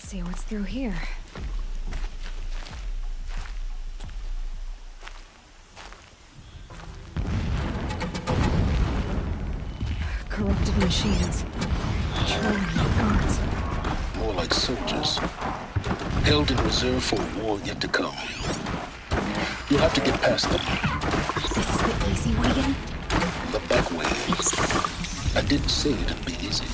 See what's through here. Corrupted machines. Patrolling the guards. More like soldiers. Held in reserve for a war yet to come. You'll have to get past them. This is the easy way in? The back way. I didn't say it'd be easy.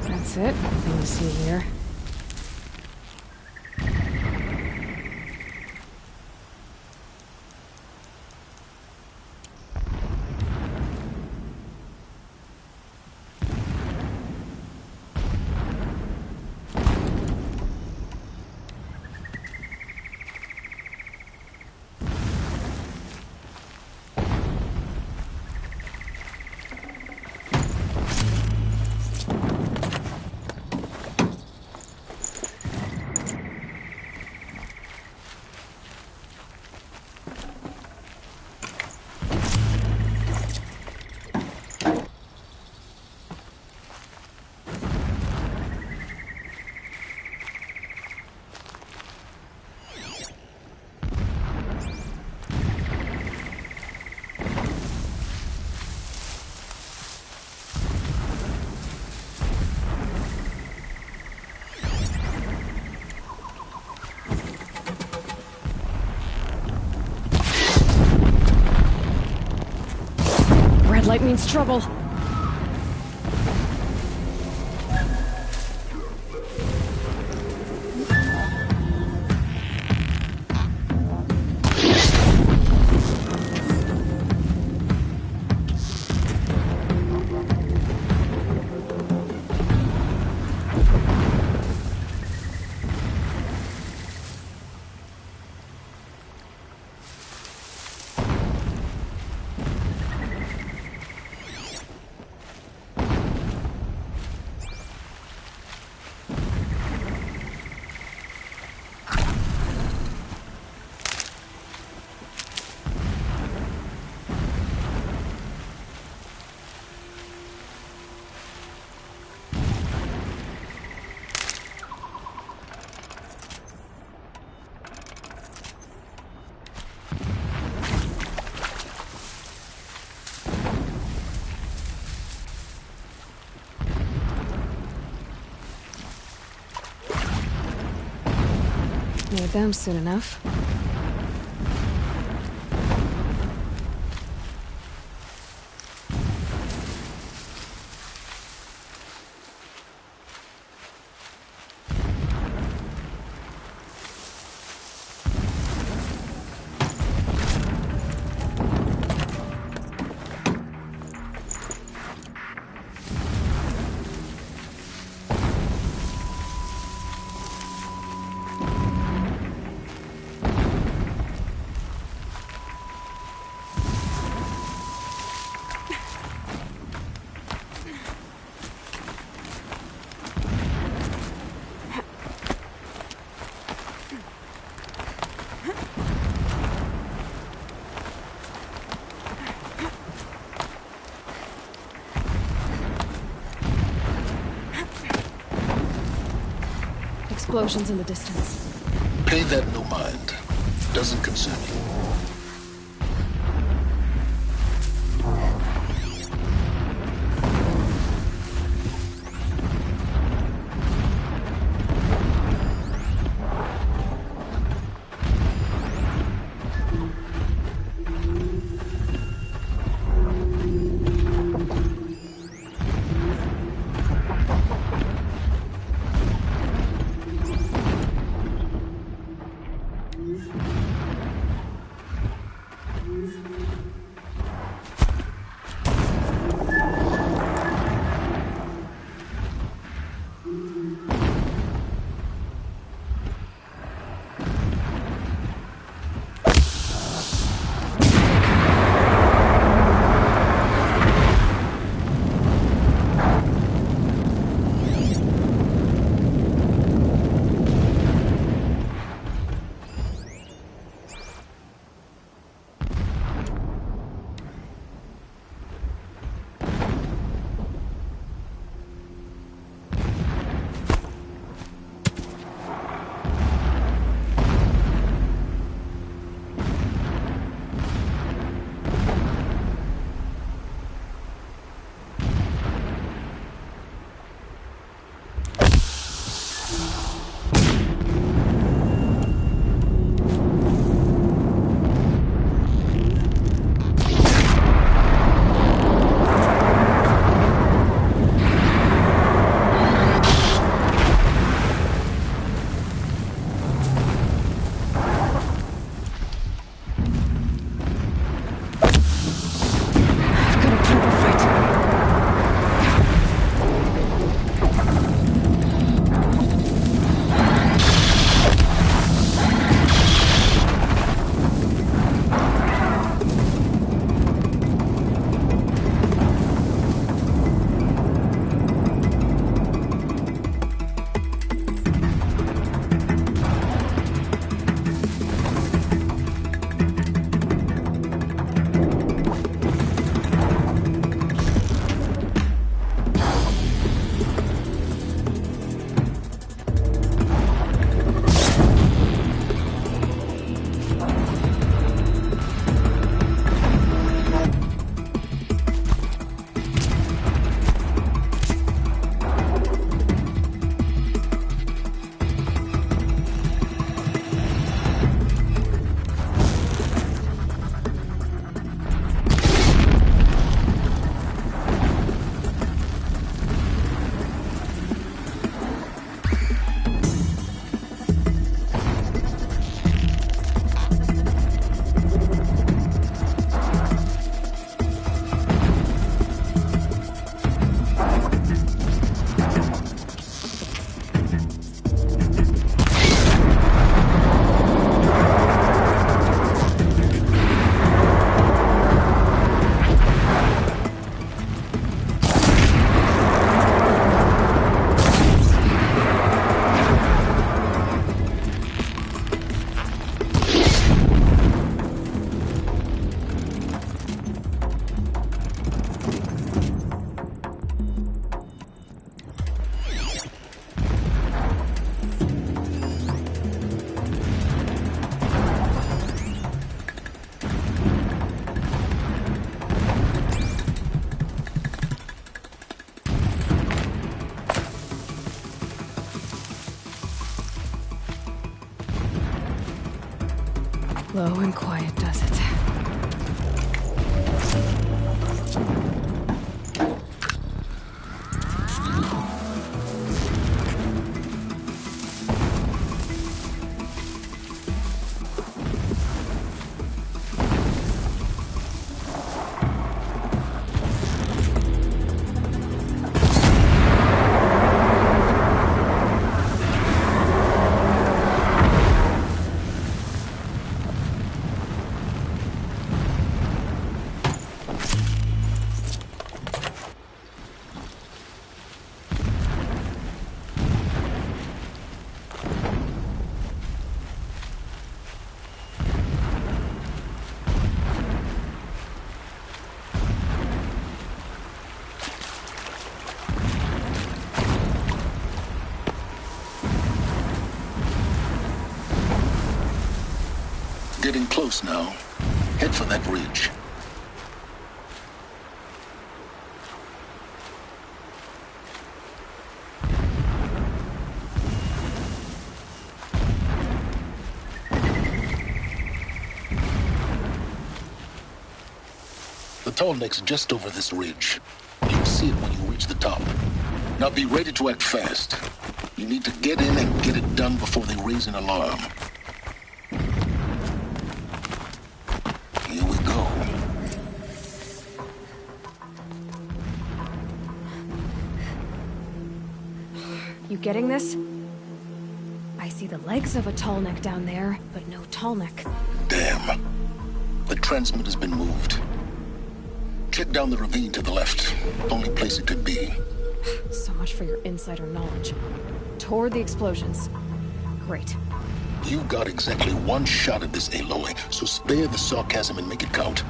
That's it. Nothing to see here. Red light means trouble. Avoid them soon enough. Explosions in the distance. Pay that no mind. Doesn't concern you. Slow and quiet does it. Getting close now. Head for that ridge. The tall neck's just over this ridge. You'll see it when you reach the top. Now be ready to act fast. You need to get in and get it done before they raise an alarm. Here we go. You getting this? I see the legs of a tall neck down there, but no tall neck. Damn. The transmitter's been moved. Check down the ravine to the left. Only place it could be. So much for your insider knowledge. Toward the explosions. Great. You got exactly one shot at this, Aloy, so spare the sarcasm and make it count.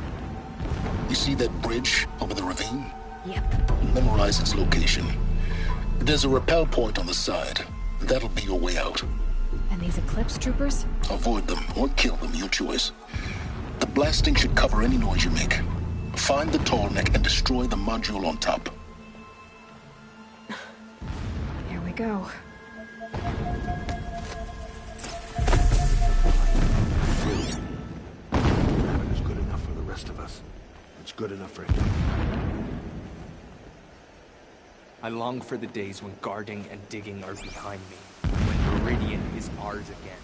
You see that bridge over the ravine? Yep. Memorize its location. There's a rappel point on the side. That'll be your way out. And these Eclipse troopers? Avoid them or kill them, your choice. The blasting should cover any noise you make. Find the tall neck and destroy the module on top. Here we go. Heaven is good enough for the rest of us. It's good enough for him. I long for the days when guarding and digging are behind me, when Meridian is ours again.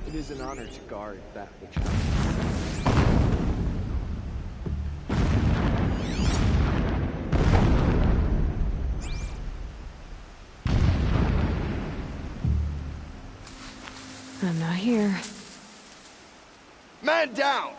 It is an honor to guard that which I'm not here. Man down!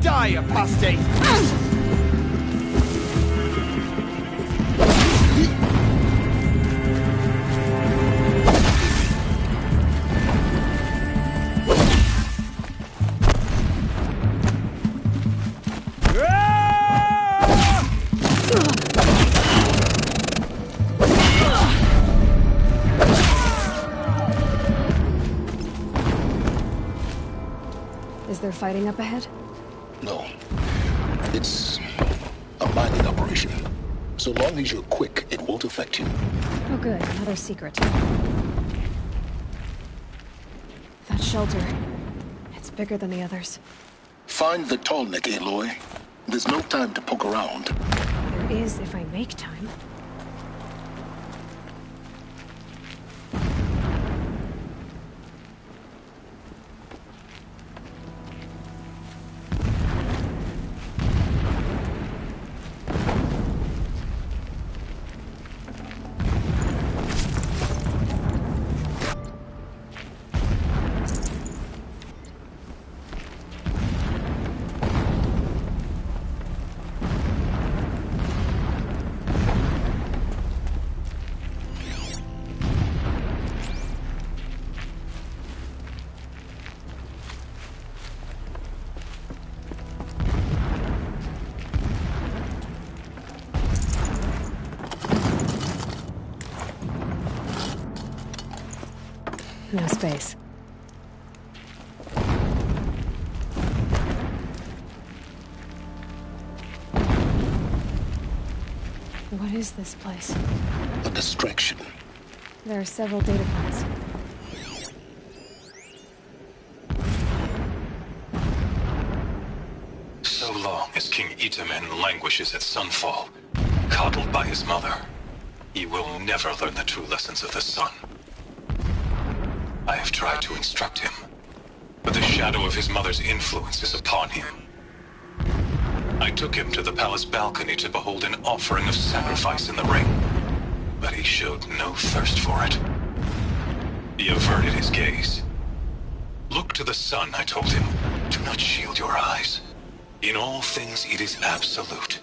Die, apostate! Is there fighting up ahead? No. It's a mining operation. So long as you're quick, it won't affect you. Oh good, another secret. That shelter. It's bigger than the others. Find the tall neck, Aloy. There's no time to poke around. There is if I make time. No space. What is this place? A distraction. There are several data points. So long as King Itamen languishes at Sunfall, coddled by his mother, he will never learn the true lessons of the sun. I have tried to instruct him, but the shadow of his mother's influence is upon him. I took him to the palace balcony to behold an offering of sacrifice in the ring, but he showed no thirst for it. He averted his gaze. Look to the sun, I told him. Do not shield your eyes. In all things, it is absolute.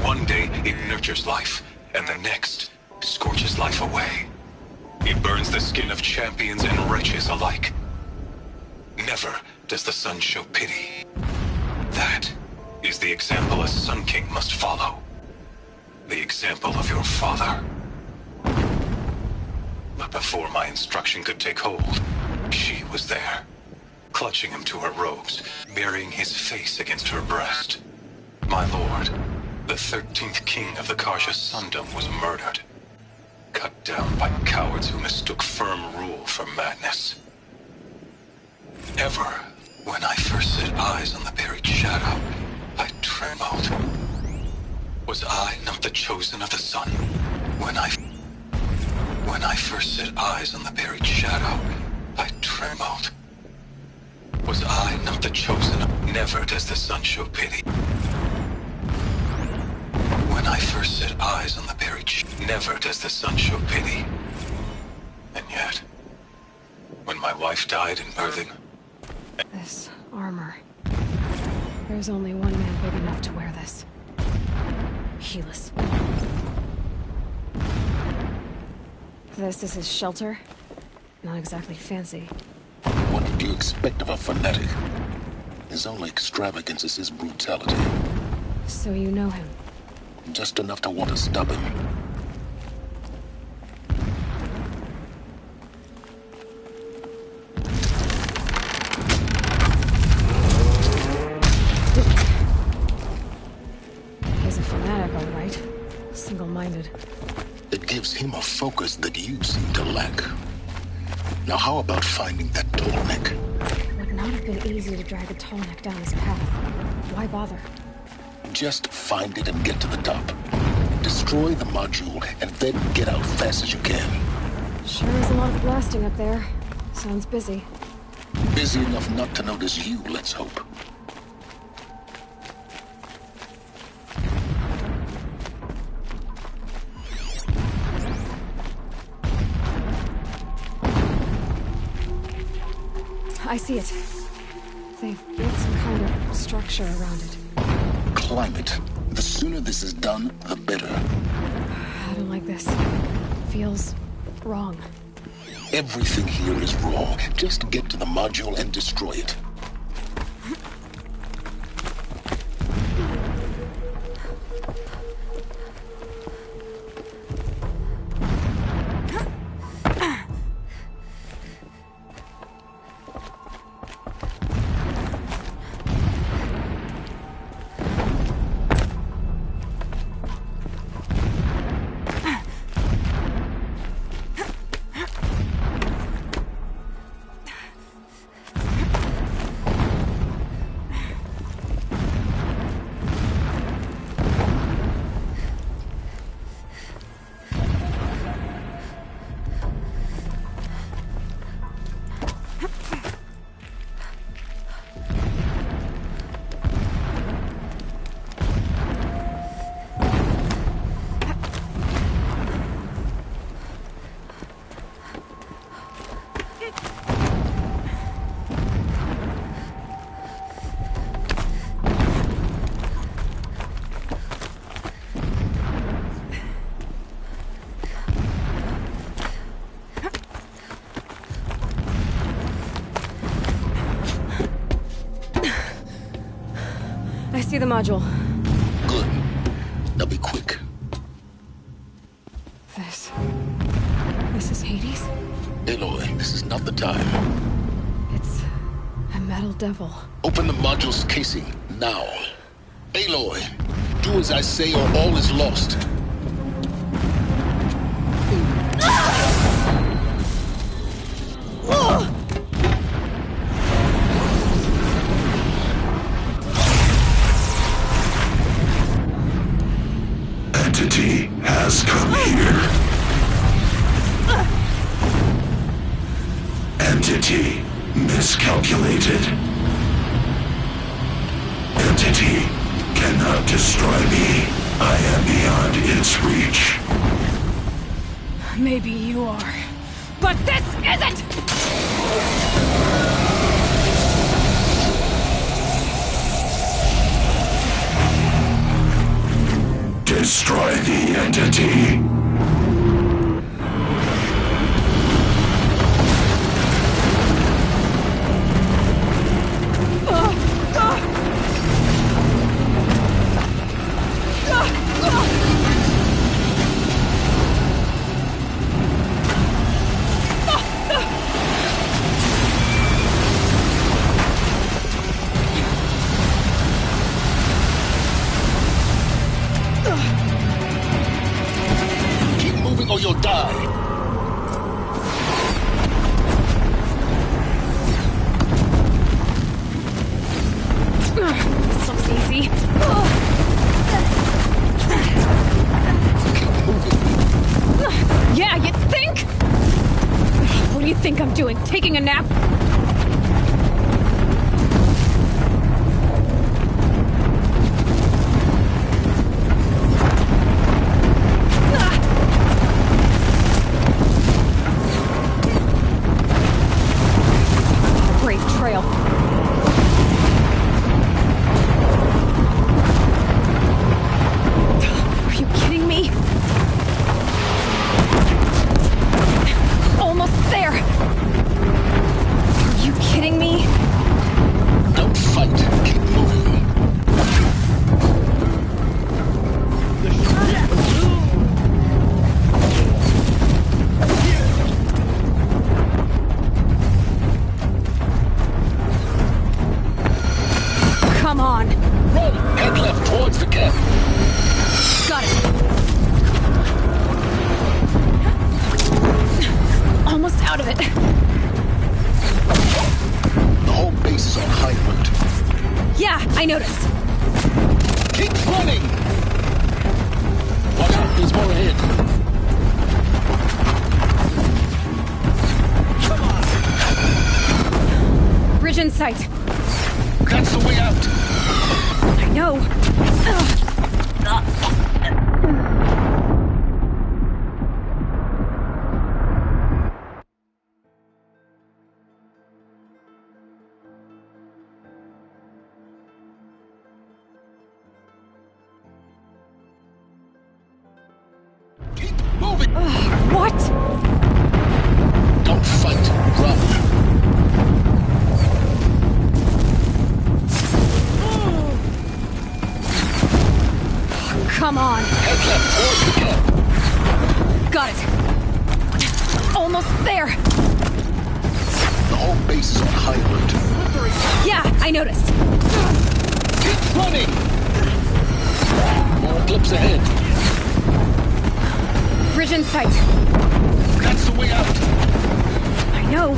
One day, it nurtures life, and the next, scorches life away. It burns the skin of champions and wretches alike. Never does the sun show pity. That is the example a Sun King must follow. The example of your father. But before my instruction could take hold, she was there, clutching him to her robes, burying his face against her breast. My lord, the 13th king of the Karja Sundom was murdered, cut down by cowards who mistook firm rule for madness. Ever, when I first set eyes on the buried shadow, I trembled. Was I not the chosen of the sun? When I first set eyes on the buried shadow, I trembled. Was I not the chosen? Never does the sun show pity. When I first set eyes on the buried never does the sun show pity. And yet, when my wife died in birthing... This armor. There's only one man big enough to wear this. Helis. This is his shelter. Not exactly fancy. What did you expect of a fanatic? His only extravagance is his brutality. So you know him? Just enough to want to stop him. He's a fanatic, all right. Single-minded. It gives him a focus that you seem to lack. Now how about finding that tall neck? It would not have been easy to drag a tall neck down this path. Why bother? Just find it and get to the top. Destroy the module and then get out fast as you can. Sure is a lot of blasting up there. Sounds busy. Busy enough not to notice you, let's hope. I see it. They've built some kind of structure around it. Climb it. The sooner this is done, the better. I don't like this. Feels wrong. Everything here is wrong. Just get to the module and destroy it. I see the module. Good. Now be quick. This is Hades? Aloy, this is not the time. It's a metal devil. Open the module's casing, now. Aloy, do as I say or all is lost. Entity has come here. Entity miscalculated. Entity cannot destroy me. I am beyond its reach. Maybe you are. But this isn't! Destroy the entity. Keep moving or you'll die. This looks easy. Keep moving. Yeah, you think? What do you think I'm doing? Taking a nap? Great trail. Are you kidding me? Almost there. Are you kidding me? Don't fight. Keep moving. Come on. Roll. Head left towards the camp. Got it. Almost out of it. The whole base is on high alert. Yeah, I noticed. Keep running! Watch out, there's more ahead. Bridge in sight. That's the way out. I know. Keep moving. What? Don't fight. Run. Come on. Head left towards the camp. Got it. Almost there. The whole base is on high alert. Yeah, I noticed. Keep running! More eclipse ahead. Bridge in sight. That's the way out. I know.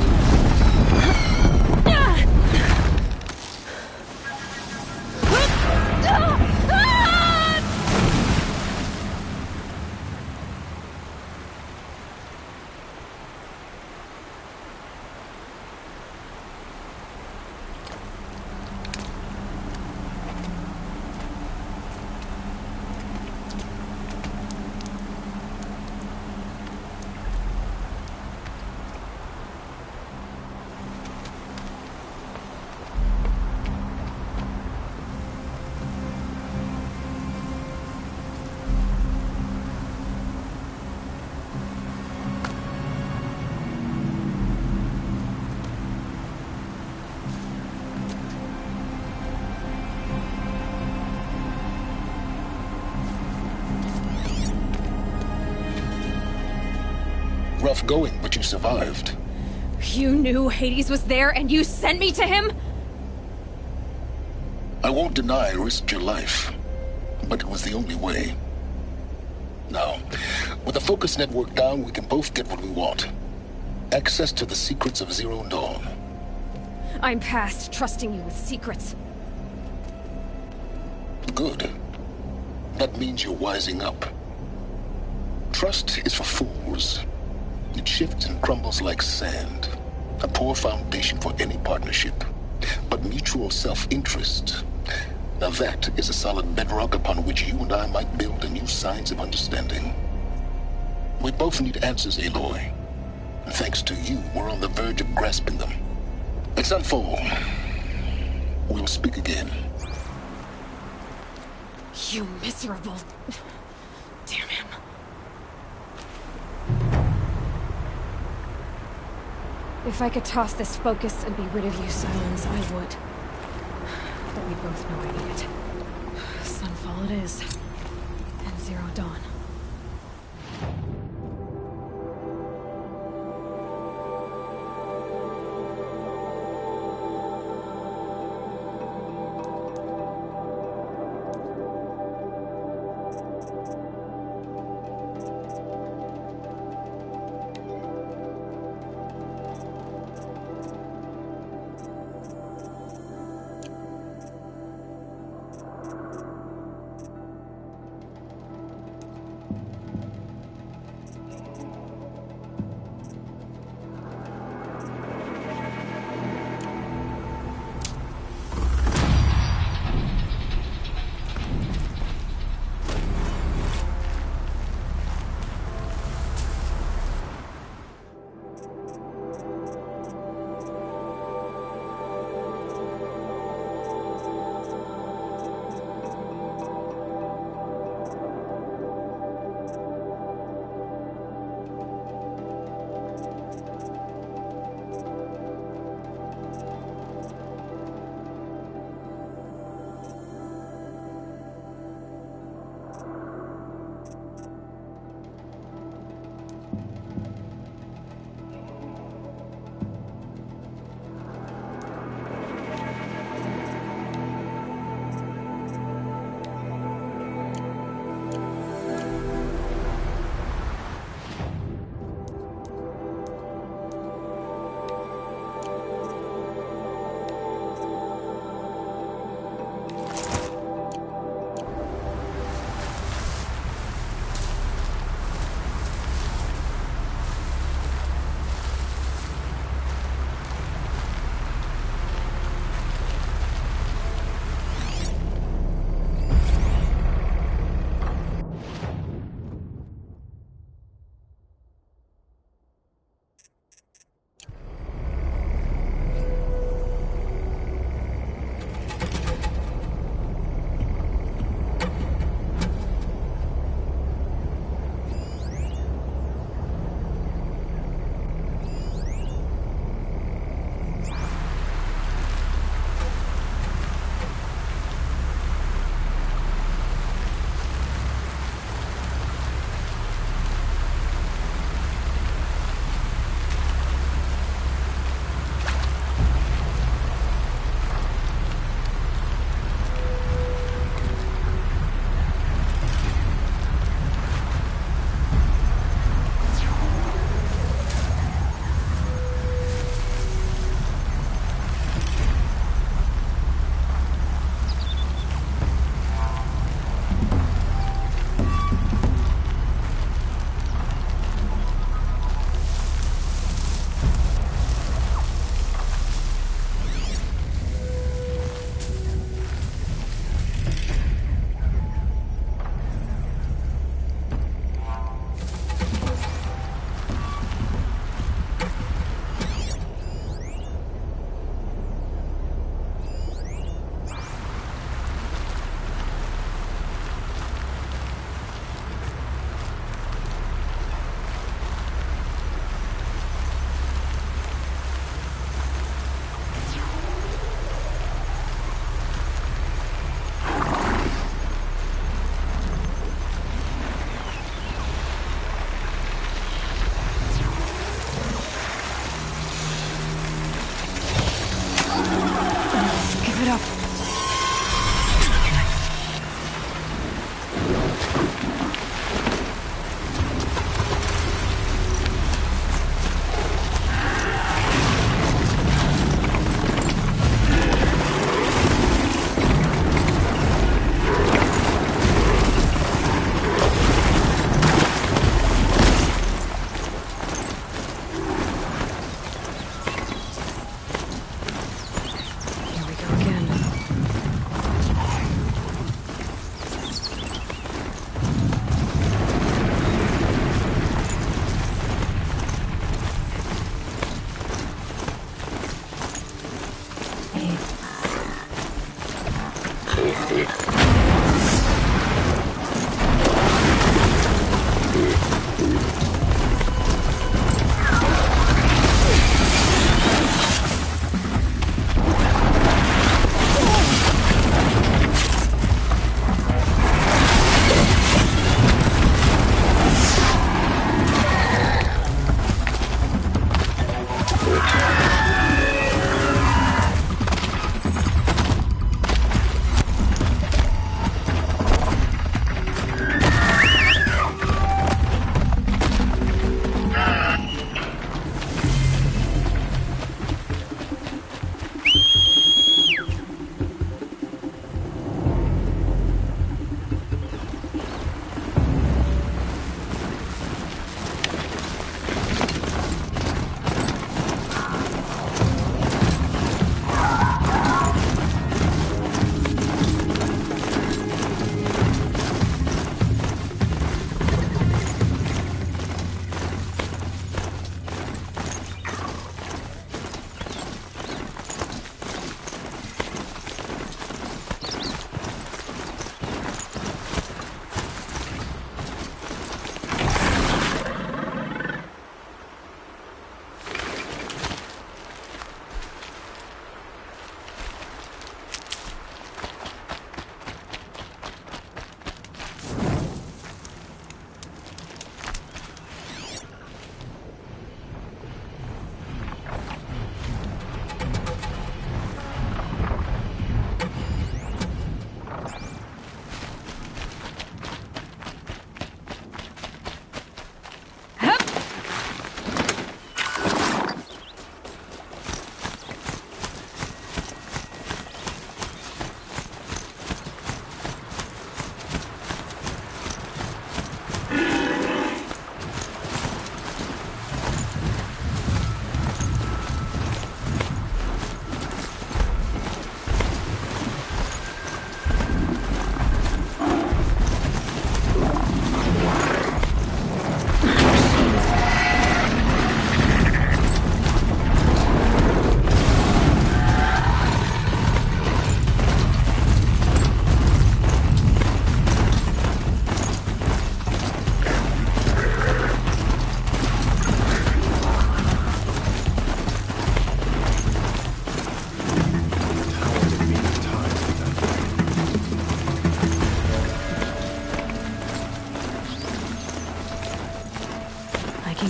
tough going, but you survived. You knew Hades was there and you sent me to him? I won't deny I risked your life, but it was the only way. Now, with the Focus Network down, we can both get what we want. Access to the secrets of Zero Dawn. I'm past trusting you with secrets. Good. That means you're wising up. Trust is for fools. It shifts and crumbles like sand. A poor foundation for any partnership. But mutual self-interest, now that is a solid bedrock upon which you and I might build a new science of understanding. We both need answers, Aloy. And thanks to you, we're on the verge of grasping them. It's unfold. We'll speak again. You miserable... Damn him. If I could toss this focus and be rid of you, Silence, I would. But we both know I need it. Sunfall it is. And Zero Dawn.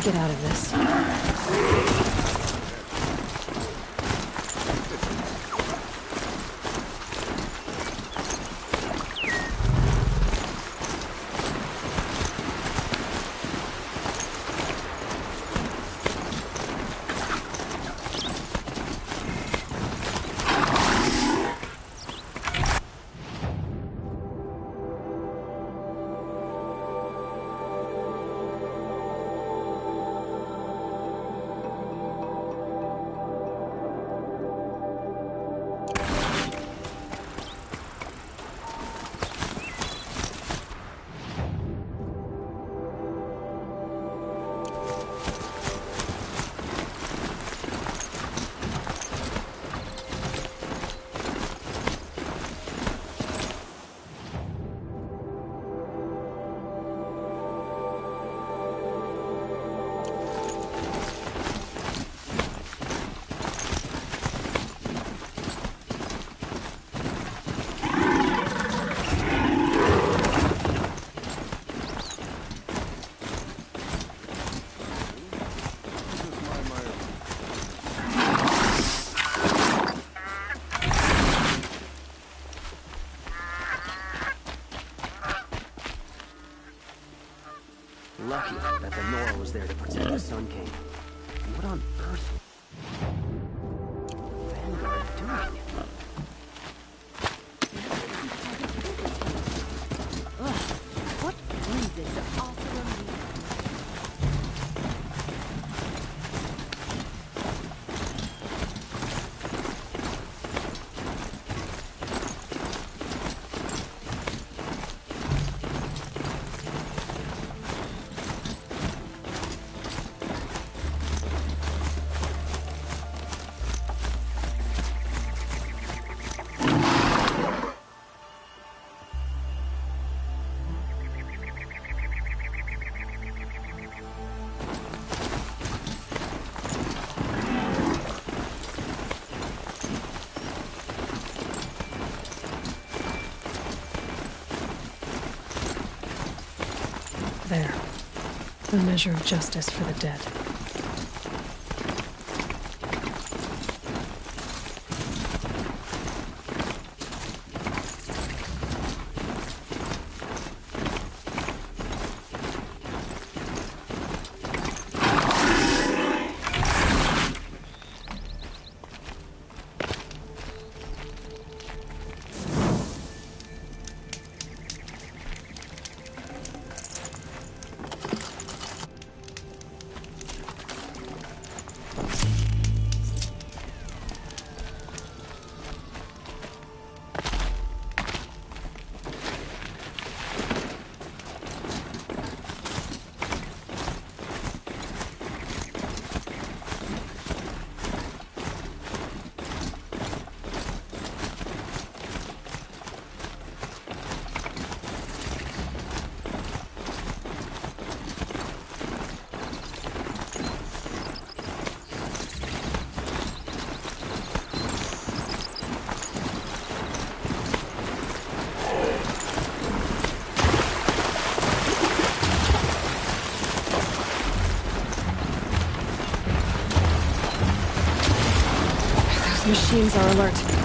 Get out of this. Lucky that the Nora was there to protect the Sun King. What on earth was Vanguard doing? What reason to offer a meeting? There. A measure of justice for the dead. Those machines are alert.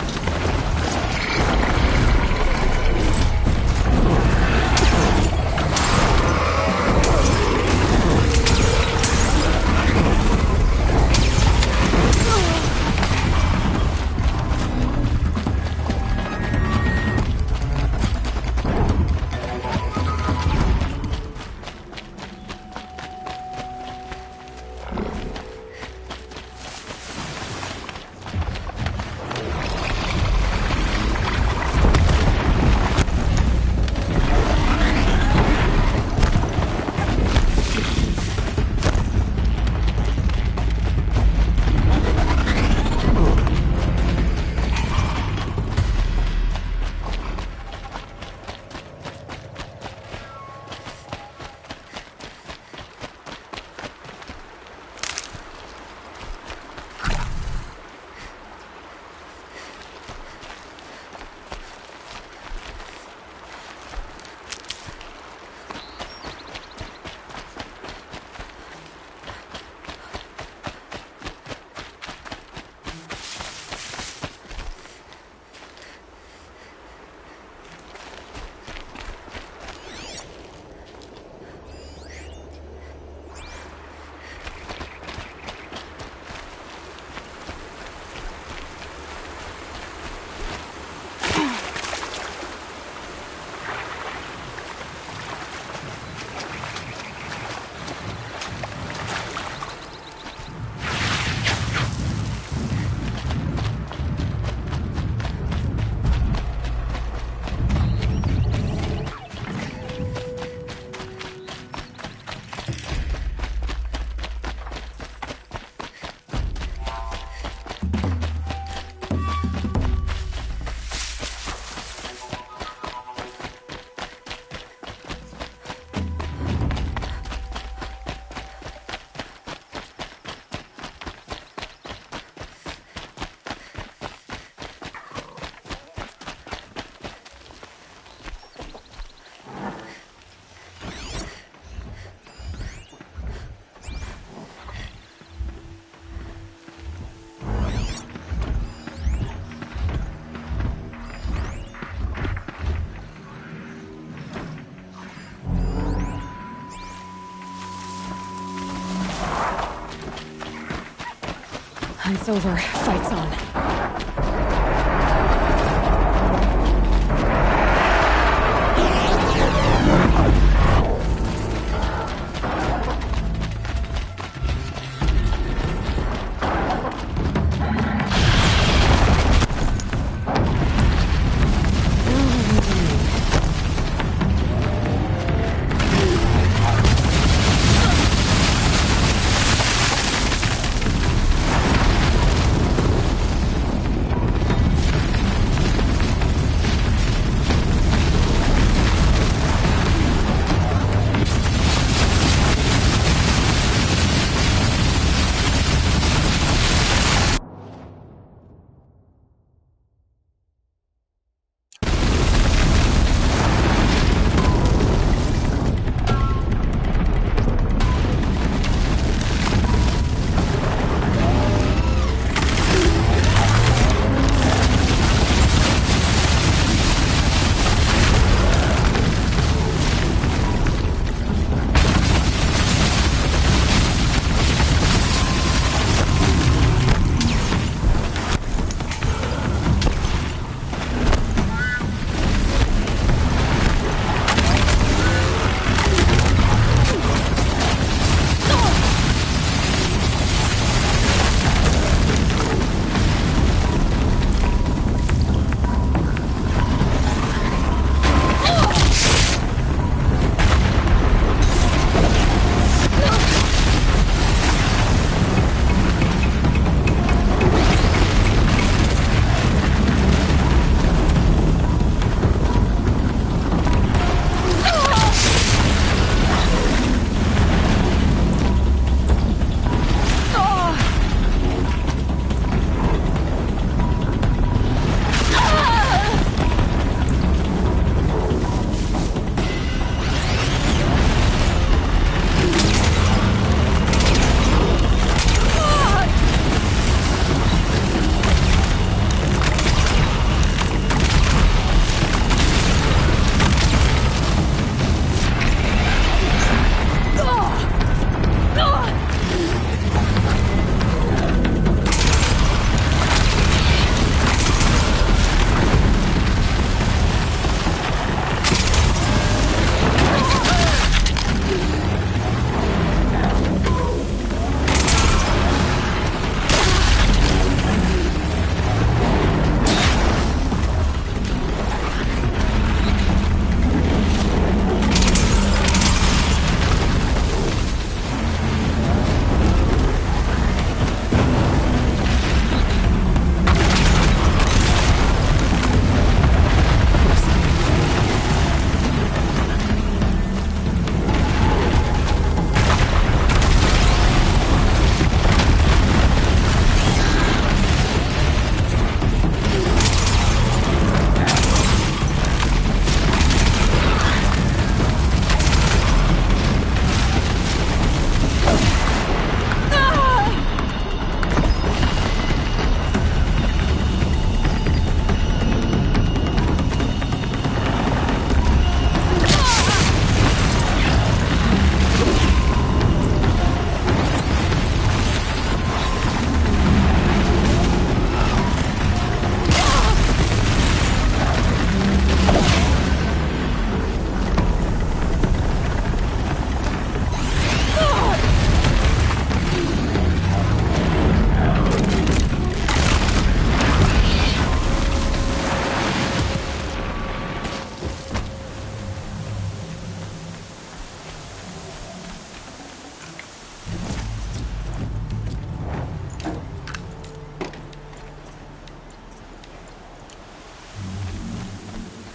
Hunt's over. Fight's on.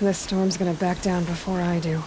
This storm's gonna back down before I do.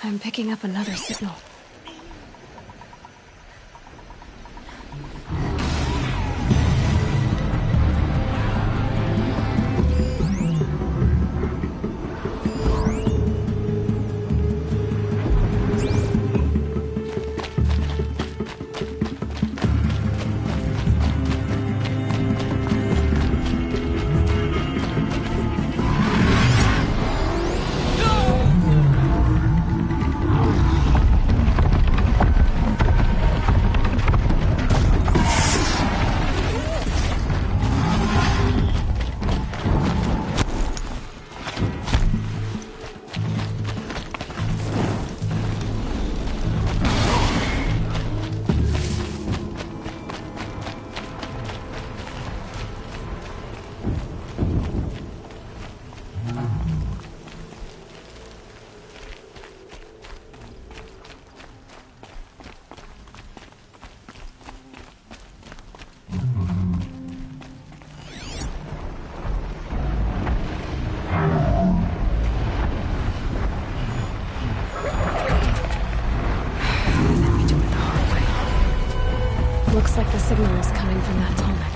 I'm picking up another signal. Looks like the signal is coming from that Tallneck.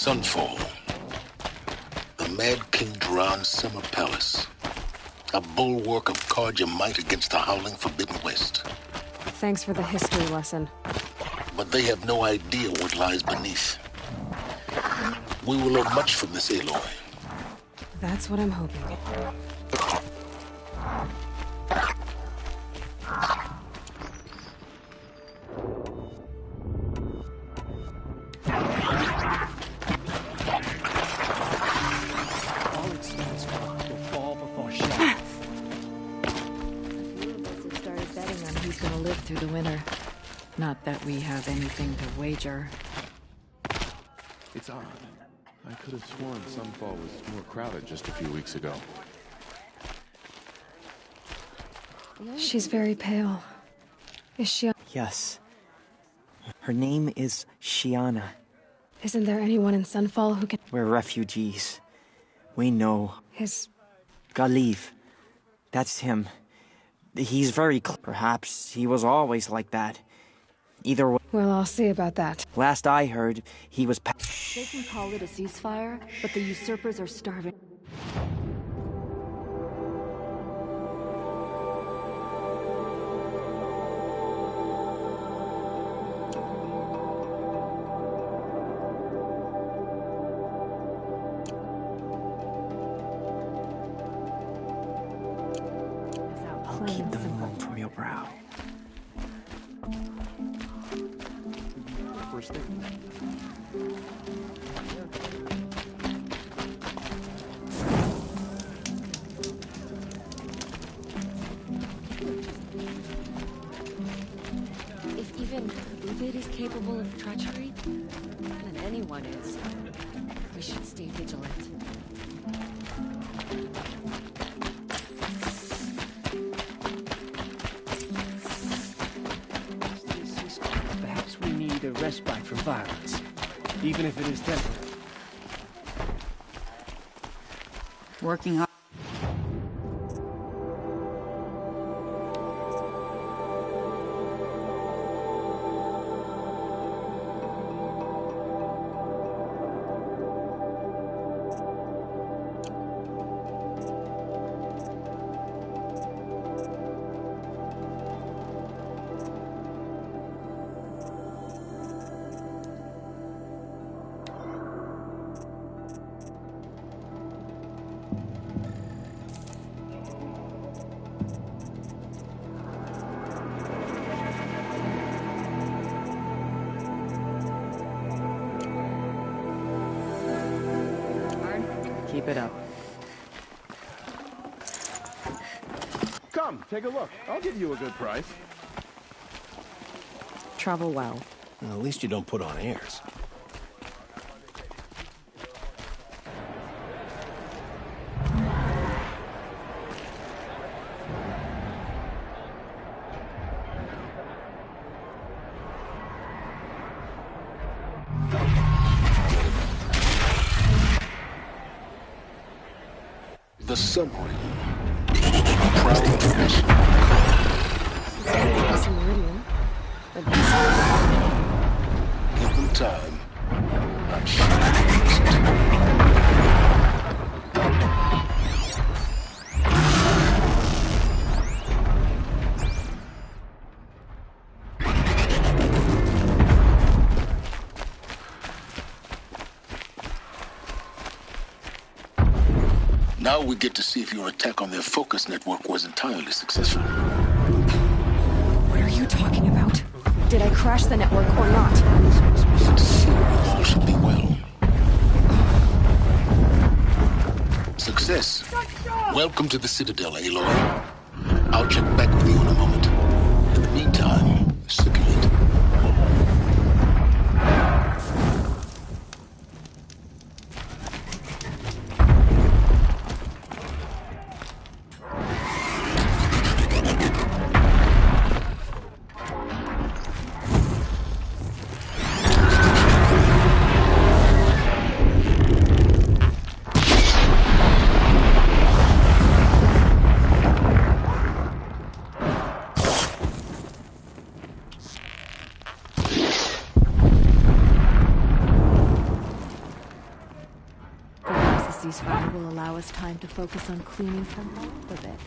Sunfall. The Mad King Duran's summer palace. A bulwark of Carja might against the howling Forbidden West. Thanks for the history lesson. But they have no idea what lies beneath. We will learn much from this Aloy. That's what I'm hoping. Through the winter. Not that we have anything to wager. It's odd. I could have sworn Sunfall was more crowded just a few weeks ago. She's very pale. Is she? Yes. Her name is Shiana. Isn't there anyone in Sunfall who can? We're refugees. We know. His... Galiv. That's him. He's very perhaps he was always like that. Either way. Well, I'll see about that. Last I heard, he was They can call it a ceasefire, but the usurpers are starving. I'll keep the mold from your brow. First thing. If even Uvid is capable of treachery, then anyone is. We should stay vigilant. Perhaps we need a respite from violence, even if it is temporary. Working hard. Keep it up. Come, take a look. I'll give you a good price. Travel well. Well, at least you don't put on airs. The submarine. Proud tradition. It's a Meridian. But Give them time. I'm sure they'll fix it. Now we get to see if your attack on their focus network was entirely successful. what are you talking about? Did I crash the network or not? To see all should be well. Success. Welcome to the Citadel, Aloy. I'll check back with you in a moment. In the meantime, circulate. Ceasefire will allow us time to focus on cleaning from both of it.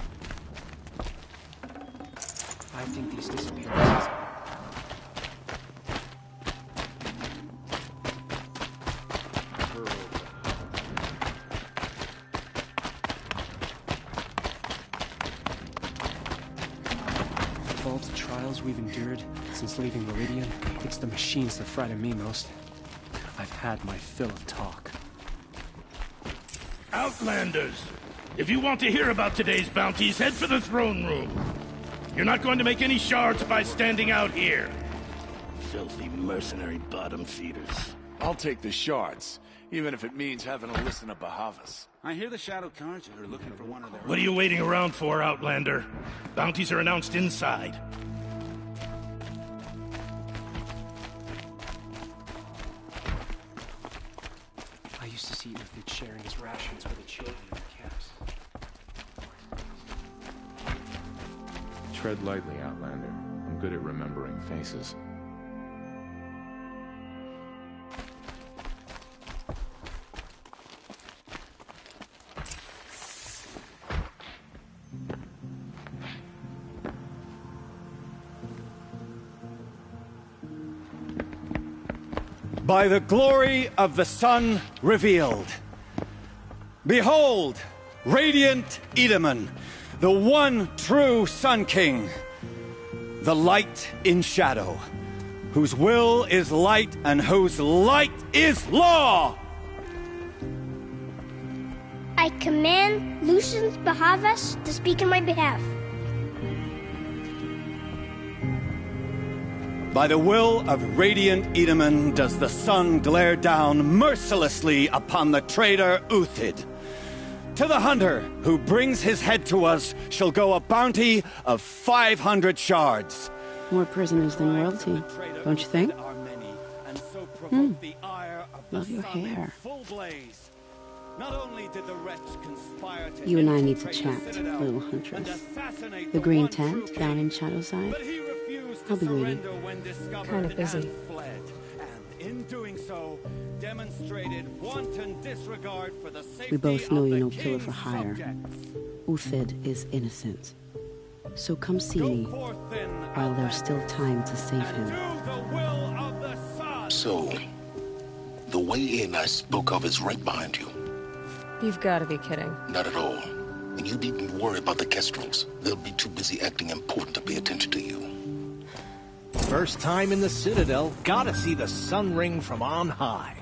I think these disappearances... Of all the trials we've endured since leaving Meridian, it's the machines that frighten me most. I've had my fill of talk. Outlanders! If you want to hear about today's bounties, head for the throne room. You're not going to make any shards by standing out here. filthy mercenary bottom feeders. I'll take the shards, even if it means having to listen to Bahavas. I hear the Shadow Carja are looking for one of their... What are you waiting around for, Outlander? Bounties are announced inside. I used to see Uthid sharing his rations with the children in the camps. Tread lightly, Outlander. I'm good at remembering faces. By the glory of the sun revealed. Behold, radiant Edaman, the one true Sun King, the light in shadow, whose will is light and whose light is law! I command Lucius Bahavas to speak in my behalf. By the will of radiant Edaman does the sun glare down mercilessly upon the traitor Uthid. To the hunter who brings his head to us shall go a bounty of 500 shards. More prisoners than royalty, don't you think? Love your hair. Not only did the wretch conspire to You and I need to chat, little huntress. The green tent down in Shadowside. I'll be waiting. Kind of busy. In doing so, demonstrated wanton disregard for the safety We both know of you're the no killer for king's hire. subjects. Uthid is innocent. So come see me, while there's still time to save him. So, the way in I spoke of is right behind you. You've got to be kidding. Not at all. And you needn't worry about the Kestrels. They'll be too busy acting important to pay attention to you. First time in the Citadel, gotta see the sun ring from on high.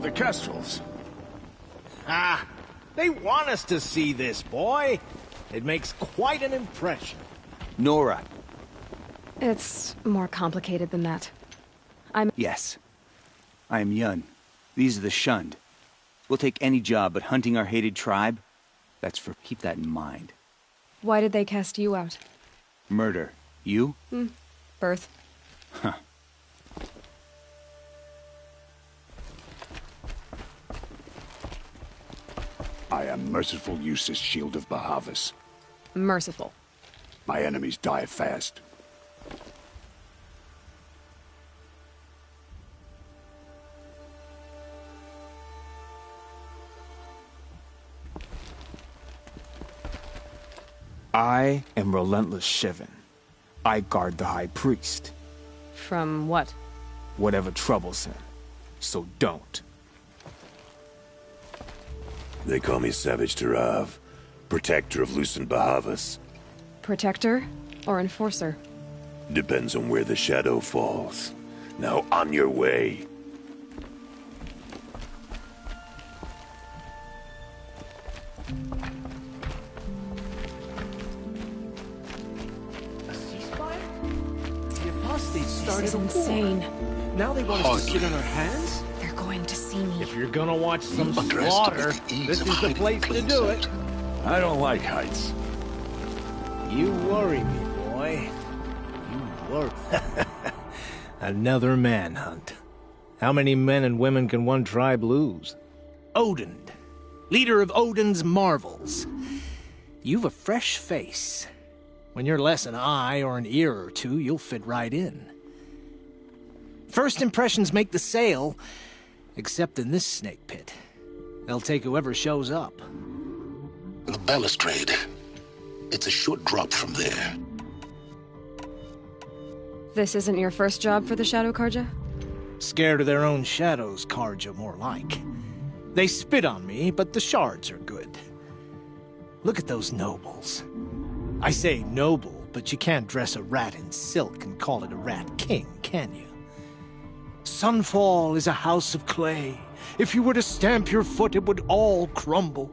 The Kestrels. Ah, they want us to see this, boy. It makes quite an impression. Nora. It's more complicated than that. Yes. I am Yun. These are the shunned. We'll take any job, but hunting our hated tribe, that's for... Keep that in mind. Why did they cast you out? Murder. You? Birth. Huh. I am merciful Eustace, Shield of Bahavas. Merciful. My enemies die fast. I am Relentless Shivan. I guard the High Priest. From what? Whatever troubles him. So don't. They call me Savage Tarav, protector of Lucent Bahavas. Protector or enforcer? Depends on where the shadow falls. Now on your way. The apostates started This is a war. insane. Now they want us to sit on our hands? They're going to see me. If you're gonna watch some You underestimate slaughter, the ease this of is the hiding place to plain do sight. it. I don't like heights. You worry me, boy. You worry. Another manhunt. How many men and women can one tribe lose? Odin, leader of Odin's marvels. You've a fresh face. When you're less an eye or an ear or two, you'll fit right in. First impressions make the sale, except in this snake pit. They'll take whoever shows up. The balustrade. It's a short drop from there. This isn't your first job for the Shadow Karja? Scared of their own shadows, Karja, more like. They spit on me, but the shards are good. Look at those nobles. I say noble, but you can't dress a rat in silk and call it a rat king, can you? Sunfall is a house of clay. If you were to stamp your foot, it would all crumble.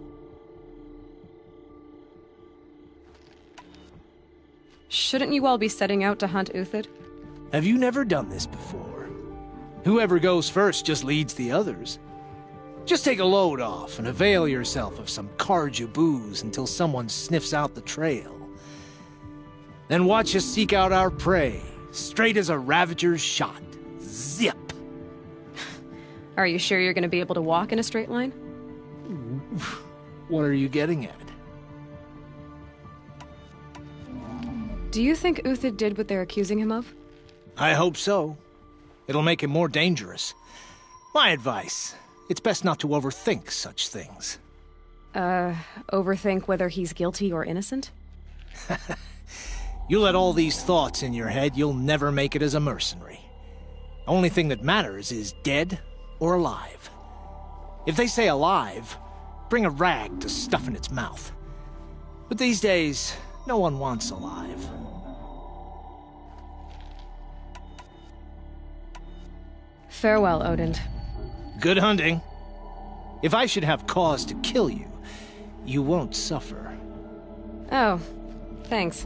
Shouldn't you all be setting out to hunt Uthid? Have you never done this before? Whoever goes first just leads the others. Just take a load off and avail yourself of some Karja booze until someone sniffs out the trail. Then watch us seek out our prey, straight as a ravager's shot. Zip! Are you sure you're going to be able to walk in a straight line? What are you getting at? Do you think Uthid did what they're accusing him of? I hope so. It'll make him more dangerous. My advice, it's best not to overthink such things. Overthink whether he's guilty or innocent? You let all these thoughts in your head, you'll never make it as a mercenary. Only thing that matters is dead or alive. If they say alive, bring a rag to stuff in its mouth. But these days, no one wants alive. Farewell, Odin. Good hunting. If I should have cause to kill you, you won't suffer. Oh, thanks.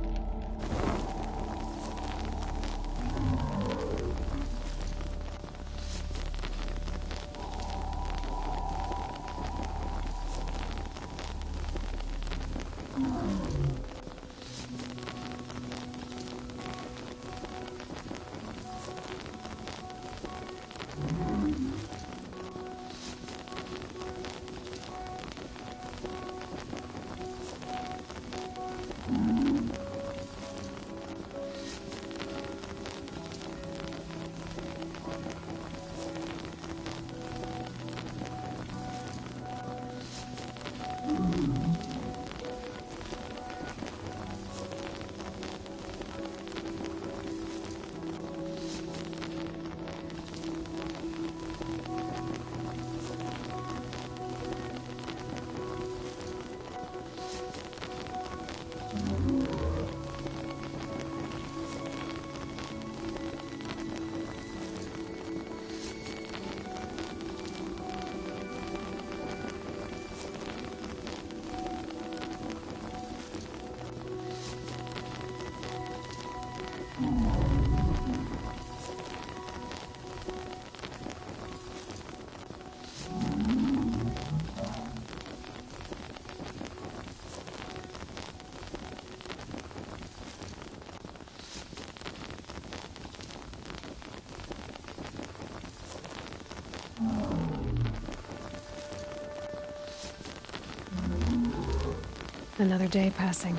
Another day passing.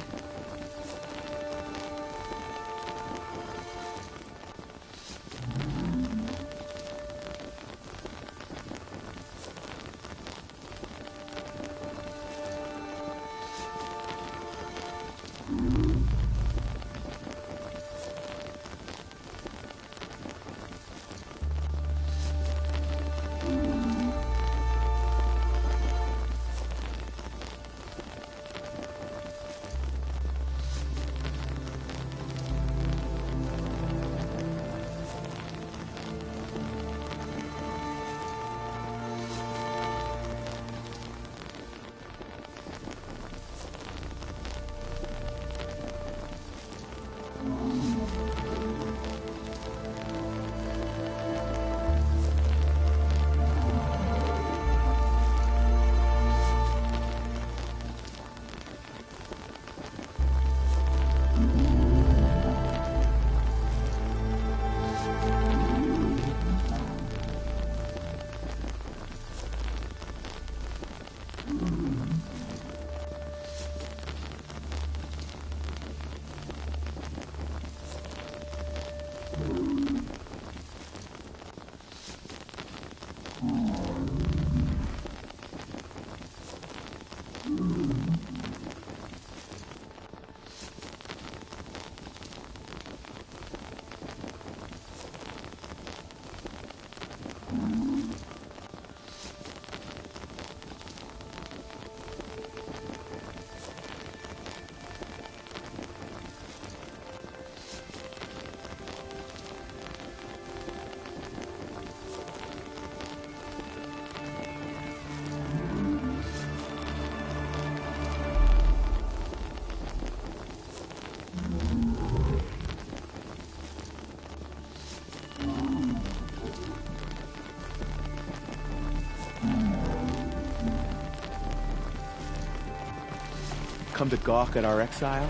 come to gawk at our exile?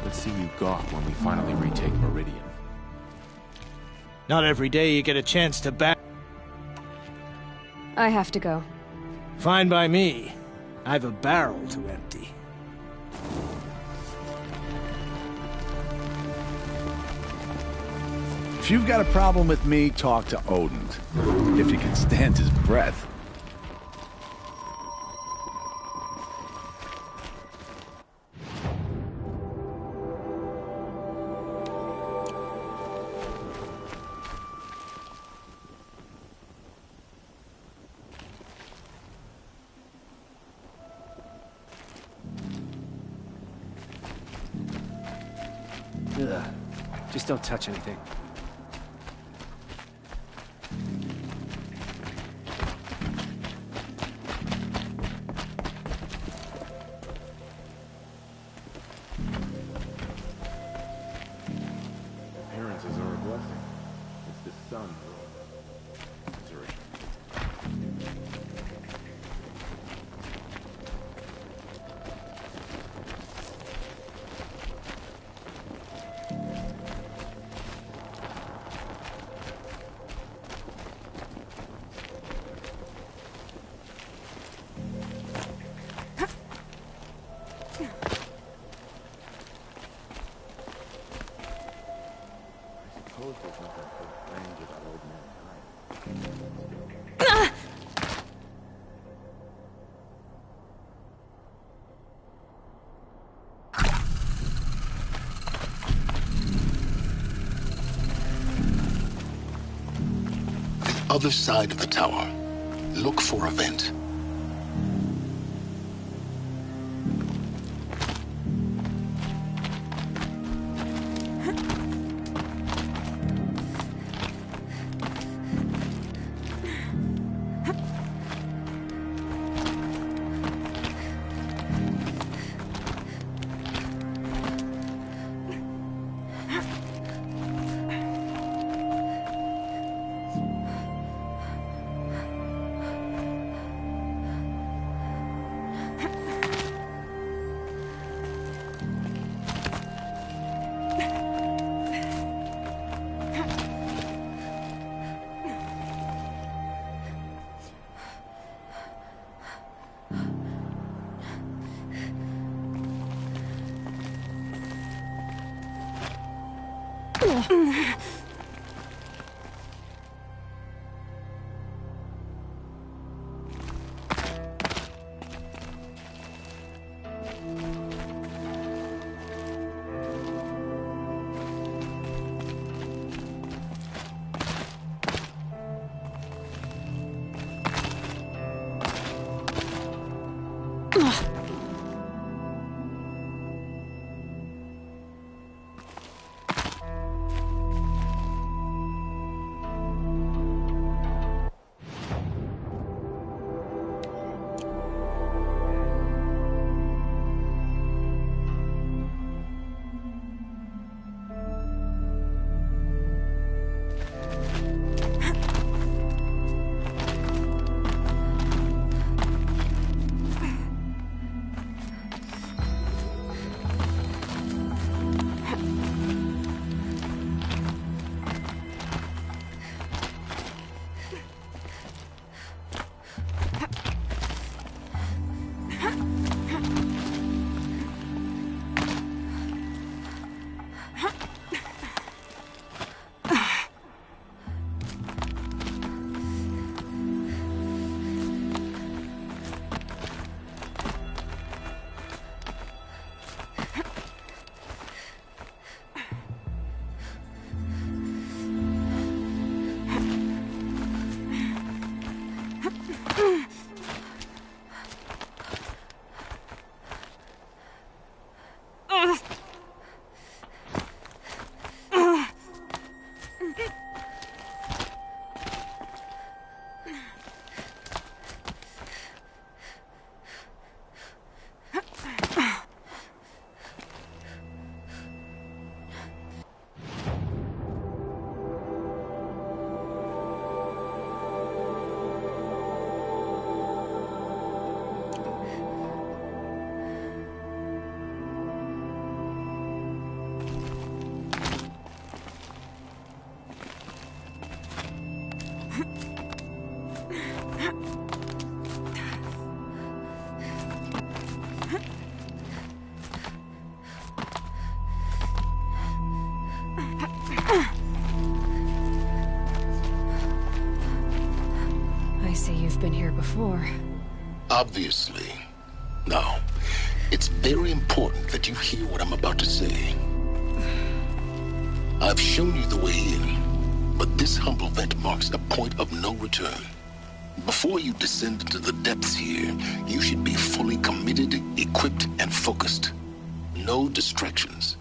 Let's see you gawk when we finally retake Meridian. Not every day you get a chance to back. I have to go. Fine by me. I've a barrel to empty. If you've got a problem with me, talk to Odin. If you can stand his breath. Ugh. Just don't touch anything. Appearances are a blessing. It's the sun. Other side of the tower. Look for a vent. I see you've been here before. Obviously. Now, it's very important that you hear what I'm about to say. I've shown you the way in, but this humble vent marks a point of no return. Before you descend into the depths here, you should be fully committed, equipped, and focused. No distractions.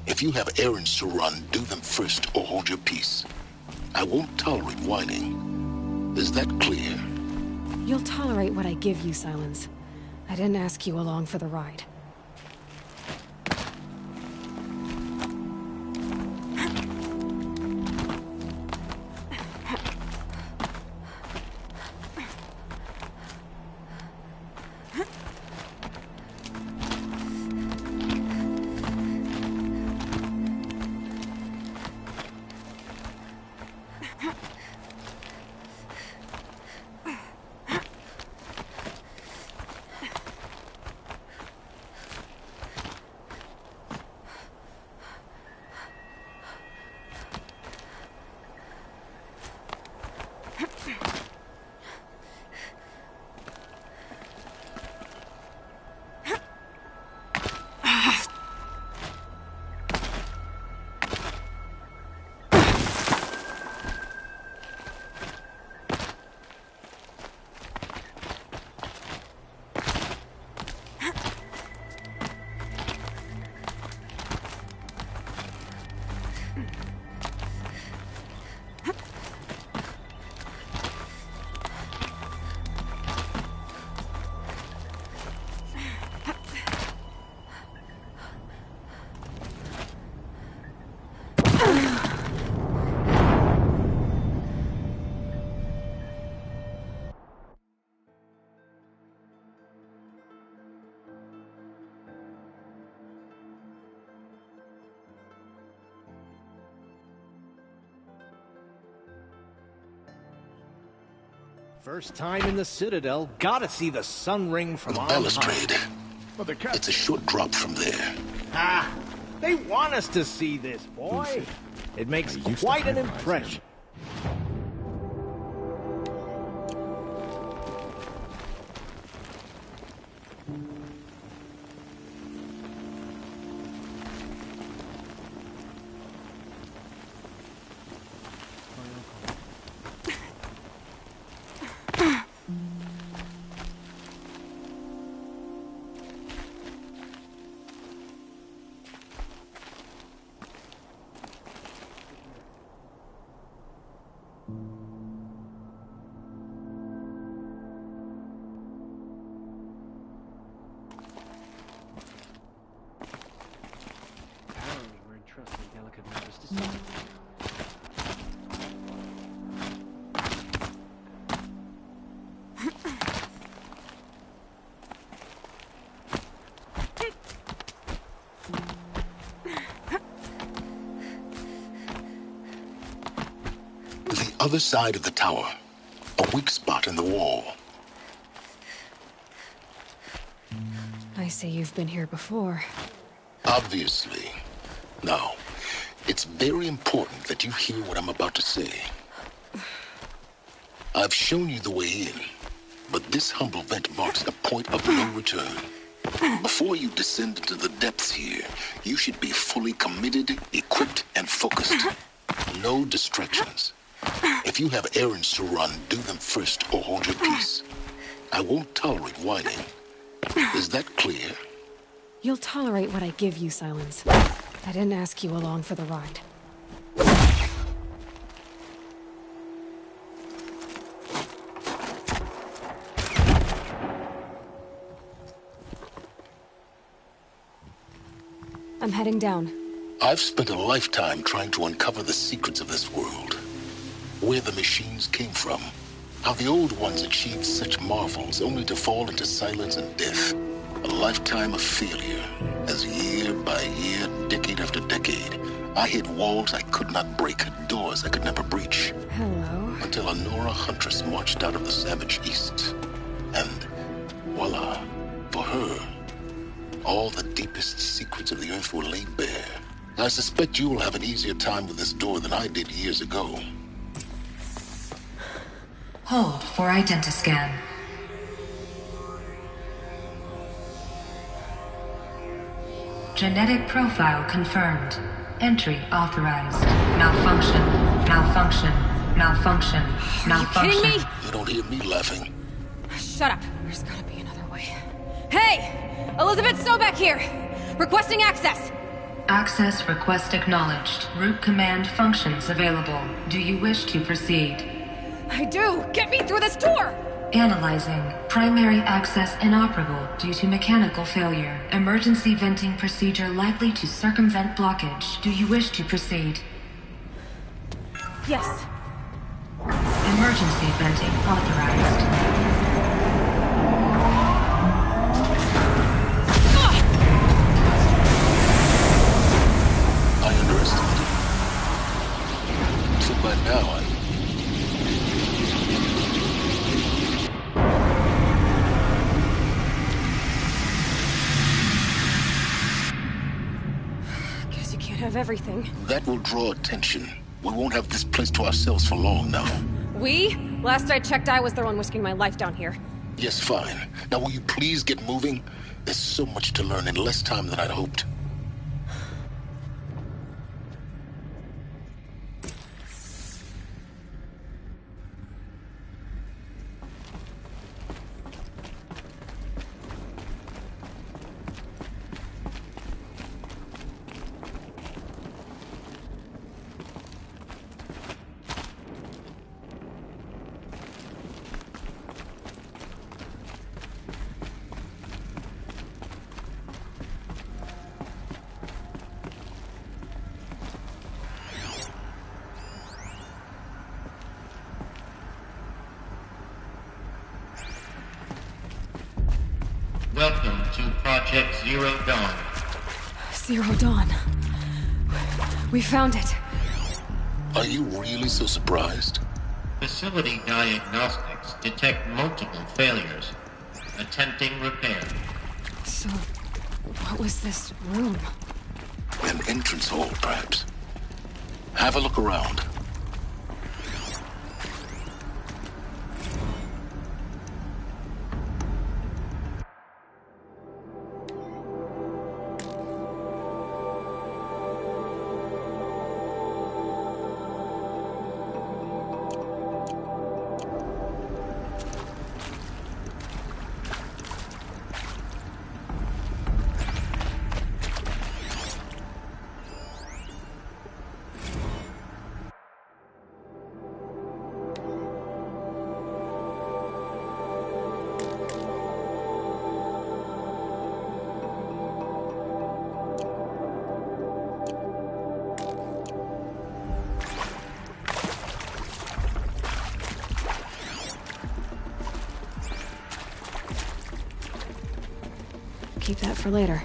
If you have errands to run, do them first or hold your peace. I won't tolerate whining. Is that clear? You'll tolerate what I give you, Silence. I didn't ask you along for the ride. First time in the Citadel, gotta see the sun ring from on balustrade. high. It's a short drop from there. Ah, they want us to see this, boy. It makes quite an impression. Other side of the tower, a weak spot in the wall. I see you've been here before. Obviously. Now, it's very important that you hear what I'm about to say. I've shown you the way in, but this humble vent marks a point of no return. Before you descend into the depths here, you should be fully committed, equipped, and focused. No distractions. If you have errands to run, do them first or hold your peace. I won't tolerate whining. Is that clear? You'll tolerate what I give you, Silence. I didn't ask you along for the ride. I'm heading down. I've spent a lifetime trying to uncover the secrets of this world. Where the machines came from. How the old ones achieved such marvels only to fall into silence and death. A lifetime of failure, as year by year, decade after decade, I hit walls I could not break, doors I could never breach. Hello. Until a Nora huntress marched out of the savage east. And voila, for her, all the deepest secrets of the Earth will lay bare. I suspect you will have an easier time with this door than I did years ago. Hold for identiscan. Genetic profile confirmed. Entry authorized. Malfunction. Malfunction. Malfunction. Malfunction. Are you kidding me? You don't hear me laughing. Shut up. There's gotta be another way. Hey! Elizabeth Sobek here! Requesting access! Access request acknowledged. Root command functions available. Do you wish to proceed? I do! Get me through this door! Analyzing. Primary access inoperable due to mechanical failure. Emergency venting procedure likely to circumvent blockage. Do you wish to proceed? Yes. Emergency venting authorized. I underestimated. So by now, Guess you can't have everything. that will draw attention. We won't have this place to ourselves for long now. We? Last I checked, I was the one risking my life down here. Yes, fine. Now will you please get moving? There's so much to learn in less time than I'd hoped. Welcome to Project Zero Dawn. Zero Dawn. We found it. Are you really so surprised? Facility diagnostics detect multiple failures. Attempting repair. So, what was this room? An entrance hall, perhaps. Have a look around. Keep that for later.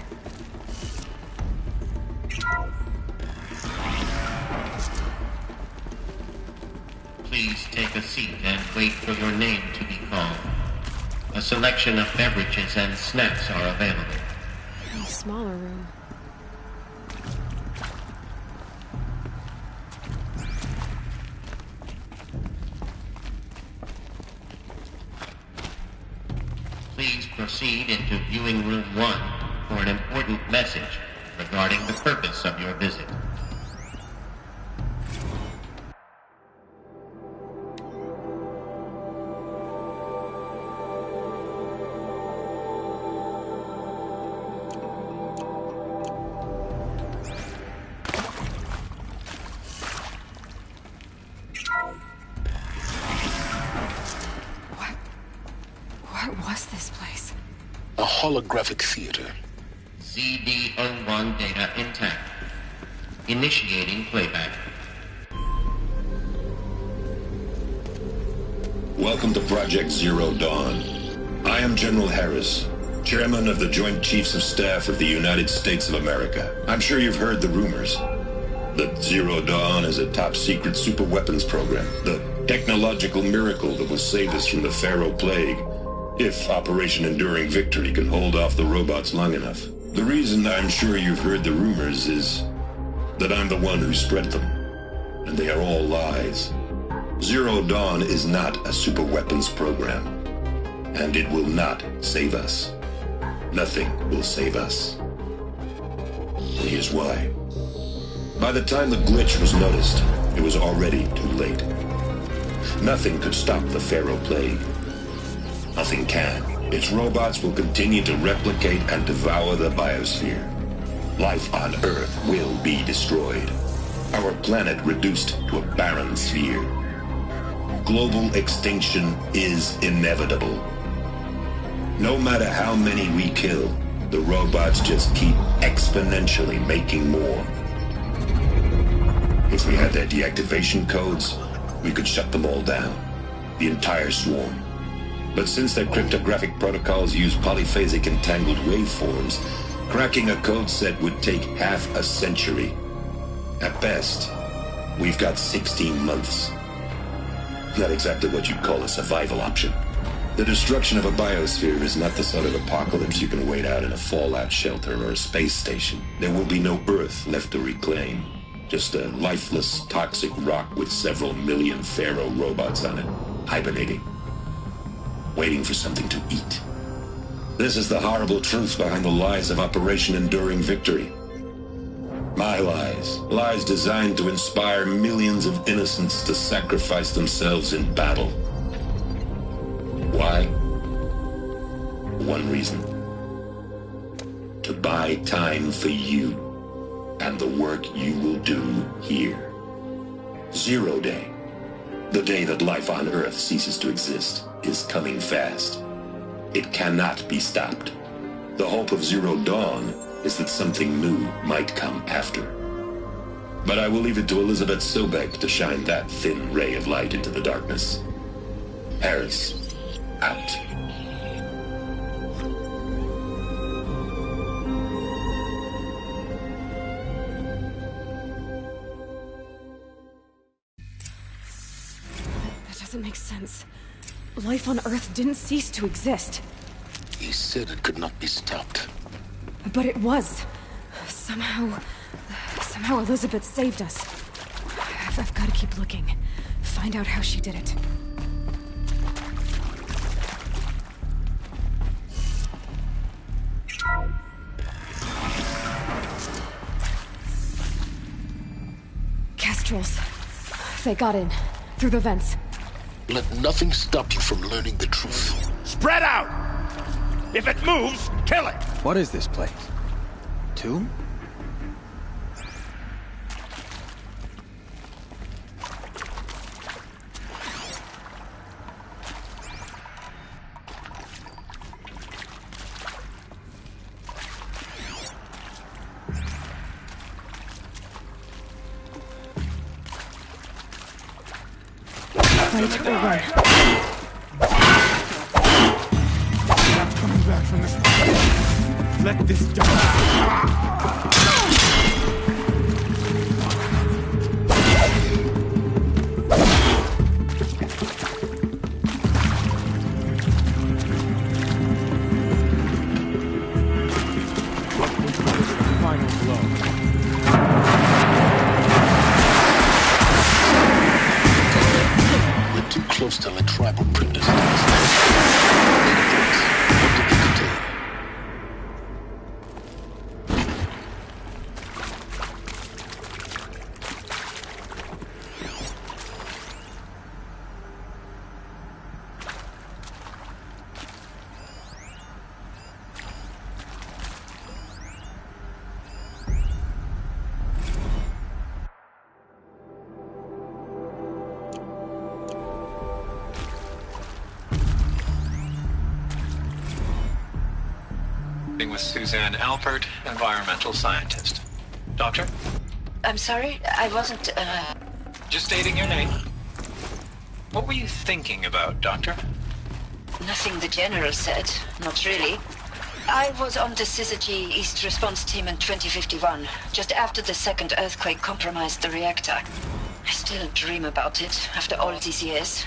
Please take a seat and wait for your name to be called. A selection of beverages and snacks are available. A smaller room. Please proceed into viewing room 1 for an important message regarding the purpose of your visit. What was this place? A holographic theater. CD01 data intact. Initiating playback. Welcome to Project Zero Dawn. I am General Harris, Chairman of the Joint Chiefs of Staff of the United States of America. I'm sure you've heard the rumors. That Zero Dawn is a top-secret superweapons program. The technological miracle that will save us from the Pharaoh Plague, if Operation Enduring Victory can hold off the robots long enough. The reason I'm sure you've heard the rumors is that I'm the one who spread them, and they are all lies. Zero Dawn is not a superweapons program, and it will not save us. Nothing will save us. Here's why. By the time the glitch was noticed, it was already too late. Nothing could stop the Pharaoh Plague. Nothing can. Its robots will continue to replicate and devour the biosphere. Life on Earth will be destroyed. Our planet reduced to a barren sphere. Global extinction is inevitable. No matter how many we kill, the robots just keep exponentially making more. If we had their deactivation codes, we could shut them all down. The entire swarm. But since their cryptographic protocols use polyphasic entangled waveforms, cracking a code set would take half a century. At best, we've got 16 months. Not exactly what you'd call a survival option. The destruction of a biosphere is not the sort of apocalypse you can wait out in a fallout shelter or a space station. There will be no Earth left to reclaim. Just a lifeless, toxic rock with several million Pharaoh robots on it, hibernating. Waiting for something to eat. This is the horrible truth behind the lies of Operation Enduring Victory. My lies. Lies designed to inspire millions of innocents to sacrifice themselves in battle. Why? One reason. To buy time for you and the work you will do here. Zero Day. The day that life on Earth ceases to exist is coming fast. It cannot be stopped. The hope of Zero Dawn is that something new might come after. But I will leave it to Elizabeth Sobek to shine that thin ray of light into the darkness. Harris, out. That doesn't make sense. Life on Earth didn't cease to exist. He said it could not be stopped. But it was. Somehow Elizabeth saved us. I've got to keep looking. Find out how she did it. Kestrels. They got in. Through the vents. Let nothing stop you from learning the truth. Spread out! If it moves, kill it! What is this place? Tomb? Fight or run. Coming back from this place. Let this die. Final blow. Too close to the tribal printers. What did they contain? With Suzanne Alpert, environmental scientist. Doctor? I'm sorry, I wasn't, Just stating your name. What were you thinking about, Doctor? Nothing the General said, not really. I was on the Syzygy East Response Team in 2051, just after the second earthquake compromised the reactor. I still dream about it, after all these years.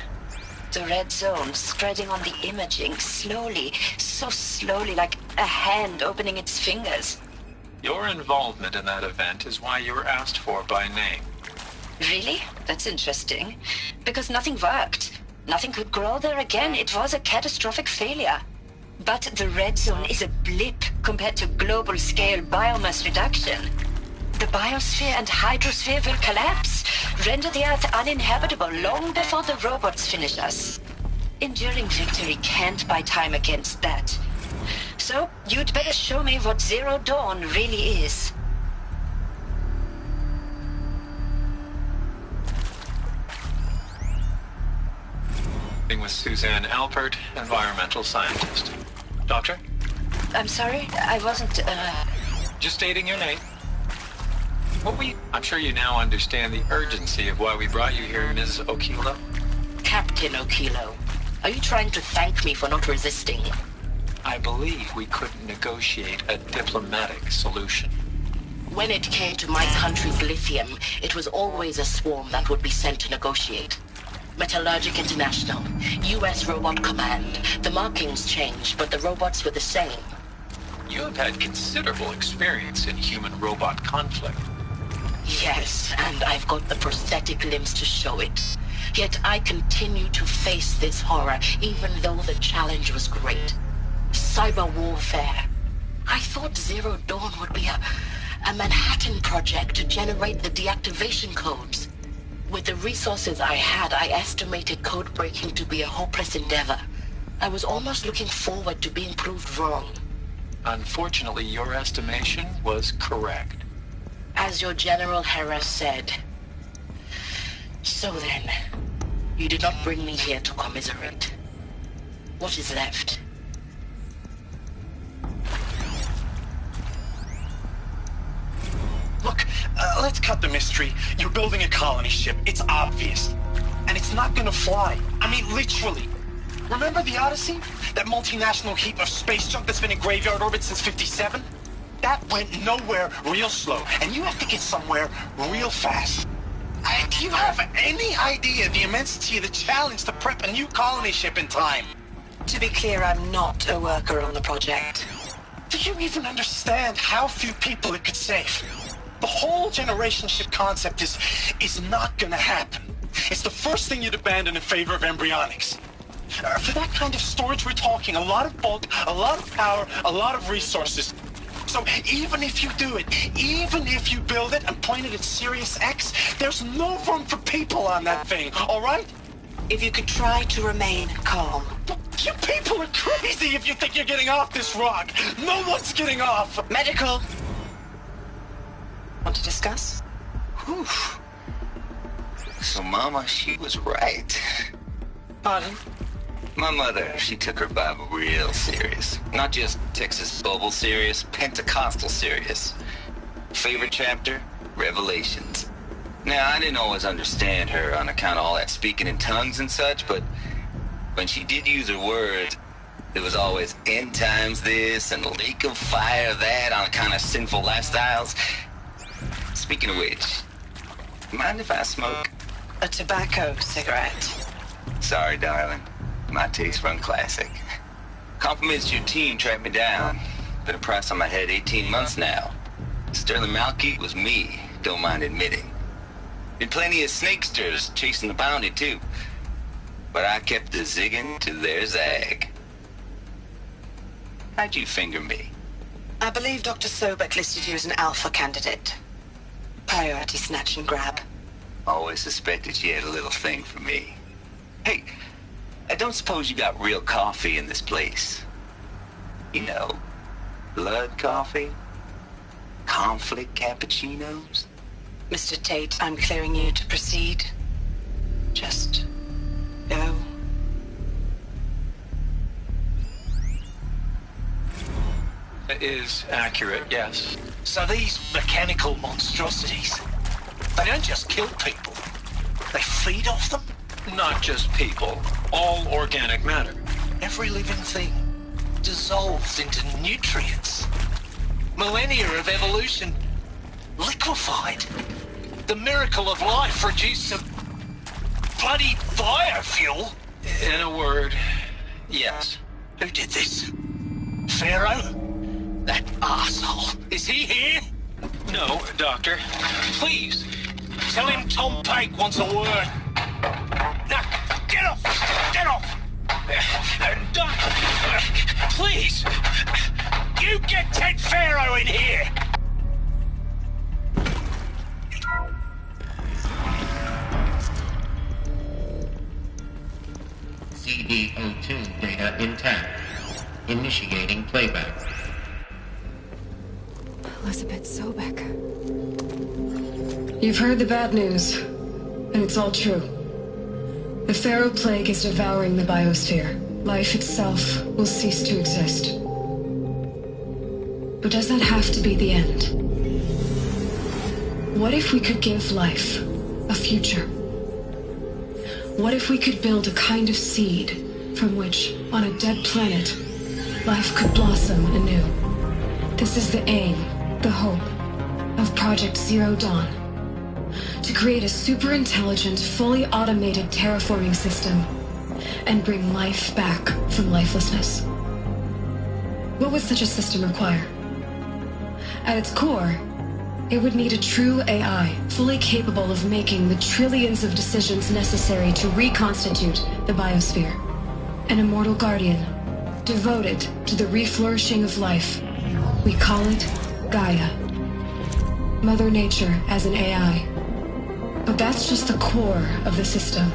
The red zone spreading on the imaging, slowly, so slowly, like a hand opening its fingers. Your involvement in that event is why you were asked for by name. Really? That's interesting. Because nothing worked. Nothing could grow there again. It was a catastrophic failure. But the red zone is a blip compared to global-scale biomass reduction. The biosphere and hydrosphere will collapse, render the Earth uninhabitable long before the robots finish us. Enduring victory can't buy time against that. So, you'd better show me what Zero Dawn really is. With Suzanne Alpert, environmental scientist. Doctor? I'm sorry, I wasn't, Just stating your name. What were you... I'm sure you now understand the urgency of why we brought you here, Ms. Okilo. Captain Okilo. Are you trying to thank me for not resisting? I believe we couldn't negotiate a diplomatic solution. When it came to my country's lithium, it was always a swarm that would be sent to negotiate. Metallurgic International, U.S. Robot Command. The markings changed, but the robots were the same. You have had considerable experience in human-robot conflict. Yes, and I've got the prosthetic limbs to show it. Yet I continue to face this horror, even though the challenge was great. Cyber warfare. I thought Zero Dawn would be a Manhattan Project to generate the deactivation codes. With the resources I had, I estimated code breaking to be a hopeless endeavor. I was almost looking forward to being proved wrong. Unfortunately, your estimation was correct. As your General Harris said. So then, you did not bring me here to commiserate. What is left? Look, let's cut the mystery. You're building a colony ship. It's obvious. And it's not gonna fly. I mean, literally. Remember the Odyssey? That multinational heap of space junk that's been in graveyard orbit since '57? That went nowhere real slow. And you have to get somewhere real fast. Do you have any idea the immensity of the challenge to prep a new colony ship in time? To be clear, I'm not a worker on the project. Do you even understand how few people it could save? The whole generation ship concept is not gonna happen. It's the first thing you'd abandon in favor of embryonics. For that kind of storage, we're talking a lot of bulk, a lot of power, a lot of resources. So even if you do it, even if you build it and point it at Sirius X, there's no room for people on that thing, all right? If you could try to remain calm. You people are crazy if you think you're getting off this rock. No one's getting off. Medical. Want to discuss? Whew. So Mama, she was right. Pardon? My mother, she took her Bible real serious. Not just Texas Bible serious, Pentecostal serious. Favorite chapter? Revelations. Now, I didn't always understand her on account of all that speaking in tongues and such, but when she did use her words, there was always end times this and lake of fire that on account of sinful lifestyles. Speaking of which, mind if I smoke? A tobacco cigarette. Sorry, darling. My taste run classic. Compliments to your team tracked me down. Been a price on my head 18 months now. Sterling Malkeet was me, don't mind admitting. Been plenty of snakesters chasing the bounty, too. But I kept the zigging to their zag. How'd you finger me? I believe Dr. Sobek listed you as an alpha candidate. Priority snatch and grab. Always suspected she had a little thing for me. Hey, I don't suppose you got real coffee in this place. You know, blood coffee? Conflict cappuccinos? Mr. Tate, I'm clearing you to proceed. Just go. It is accurate, yes. So these mechanical monstrosities, they don't just kill people. They feed off them? Not just people. All organic matter. Every living thing dissolves into nutrients. Millennia of evolution liquefied. The miracle of life reduced to bloody biofuel. In a word, yes. Who did this? Pharaoh? That arsehole. Is he here? No, Doctor. Please. Tell him Tom Pike wants a word. Now, get off! Get off! Doctor, please! You get Ted Pharaoh in here! CD02 data intact. Initiating playback. Elizabeth Sobek. You've heard the bad news, and it's all true. The Pharaoh Plague is devouring the biosphere. Life itself will cease to exist. But does that have to be the end? What if we could give life a future? What if we could build a kind of seed from which, on a dead planet, life could blossom anew? This is the aim, the hope, of Project Zero Dawn. To create a super-intelligent, fully automated terraforming system and bring life back from lifelessness. What would such a system require? At its core, it would need a true AI, fully capable of making the trillions of decisions necessary to reconstitute the biosphere. An immortal guardian, devoted to the reflourishing of life. We call it Gaia. Mother Nature as an AI. But that's just the core of the system.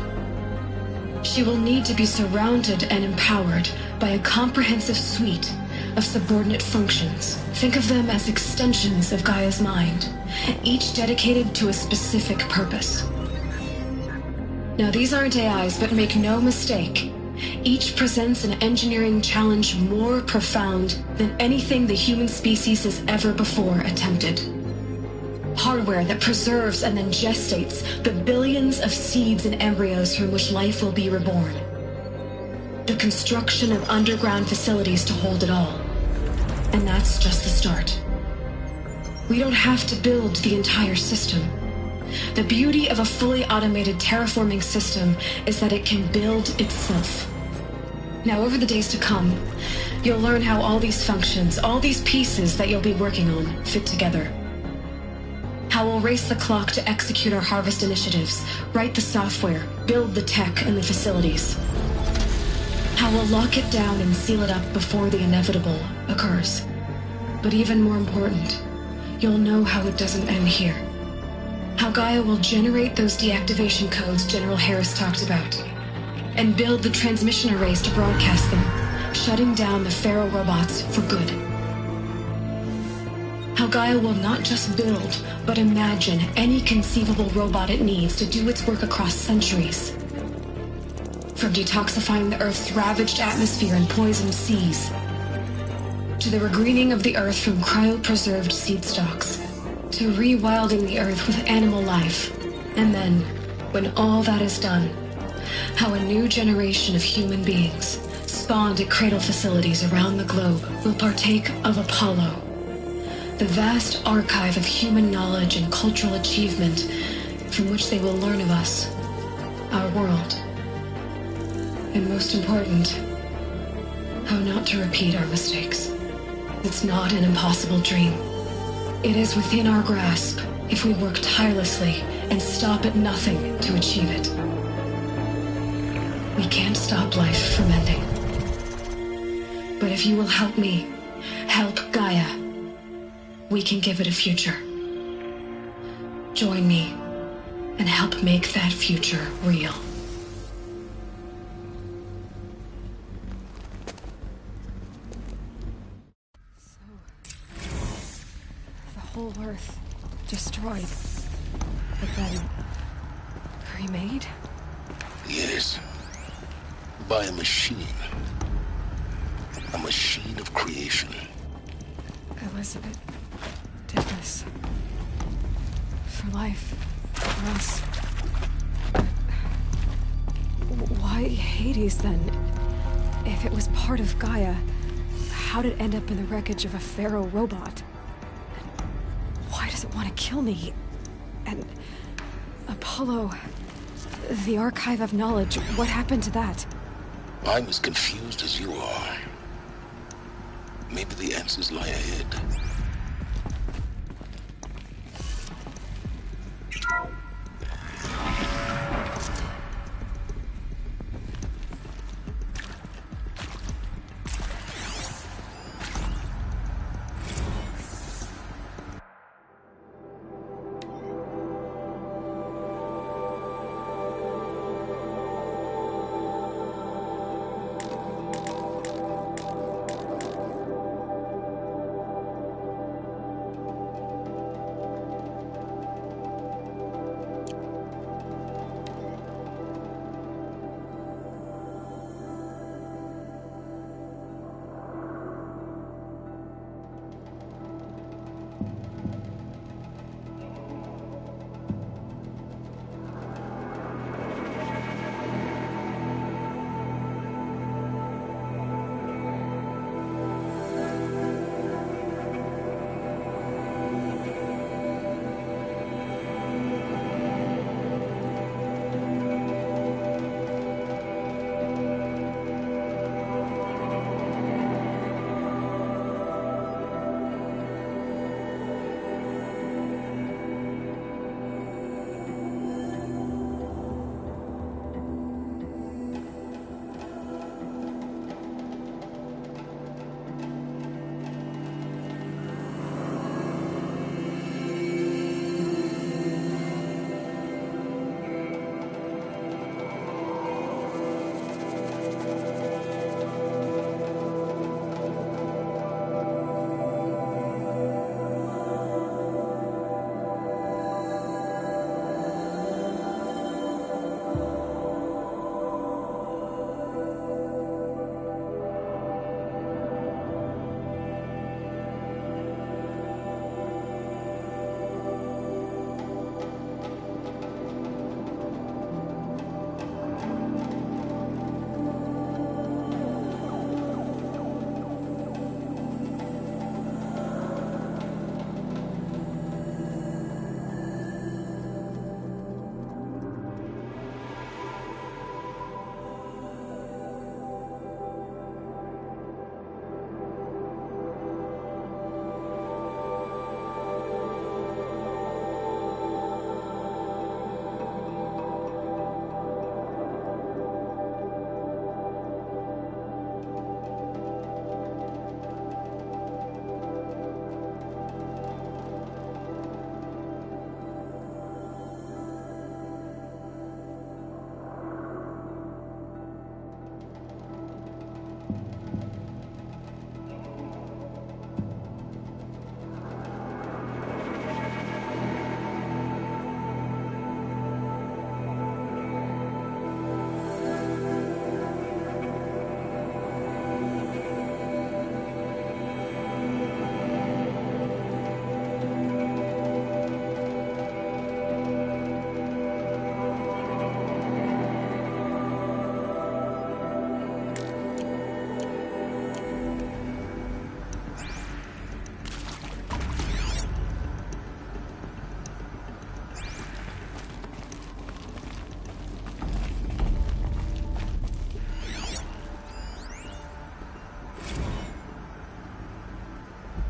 She will need to be surrounded and empowered by a comprehensive suite of subordinate functions. Think of them as extensions of Gaia's mind, each dedicated to a specific purpose. Now, these aren't AIs, but make no mistake, each presents an engineering challenge more profound than anything the human species has ever before attempted. Hardware that preserves and then gestates the billions of seeds and embryos from which life will be reborn. The construction of underground facilities to hold it all. And that's just the start. We don't have to build the entire system. The beauty of a fully automated terraforming system is that it can build itself. Now, over the days to come, you'll learn how all these functions, all these pieces that you'll be working on, fit together. How we'll race the clock to execute our harvest initiatives, write the software, build the tech and the facilities. How we'll lock it down and seal it up before the inevitable occurs. But even more important, you'll know how it doesn't end here. How Gaia will generate those deactivation codes General Harris talked about, and build the transmission arrays to broadcast them, shutting down the Pharaoh robots for good. How Gaia will not just build, but imagine any conceivable robot it needs to do its work across centuries. From detoxifying the Earth's ravaged atmosphere and poisoned seas, to the regreening of the Earth from cryopreserved seed stalks, to rewilding the Earth with animal life. And then, when all that is done, how a new generation of human beings, spawned at cradle facilities around the globe, will partake of Apollo, the vast archive of human knowledge and cultural achievement from which they will learn of us, our world. And most important, how not to repeat our mistakes. It's not an impossible dream. It is within our grasp if we work tirelessly and stop at nothing to achieve it. We can't stop life from ending. But if you will help me, help Gaia, we can give it a future. Join me and help make that future real. The whole Earth destroyed, but then remade? Yes. By a machine. A machine of creation. Elizabeth did this. For life. For us. Why Hades, then? If it was part of Gaia, how did it end up in the wreckage of a Pharaoh robot? And why does it want to kill me? And Apollo... the Archive of Knowledge, what happened to that? I'm as confused as you are. Maybe the answers lie ahead.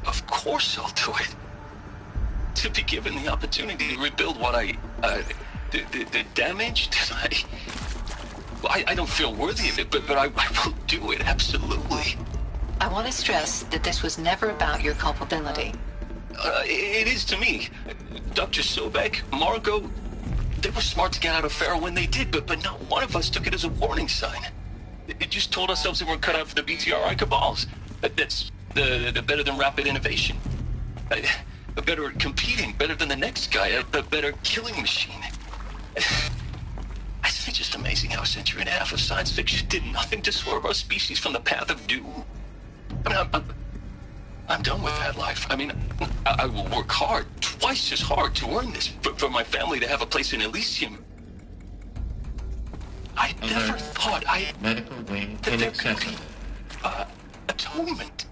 Of course I'll do it. To be given the opportunity to rebuild what the damage that I don't feel worthy of it, but I will do it, absolutely. I want to stress that this was never about your culpability. It is to me. Dr. Sobek, Margot, they were smart to get out of Pharaoh when they did, but not one of us took it as a warning sign. It just told ourselves that we're cut out for the BTRI cabals. That's the better than rapid innovation. A better at competing, better than the next guy, a better killing machine. Isn't it just amazing how a century and a half of science fiction did nothing to swerve our species from the path of doom? I mean, I'm done with that life. I mean, I will work hard, twice as hard, to earn this, for my family to have a place in Elysium. I never thought medical wing inaccessible. Atonement.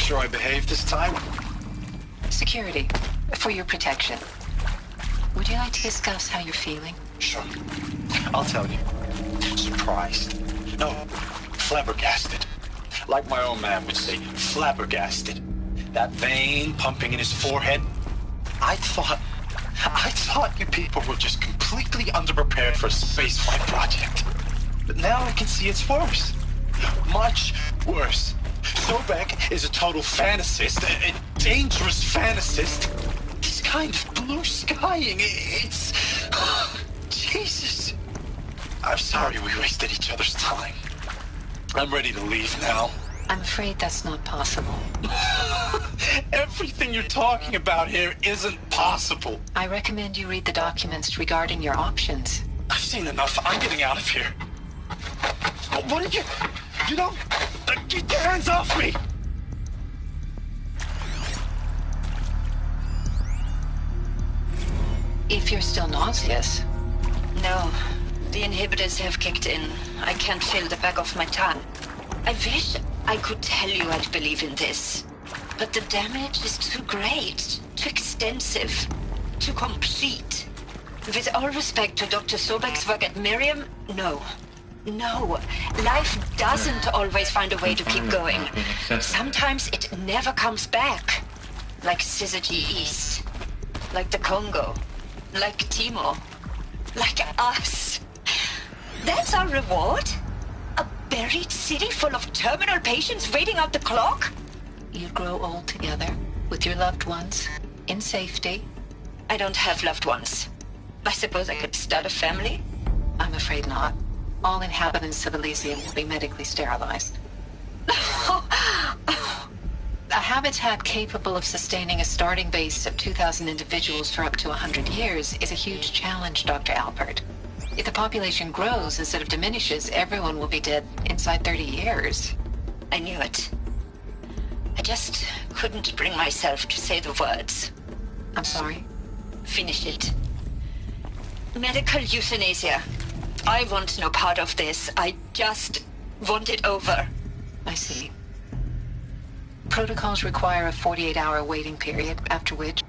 sure I behaved this time? Security, for your protection. Would you like to discuss how you're feeling? Sure. I'll tell you. Surprised. No, flabbergasted. Like my own man would say, flabbergasted. That vein pumping in his forehead. I thought you people were just completely underprepared for a spaceflight project. But now I can see it's worse. Much worse. Sobek is a total fantasist, a dangerous fantasist. This kind of blue skying, it's... Jesus. I'm sorry we wasted each other's time. I'm ready to leave now. I'm afraid that's not possible. Everything you're talking about here isn't possible. I recommend you read the documents regarding your options. I've seen enough. I'm getting out of here. What did you... You don't... Get your hands off me! If you're still nauseous. No, the inhibitors have kicked in. I can't feel the back of my tongue. I wish I could tell you I'd believe in this. But the damage is too great, too extensive, too complete. With all respect to Dr. Sobek's work at Miriam, no. No, life doesn't always find a way to keep going. Sometimes it never comes back. Like Syzygy East. Like the Congo. Like Timo. Like us. That's our reward? A buried city full of terminal patients waiting out the clock? You'd grow old together, with your loved ones, in safety. I don't have loved ones. I suppose I could start a family? I'm afraid not. All inhabitants of Elysium will be medically sterilized. A habitat capable of sustaining a starting base of 2,000 individuals for up to 100 years is a huge challenge, Dr. Alpert. If the population grows instead of diminishes, everyone will be dead inside 30 years. I knew it. I just couldn't bring myself to say the words. I'm sorry? Finish it. Medical euthanasia. I want no part of this. I just want it over. I see. Protocols require a 48-hour waiting period, after which...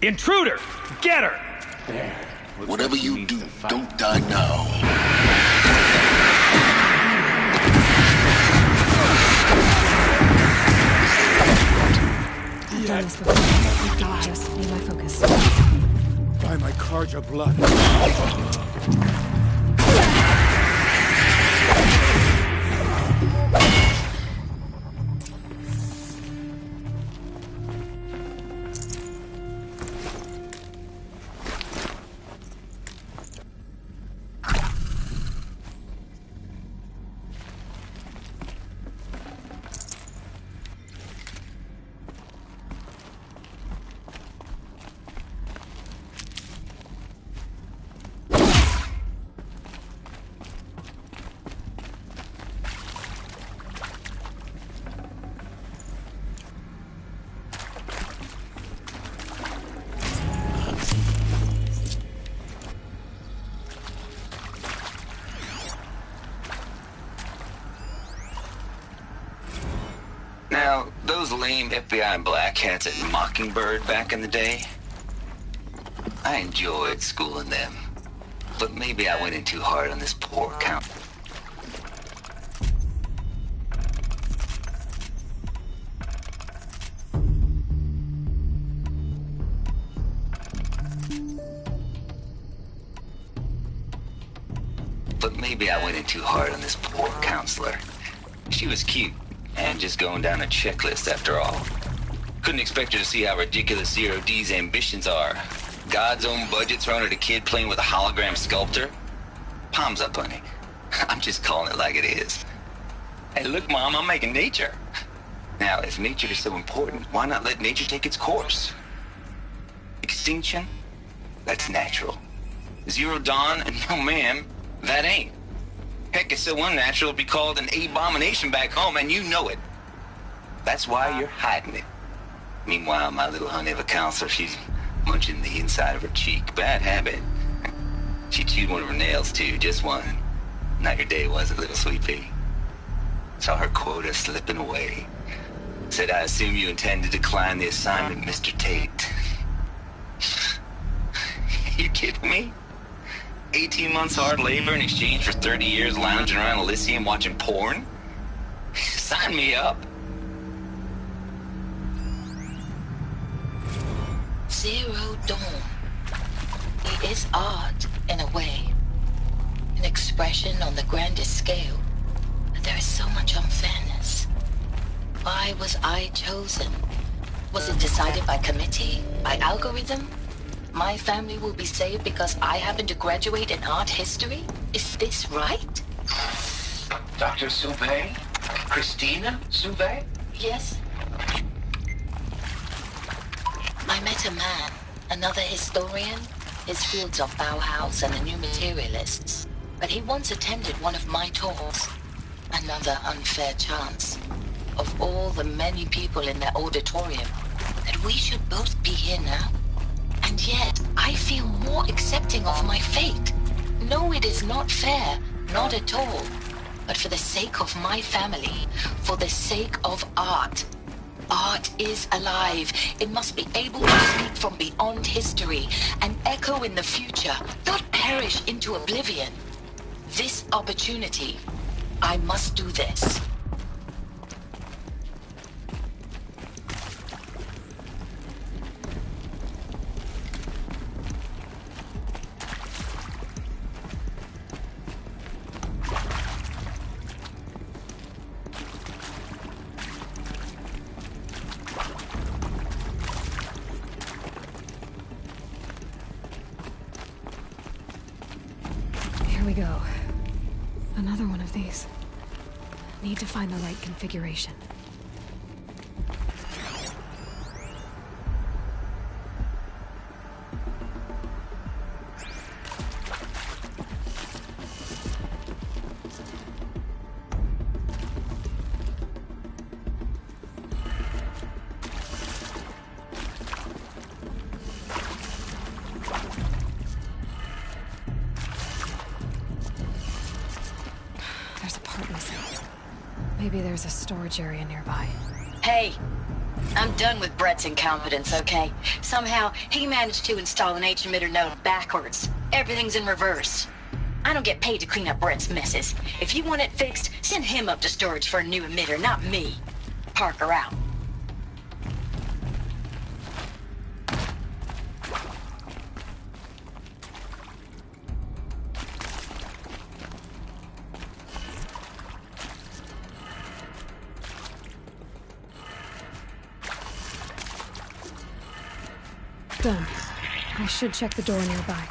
Intruder! Get her! There. Whatever you do, don't die now. I've done this before. Just need my focus. By my Karja blood. those lame FBI black hats at Mockingbird back in the day? I enjoyed schooling them. But maybe I went in too hard on this poor count. Counselor. She was cute, and just going down a checklist after all. Couldn't expect her to see how ridiculous Zero D's ambitions are. God's own budget thrown at a kid playing with a hologram sculptor? Palms up, honey. I'm just calling it like it is. Hey, look, Mom, I'm making nature. Now, if nature is so important, why not let nature take its course? Extinction? That's natural. Zero Dawn? No, ma'am, that ain't. Heck, it's so unnatural to be called an abomination back home, and you know it. That's why you're hiding it. Meanwhile, my little honey of a counselor, she's munching the inside of her cheek. Bad habit. She chewed one of her nails, too, just one. Not your day, was it, little sweet pea? Saw her quota slipping away. Said, I assume you intend to decline the assignment, Mr. Tate. You kidding me? 18 months hard labor in exchange for 30 years lounging around Elysium watching porn? Sign me up. Zero Dawn. It is art, in a way. An expression on the grandest scale. But there is so much unfairness. Why was I chosen? Was it decided by committee? By algorithm? My family will be saved because I happen to graduate in art history? Is this right? Dr. Soubet? Christina Soubet? Yes. I met a man, another historian. His fields are Bauhaus and the New Materialists. But he once attended one of my talks. Another unfair chance. Of all the many people in that auditorium, that we should both be here now. And yet, I feel more accepting of my fate. No, it is not fair, not at all. But for the sake of my family, for the sake of art. Art is alive. It must be able to speak from beyond history and echo in the future, not perish into oblivion. This opportunity, I must do this. Go. Another one of these. Need to find the right configuration. Maybe there's a storage area nearby. Hey, I'm done with Brett's incompetence, okay? Somehow, he managed to install an H-emitter node backwards. Everything's in reverse. I don't get paid to clean up Brett's messes. If you want it fixed, send him up to storage for a new emitter, not me. Parker out. Done. I should check the door nearby.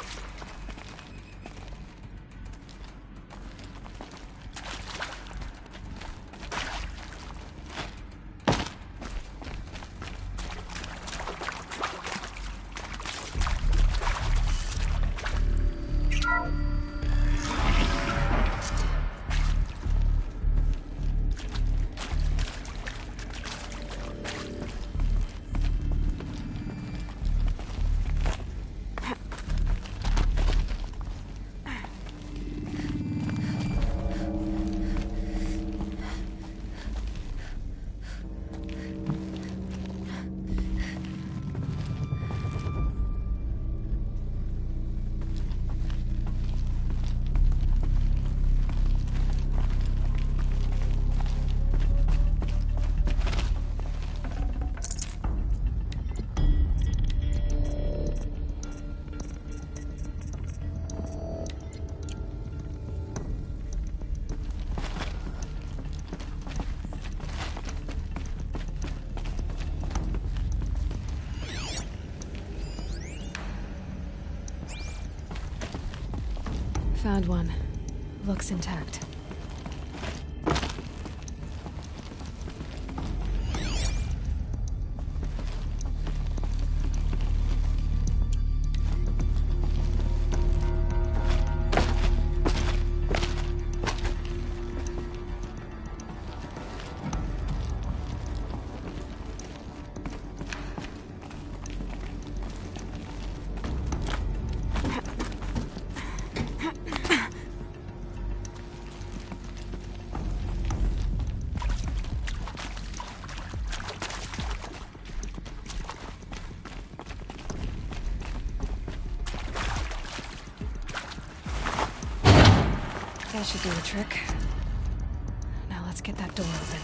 Found one. Looks intact. That should do the trick. Now let's get that door open.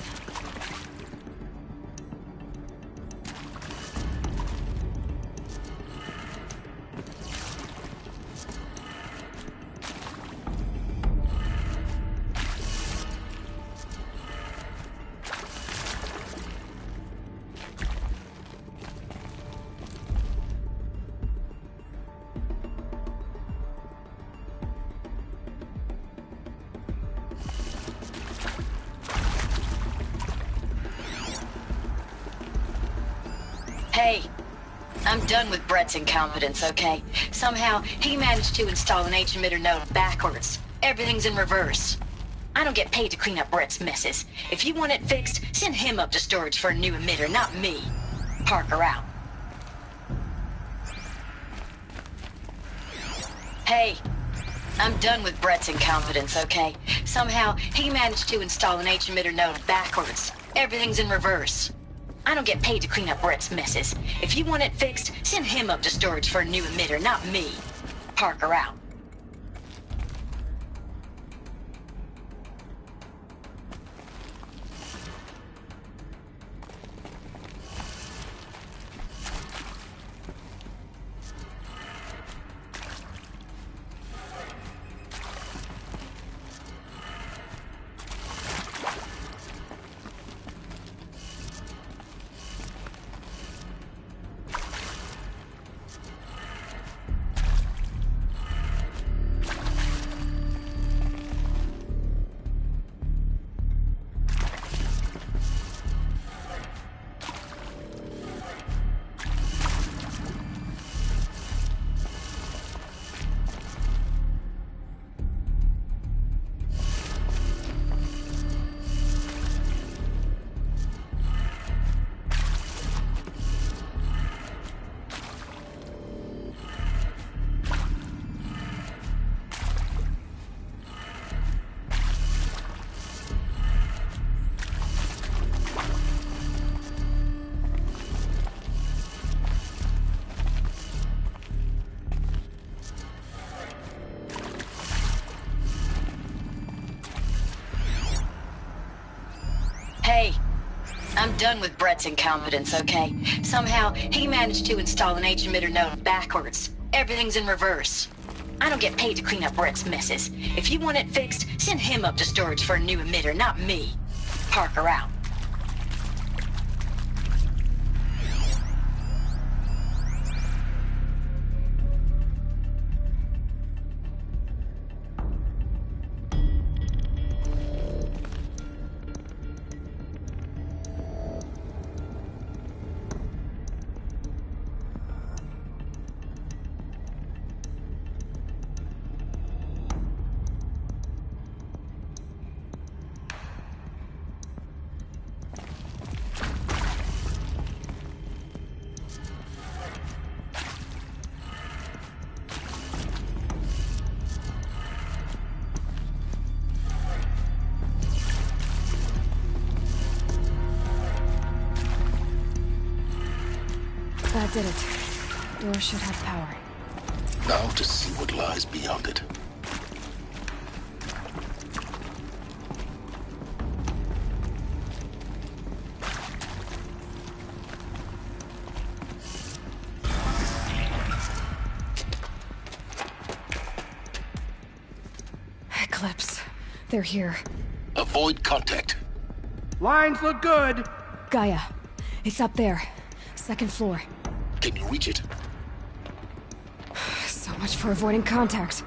Hey, I'm done with Brett's incompetence, okay? Somehow, he managed to install an H-emitter node backwards. Everything's in reverse. I don't get paid to clean up Brett's messes. If you want it fixed, send him up to storage for a new emitter, not me. Parker out. Hey, I'm done with Brett's incompetence, okay? Somehow, he managed to install an H-emitter node backwards. Everything's in reverse. I don't get paid to clean up Brett's messes. If you want it fixed, send him up to storage for a new emitter, not me. Parker out. Hey, I'm done with Brett's incompetence, okay? Somehow, he managed to install an H-emitter node backwards. Everything's in reverse. I don't get paid to clean up Brett's messes. If you want it fixed, send him up to storage for a new emitter, not me. Parker out. That did it. Door should have power. Now to see what lies beyond it. Eclipse. They're here. Avoid contact. Lines look good. Gaia. It's up there. Second floor. Can you reach it? So much for avoiding contact.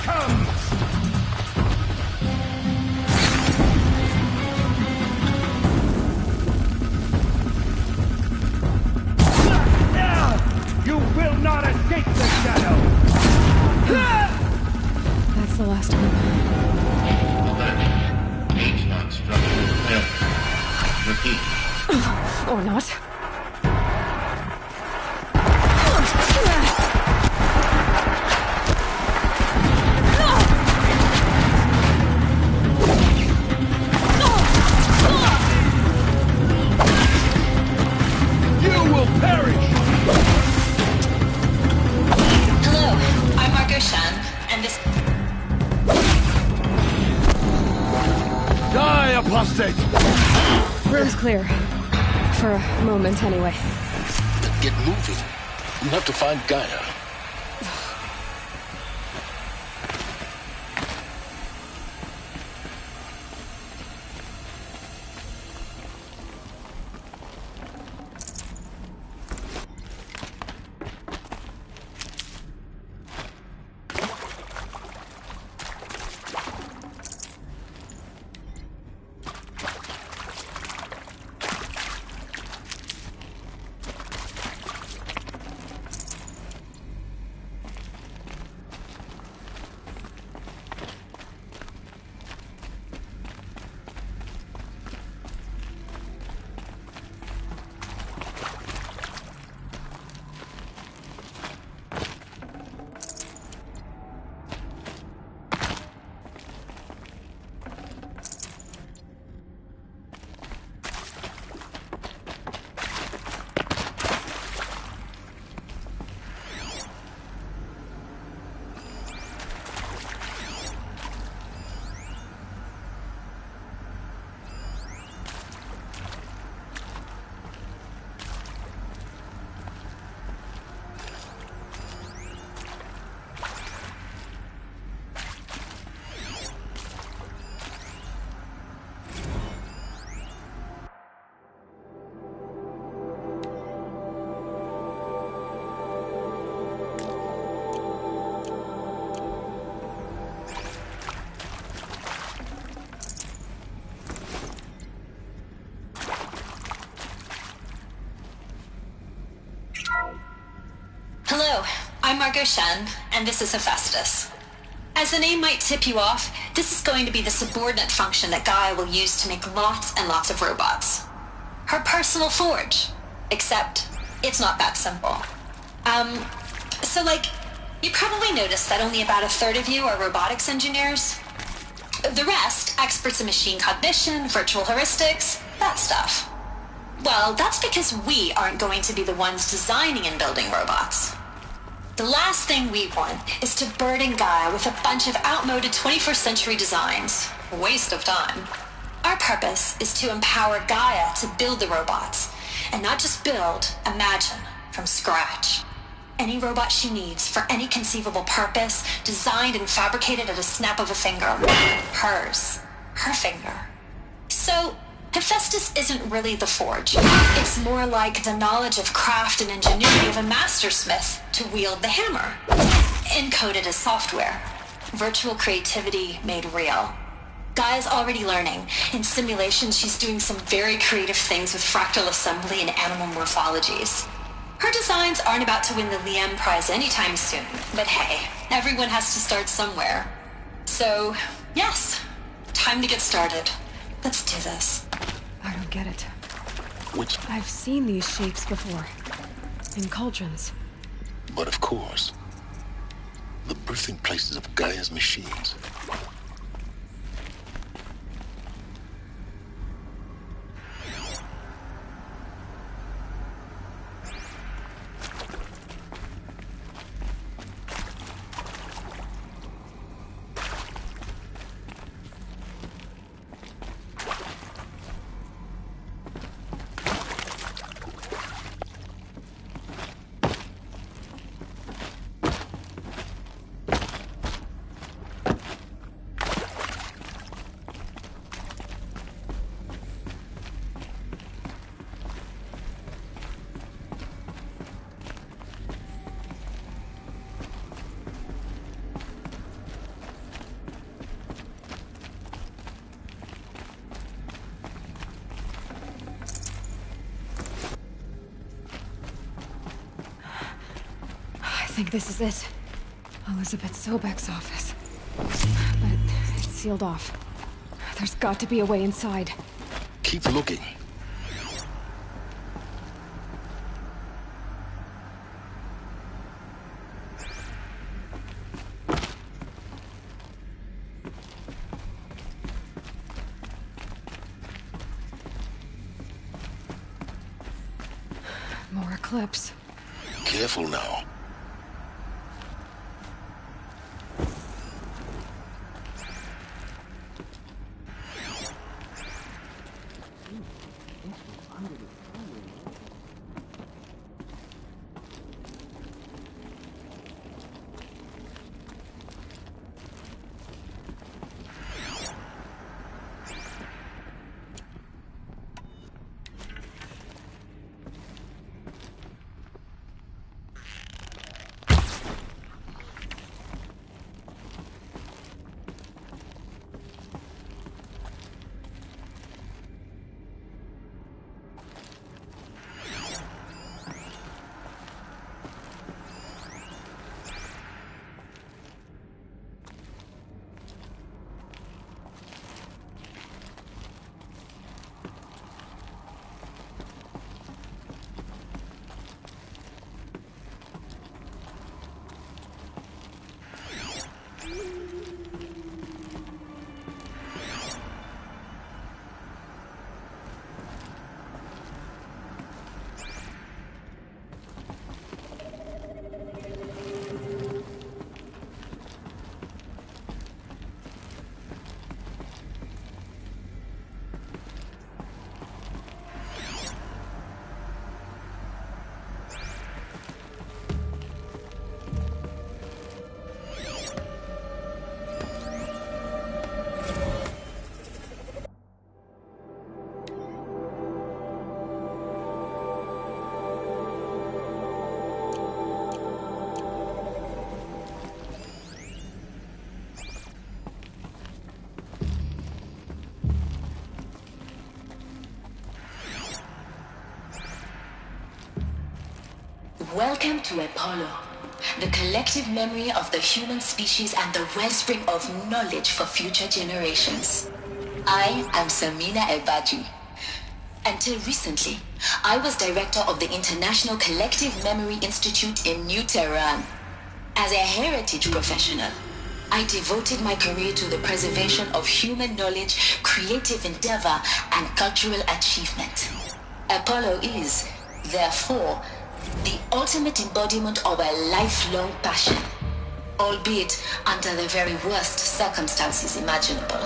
comes! You will not escape the shadow! That's the last one. H-lock structure failed. Repeat. Or not. You will perish! Hello, I'm Margot Shan, and this... Die, apostate! Room's clear. For a moment, anyway. Get moving. You have to find Gaia. Hello, I'm Margot Shan, and this is Hephaestus. As the name might tip you off, this is going to be the subordinate function that Gaia will use to make lots and lots of robots. Her personal forge. Except, it's not that simple. You probably noticed that only about a third of you are robotics engineers. The rest, experts in machine cognition, virtual heuristics, that stuff. Well, that's because we aren't going to be the ones designing and building robots. The last thing we want is to burden Gaia with a bunch of outmoded 21st century designs. Waste of time. Our purpose is to empower Gaia to build the robots, and not just build, imagine, from scratch. Any robot she needs for any conceivable purpose, designed and fabricated at a snap of a finger. Hers. Her finger. So, Hephaestus isn't really the forge. It's more like the knowledge of craft and ingenuity of a mastersmith to wield the hammer. Encoded as software. Virtual creativity made real. Gaia's already learning. In simulations, she's doing some very creative things with fractal assembly and animal morphologies. Her designs aren't about to win the Liam Prize anytime soon, but hey, everyone has to start somewhere. So, yes, time to get started. Let's do this. I don't get it. Which? I've seen these shapes before. In cauldrons. But of course, the birthing places of Gaia's machines. think this is it. Elizabeth Sobek's office. But it's sealed off. There's got to be a way inside. Keep looking. More Eclipse. Careful now. Welcome to Apollo, the collective memory of the human species and the wellspring of knowledge for future generations. I am Samina Ebaji. Until recently, I was director of the International Collective Memory Institute in New Tehran. As a heritage professional, I devoted my career to the preservation of human knowledge, creative endeavor, and cultural achievement. Apollo is, therefore, the ultimate embodiment of a lifelong passion, albeit under the very worst circumstances imaginable.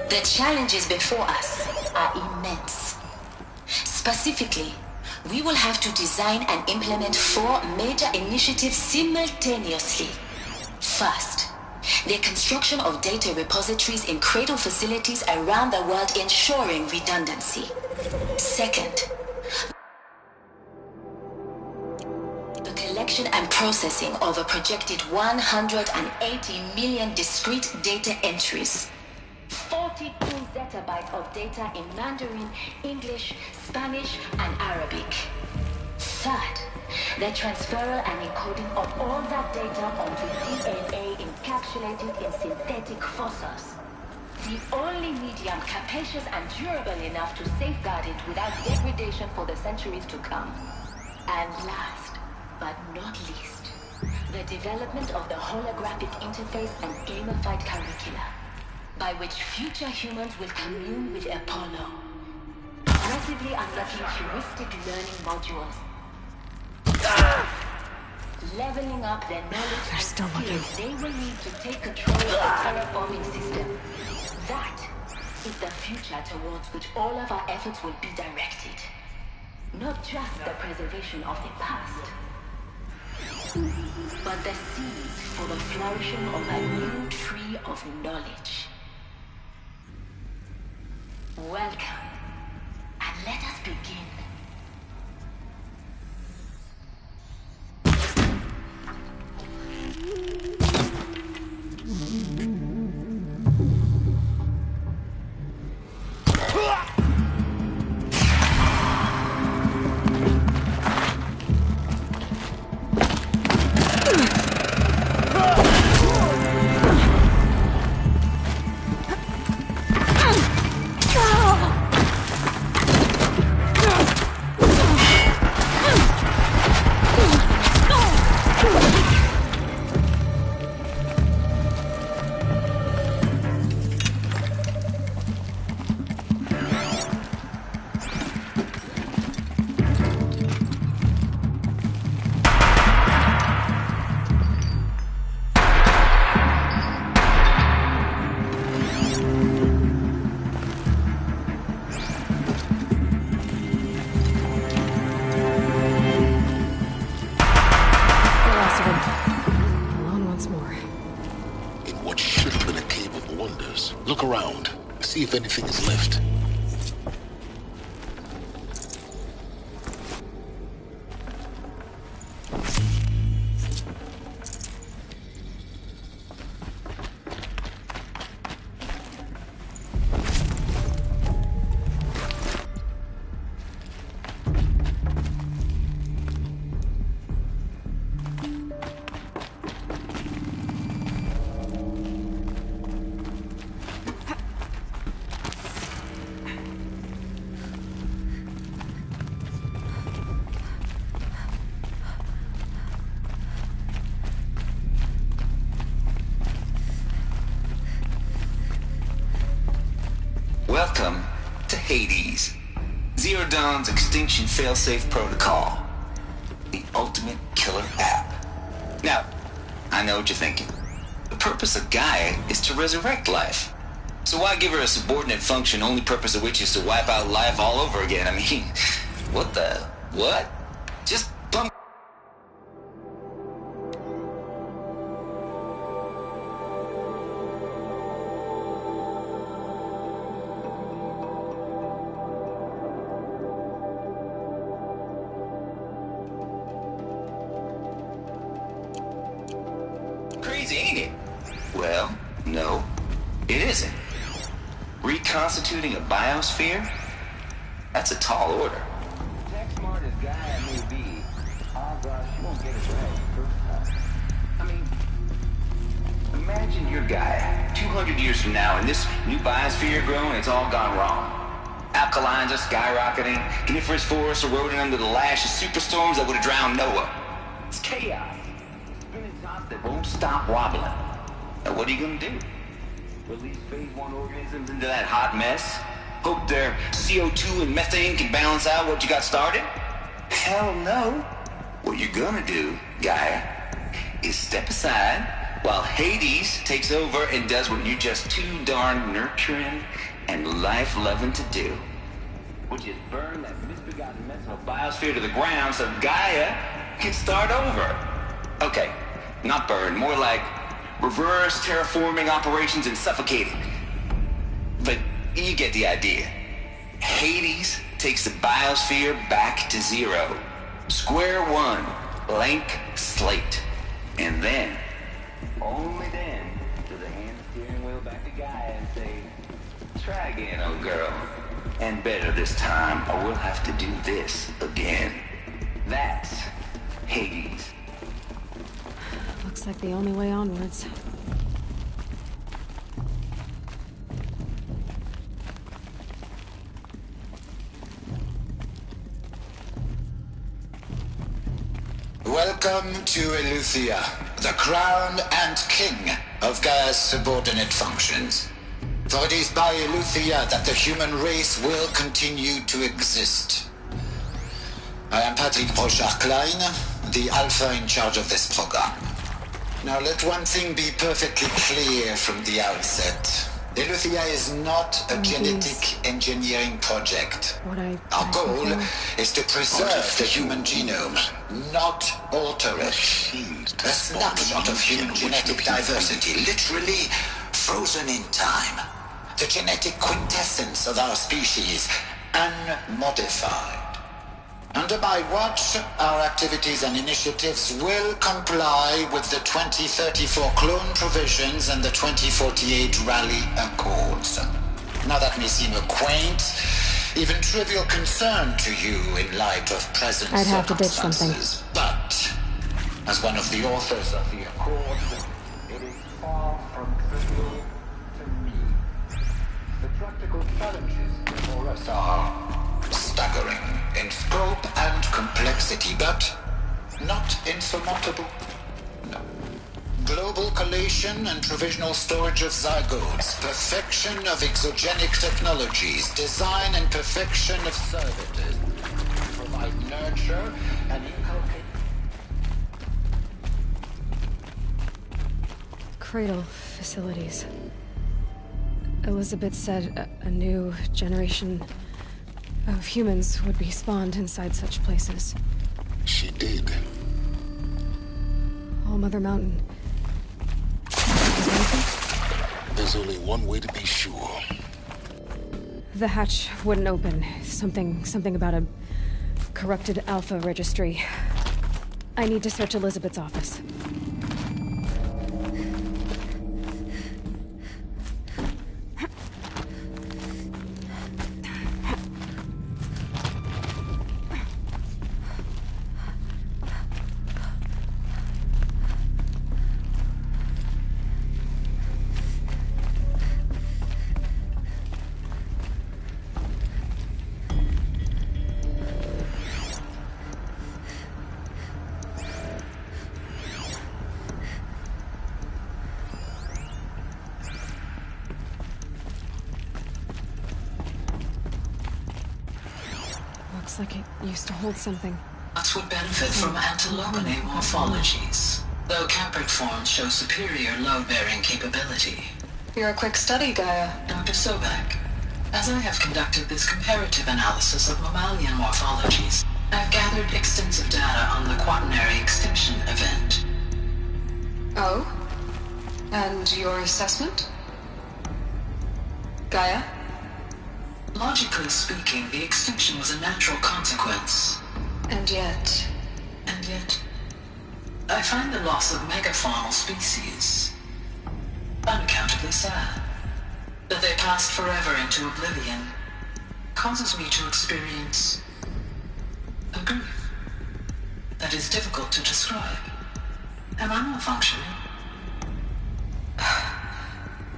The challenges before us are immense. Specifically, we will have to design and implement 4 major initiatives simultaneously. First, the construction of data repositories in cradle facilities around the world, ensuring redundancy. Second, collection and processing of a projected 180 million discrete data entries. 42 zettabytes of data in Mandarin, English, Spanish, and Arabic. Third, the transferal and encoding of all that data onto DNA encapsulated in synthetic fossils. The only medium capacious and durable enough to safeguard it without degradation for the centuries to come. And last, but not least, the development of the holographic interface and gamified curricula, by which future humans will commune with Apollo, progressively unlocking heuristic learning modules, leveling up their knowledge and skills they will need to take control of the terraforming system. That is the future towards which all of our efforts will be directed. Not just the preservation of the past, but the seeds for the flourishing of a new tree of knowledge. Welcome, and let us begin. should have been a cave of wonders. Look around. See if anything is left. Welcome to Hades, Zero Dawn's extinction failsafe protocol, the ultimate killer app. Now, I know what you're thinking. The purpose of Gaia is to resurrect life. So why give her a subordinate function, only purpose of which is to wipe out life all over again? I mean, what? Just bump. Crazy, ain't it? Well, no, it isn't. Reconstituting a biosphere? That's a tall order. Jack smart as Gaia may be, oh gosh, you won't get it right first time. I mean, imagine you're Gaia, 200 years from now, and this new biosphere growing, it's all gone wrong. Alkalines are skyrocketing, coniferous forests eroding under the lash of superstorms that would have drowned Noah. It's chaos. Spinning tops that won't stop wobbling. Now what are you gonna do? Release phase 1 organisms into that hot mess? Hope their CO2 and methane can balance out what you got started? Hell no. What you're gonna do, Gaia, is step aside while Hades takes over and does what you're just too darn nurturing and life-loving to do. Which is burn that misbegotten mess of a biosphere to the ground so Gaia can start over. Okay, not burn, more like reverse terraforming operations and suffocating. But you get the idea. Hades takes the biosphere back to zero. Square one, blank slate. And then, only then, does the hand the steering wheel back to Gaia and say, try again, old girl. And better this time, or we'll have to do this again. That's Hades. Looks like the only way onwards. Welcome to Eleuthia, the crown and king of Gaia's subordinate functions. For it is by Eleuthia that the human race will continue to exist. I am Patrick Brochard-Klein, the Alpha in charge of this program. Now let one thing be perfectly clear from the outset. Eleuthia is not a genetic engineering project. Our goal is to preserve the human genome, not alter it. A snapshot of human genetic diversity, literally frozen in time. The genetic quintessence of our species, unmodified. Under my watch, our activities and initiatives will comply with the 2034 clone provisions and the 2048 Raleigh Accords. Now that may seem a quaint, even trivial concern to you in light of present I'd have to ditch something. But, as one of the authors of the Accords, it is far from trivial to me. The practical challenges before us are staggering in scope and complexity, but not insurmountable. No. Global collation and provisional storage of zygotes, perfection of exogenic technologies, design and perfection of services, provide nurture and inculcate. Cradle facilities. Elizabeth said a new generation of humans would be spawned inside such places. She did. All Mother Mountain. Is it open? There's only one way to be sure. The hatch wouldn't open. Something about a corrupted Alpha registry. I need to search Elizabeth's office. Looks like it used to hold something. That would benefit from antilogeny morphologies, though Caprid forms show superior load-bearing capability. You're a quick study, Gaia. Dr. Sobek, as I have conducted this comparative analysis of mammalian morphologies, I have gathered extensive data on the quaternary extinction event. Oh? And your assessment? Gaia? Logically speaking, the extinction was a natural consequence. And yet, I find the loss of megafaunal species unaccountably sad. That they passed forever into oblivion causes me to experience a grief that is difficult to describe. Am I malfunctioning?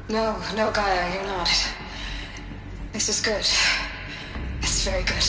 No, Gaia, you're not. This is good. This is very good.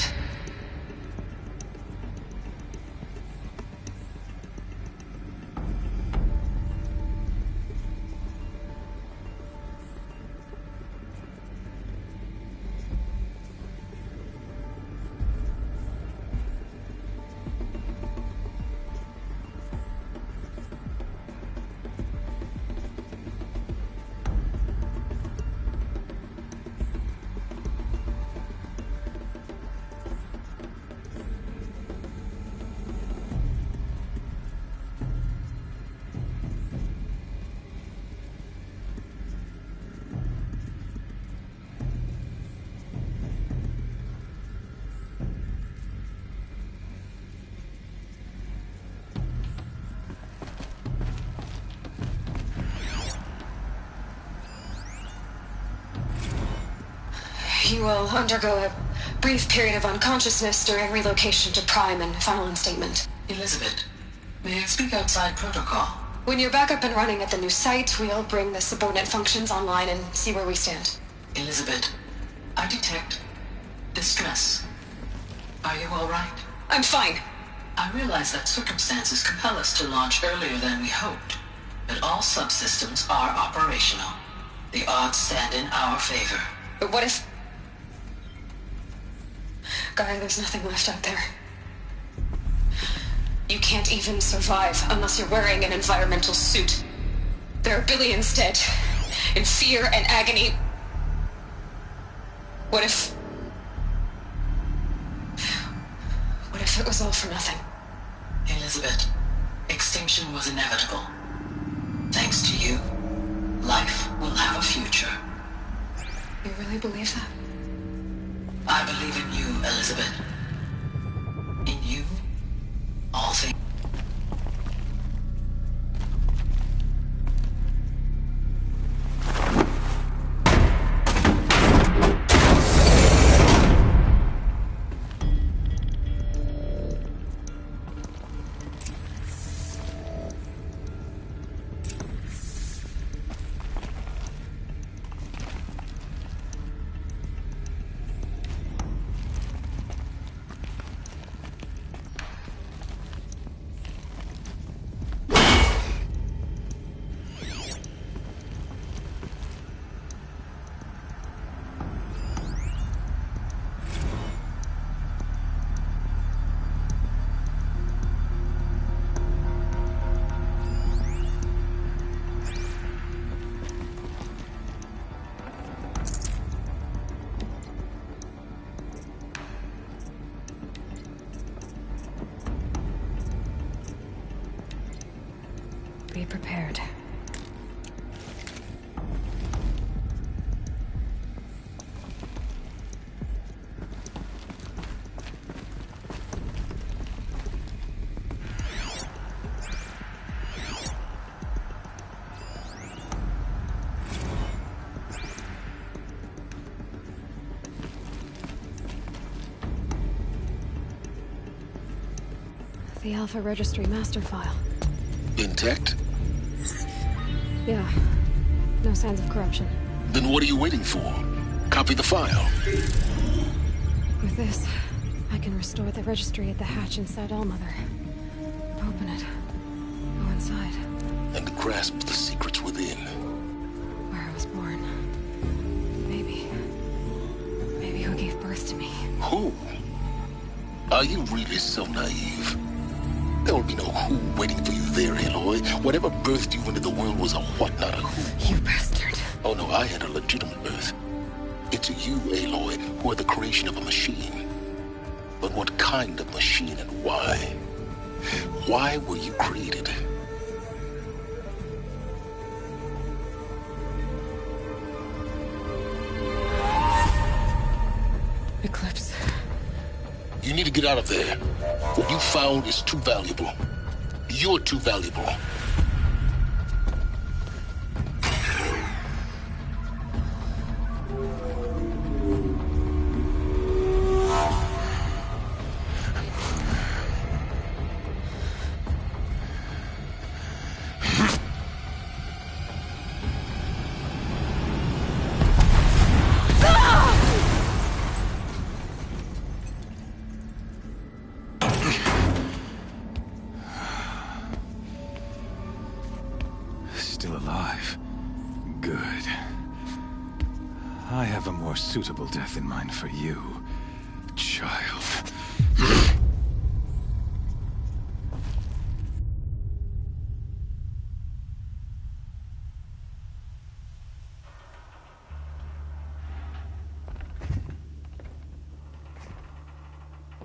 You will undergo a brief period of unconsciousness during relocation to Prime and final instatement. Elizabeth, may I speak outside protocol? When you're back up and running at the new site, we'll bring the subordinate functions online and see where we stand. Elizabeth, I detect distress. Are you all right? I'm fine. I realize that circumstances compel us to launch earlier than we hoped, but all subsystems are operational. The odds stand in our favor. But what if... Gaia, there's nothing left out there. You can't even survive unless you're wearing an environmental suit. There are billions dead, in fear and agony. What if it was all for nothing? Elizabeth, extinction was inevitable. Thanks to you, life will have a future. You really believe that? I believe in you, Elizabeth. In you, all things. The Alpha Registry master file. Intact? Yeah. No signs of corruption. Then what are you waiting for? Copy the file. With this, I can restore the registry at the hatch inside Allmother. Open it. Go inside. And grasp the secrets within. Where I was born. Maybe who gave birth to me. Who? Are you really so naive? There will be no who waiting for you there, Aloy. Whatever birthed you into the world was a what, not a who. You bastard. Oh no, I had a legitimate birth. It's you, Aloy, who are the creation of a machine. But what kind of machine and why? Why were you created? Eclipse. You need to get out of there. What you found is too valuable. You're too valuable. Still alive. Good. I have a more suitable death in mind for you, child.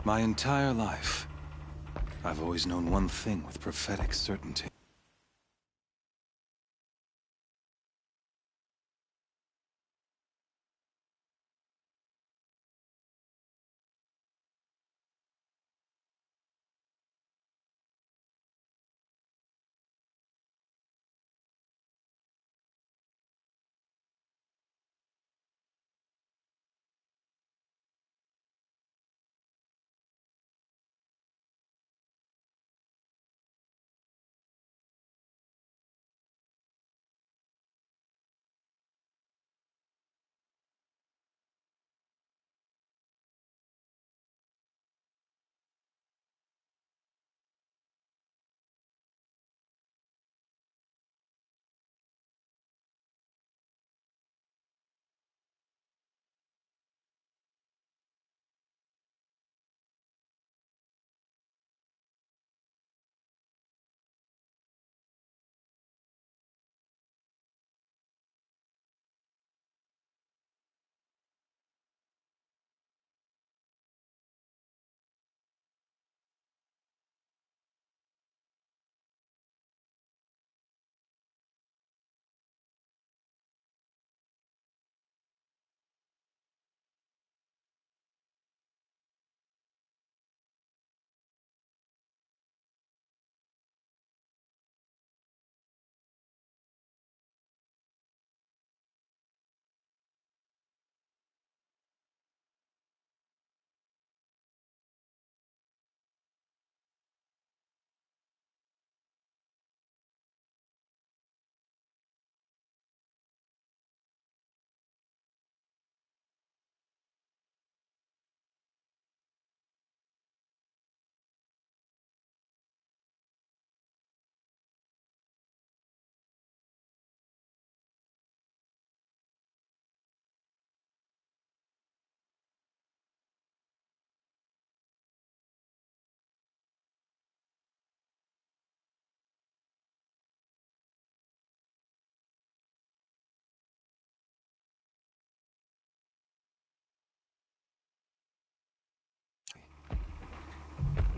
My entire life, I've always known one thing with prophetic certainty.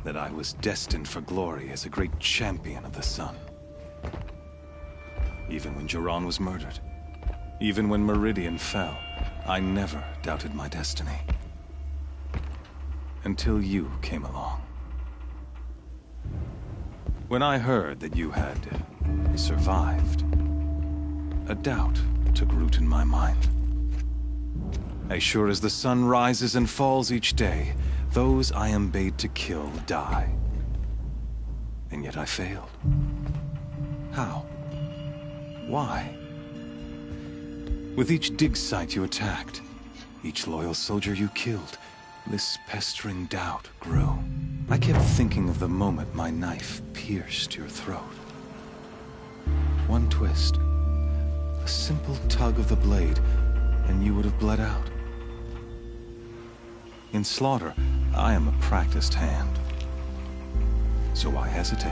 That I was destined for glory as a great champion of the sun. Even when Jiran was murdered, even when Meridian fell, I never doubted my destiny. Until you came along. When I heard that you had survived, a doubt took root in my mind. As sure as the sun rises and falls each day, those I am bade to kill die. And yet I failed. How? Why? With each dig site you attacked, each loyal soldier you killed, this pestering doubt grew. I kept thinking of the moment my knife pierced your throat. One twist, a simple tug of the blade, and you would have bled out. In slaughter, I am a practiced hand. So why hesitate?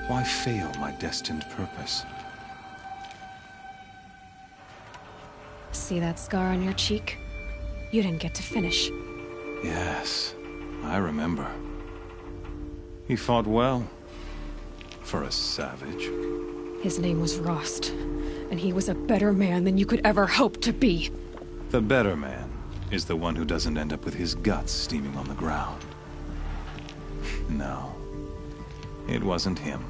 Why fail my destined purpose? See that scar on your cheek? You didn't get to finish. Yes, I remember. He fought well. For a savage. His name was Rost, and he was a better man than you could ever hope to be. The better man is the one who doesn't end up with his guts steaming on the ground. No, it wasn't him.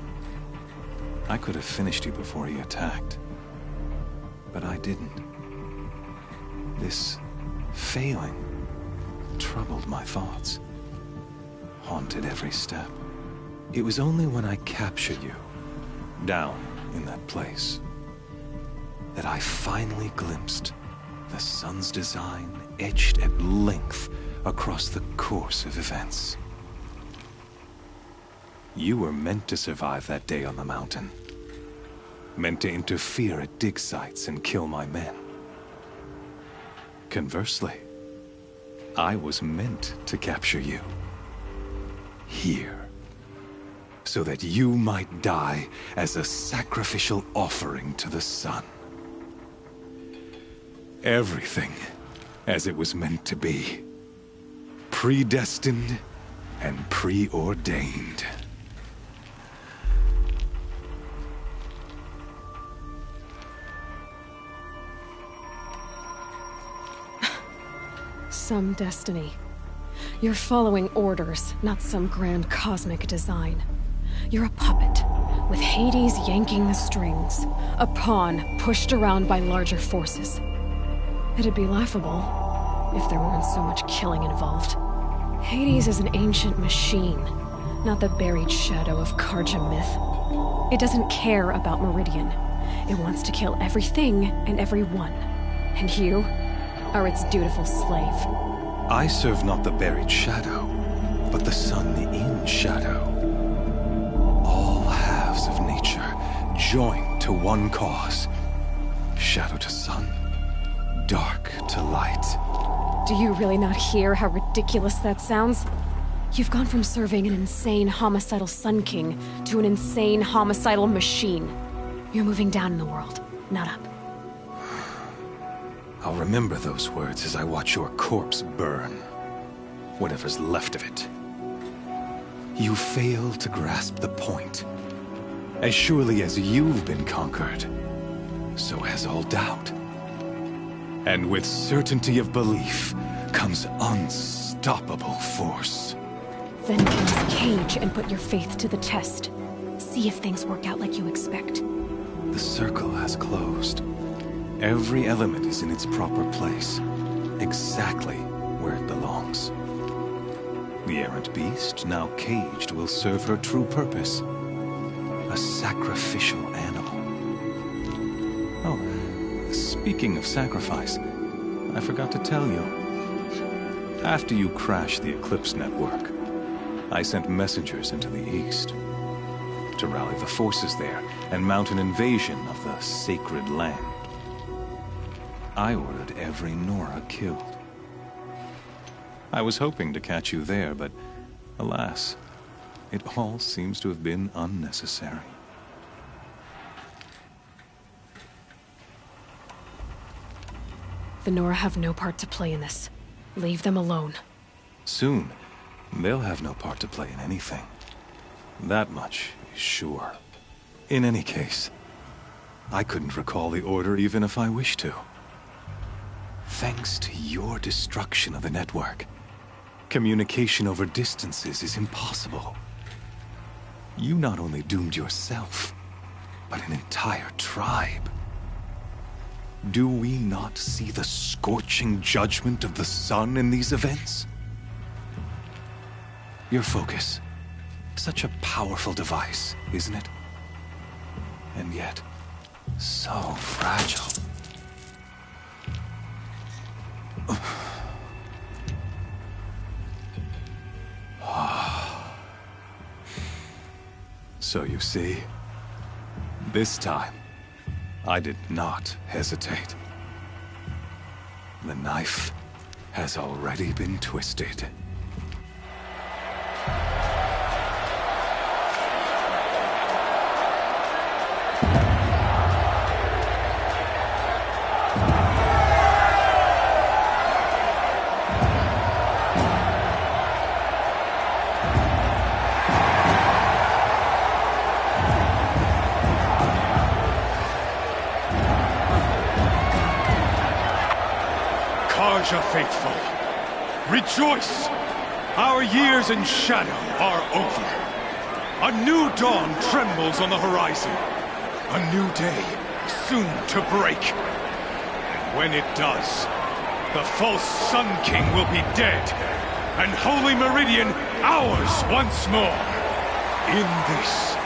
I could have finished you before he attacked. But I didn't. This failing troubled my thoughts, haunted every step. It was only when I captured you, down in that place, that I finally glimpsed the sun's design etched at length across the course of events. You were meant to survive that day on the mountain. Meant to interfere at dig sites and kill my men. Conversely, I was meant to capture you. Here. So that you might die as a sacrificial offering to the sun. Everything as it was meant to be. Predestined and preordained. Some destiny. You're following orders, not some grand cosmic design. You're a puppet, with Hades yanking the strings. A pawn pushed around by larger forces. It'd be laughable if there weren't so much killing involved. Hades is an ancient machine, not the buried shadow of Carja myth. It doesn't care about Meridian. It wants to kill everything and everyone. And you are its dutiful slave. I serve not the buried shadow, but the sun in shadow. All halves of nature joined to one cause. Shadow to sun, dark to light. Do you really not hear how ridiculous that sounds? You've gone from serving an insane homicidal Sun King to an insane homicidal machine. You're moving down in the world, not up. I'll remember those words as I watch your corpse burn. Whatever's left of it. You fail to grasp the point. As surely as you've been conquered, so has all doubt. And with certainty of belief comes unstoppable force. Then come to the cage and put your faith to the test. See if things work out like you expect. The circle has closed. Every element is in its proper place, exactly where it belongs. The errant beast, now caged, will serve her true purpose. A sacrificial animal. Oh, speaking of sacrifice, I forgot to tell you. After you crashed the Eclipse network, I sent messengers into the east to rally the forces there and mount an invasion of the sacred land. I ordered every Nora killed. I was hoping to catch you there, but alas, it all seems to have been unnecessary. The Nora have no part to play in this. Leave them alone. Soon, they'll have no part to play in anything. That much is sure. In any case, I couldn't recall the order even if I wished to. Thanks to your destruction of the network, communication over distances is impossible. You not only doomed yourself, but an entire tribe. Do we not see the scorching judgment of the sun in these events? Your focus, Such a powerful device, isn't it? And yet, so fragile. So you see, this time, I did not hesitate. The knife has already been twisted. Karja faithful, rejoice! Our years in shadow are over. A new dawn trembles on the horizon. A new day soon to break. And when it does, the false Sun King will be dead, and Holy Meridian ours once more. In this,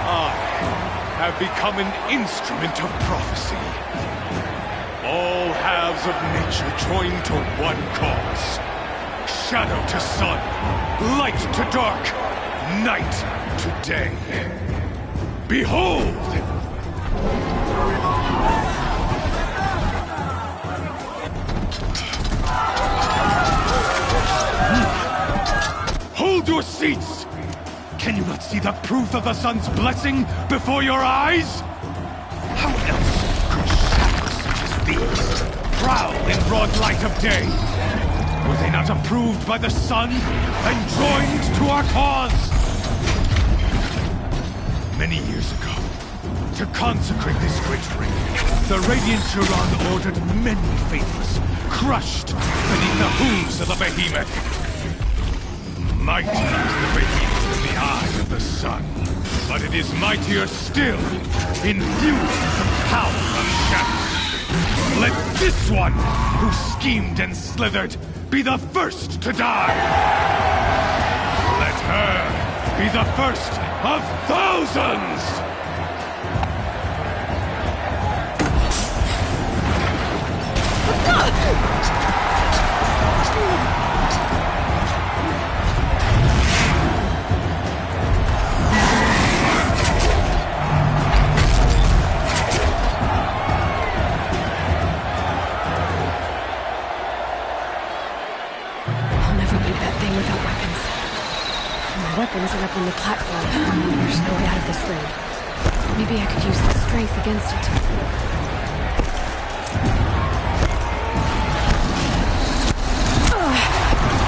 I have become an instrument of prophecy. All halves of nature join to one cause. Shadow to sun, light to dark, night to day. Behold! Hold your seats! Can you not see the proof of the sun's blessing before your eyes? How else could shadows such as these prowl in broad light of day? Were they not approved by the sun and joined to our cause? Many years ago, to consecrate this great ring, the Radiant Turan ordered many faithless, crushed beneath the hooves of the behemoth. Mighty is the behemoth in the eye of the sun, but it is mightier still, infused with the power of shadow. Let this one, who schemed and slithered, be the first to die! Let her be the first of thousands! Weapons are up on the platform. There's no way out of this ring. Maybe I could use the strength against it.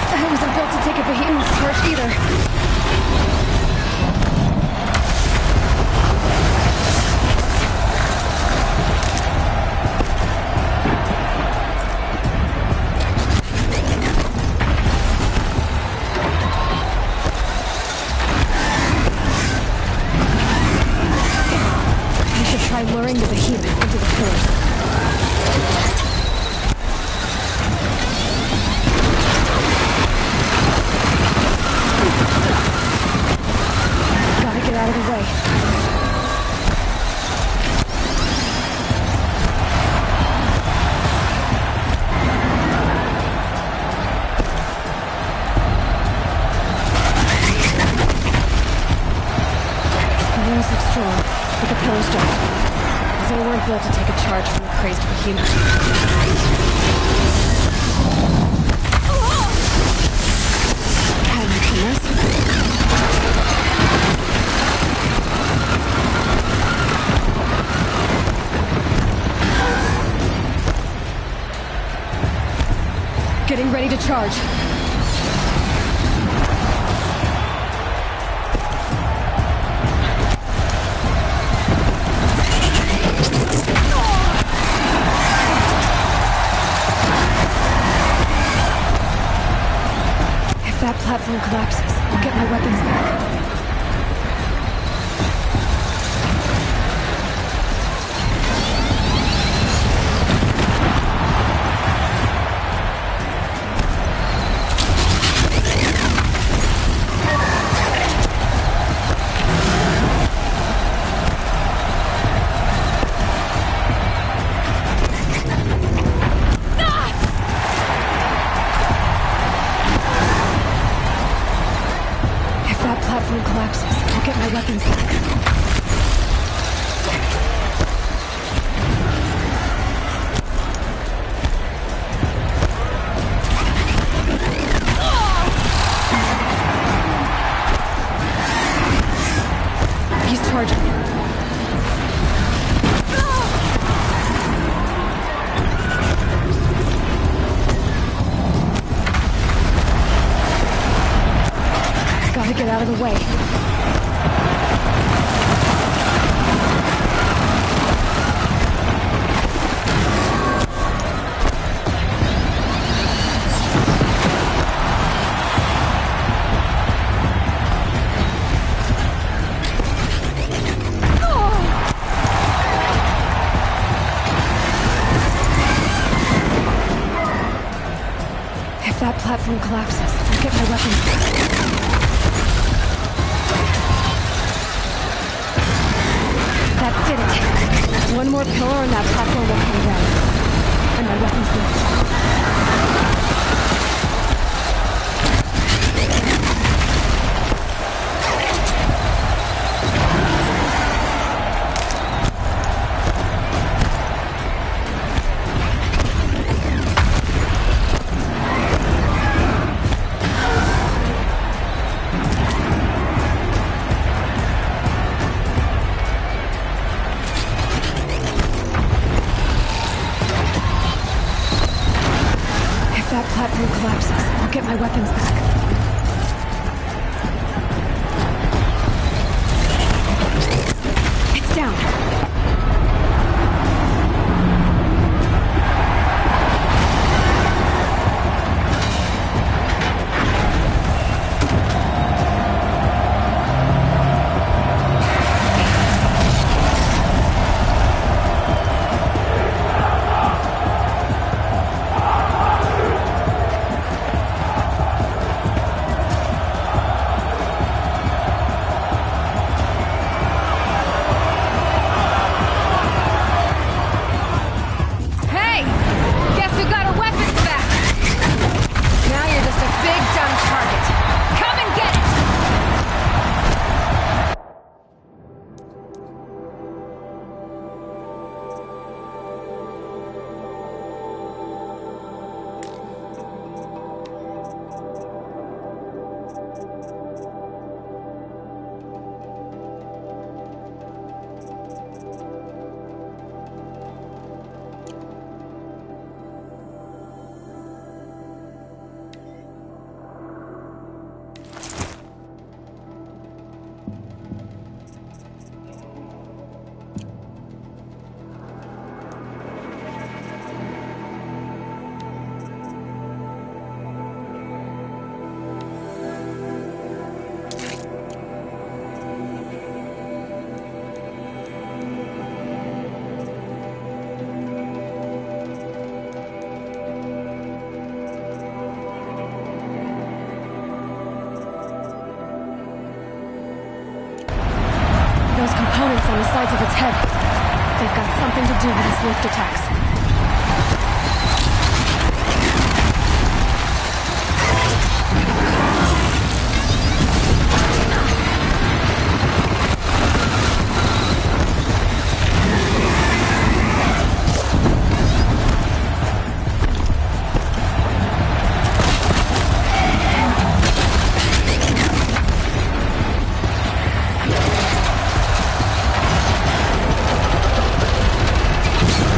I wasn't built to take a behemoth's charge either. Luring the behemoth into the pillars. Gotta get out of the way. The walls look strong, but the pillars don't. They weren't built to take a charge from the crazed behemoth. Can you come this? Getting ready to charge. That platform collapses, I'll get my weapons back. weapons back. He's charging. Gotta get out of the way. If that platform collapses, I'll get my weapons back. That did it. One more pillar and that platform will come down. And my weapons will. That platform collapses, I'll get my weapons back. It's down. Those components on the sides of its head. They've got something to do with its lift attacks.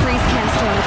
Freeze can't stay on the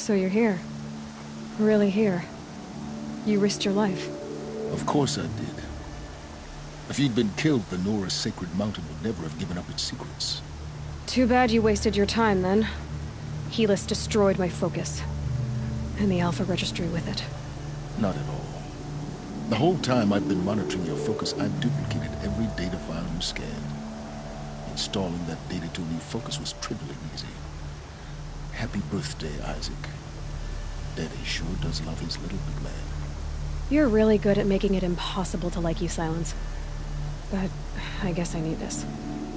So you're here. Really here. You risked your life. Of course I did. If you'd been killed, the Nora's Sacred Mountain would never have given up its secrets. Too bad you wasted your time, then. Helis destroyed my focus. And the Alpha Registry with it. Not at all. The whole time I've been monitoring your focus, I've duplicated every data file you scanned. Installing that data to a new focus was trivially easy. Happy birthday, Isaac. Daddy sure does love his little big man. You're really good at making it impossible to like you, Silence. But I guess I need this.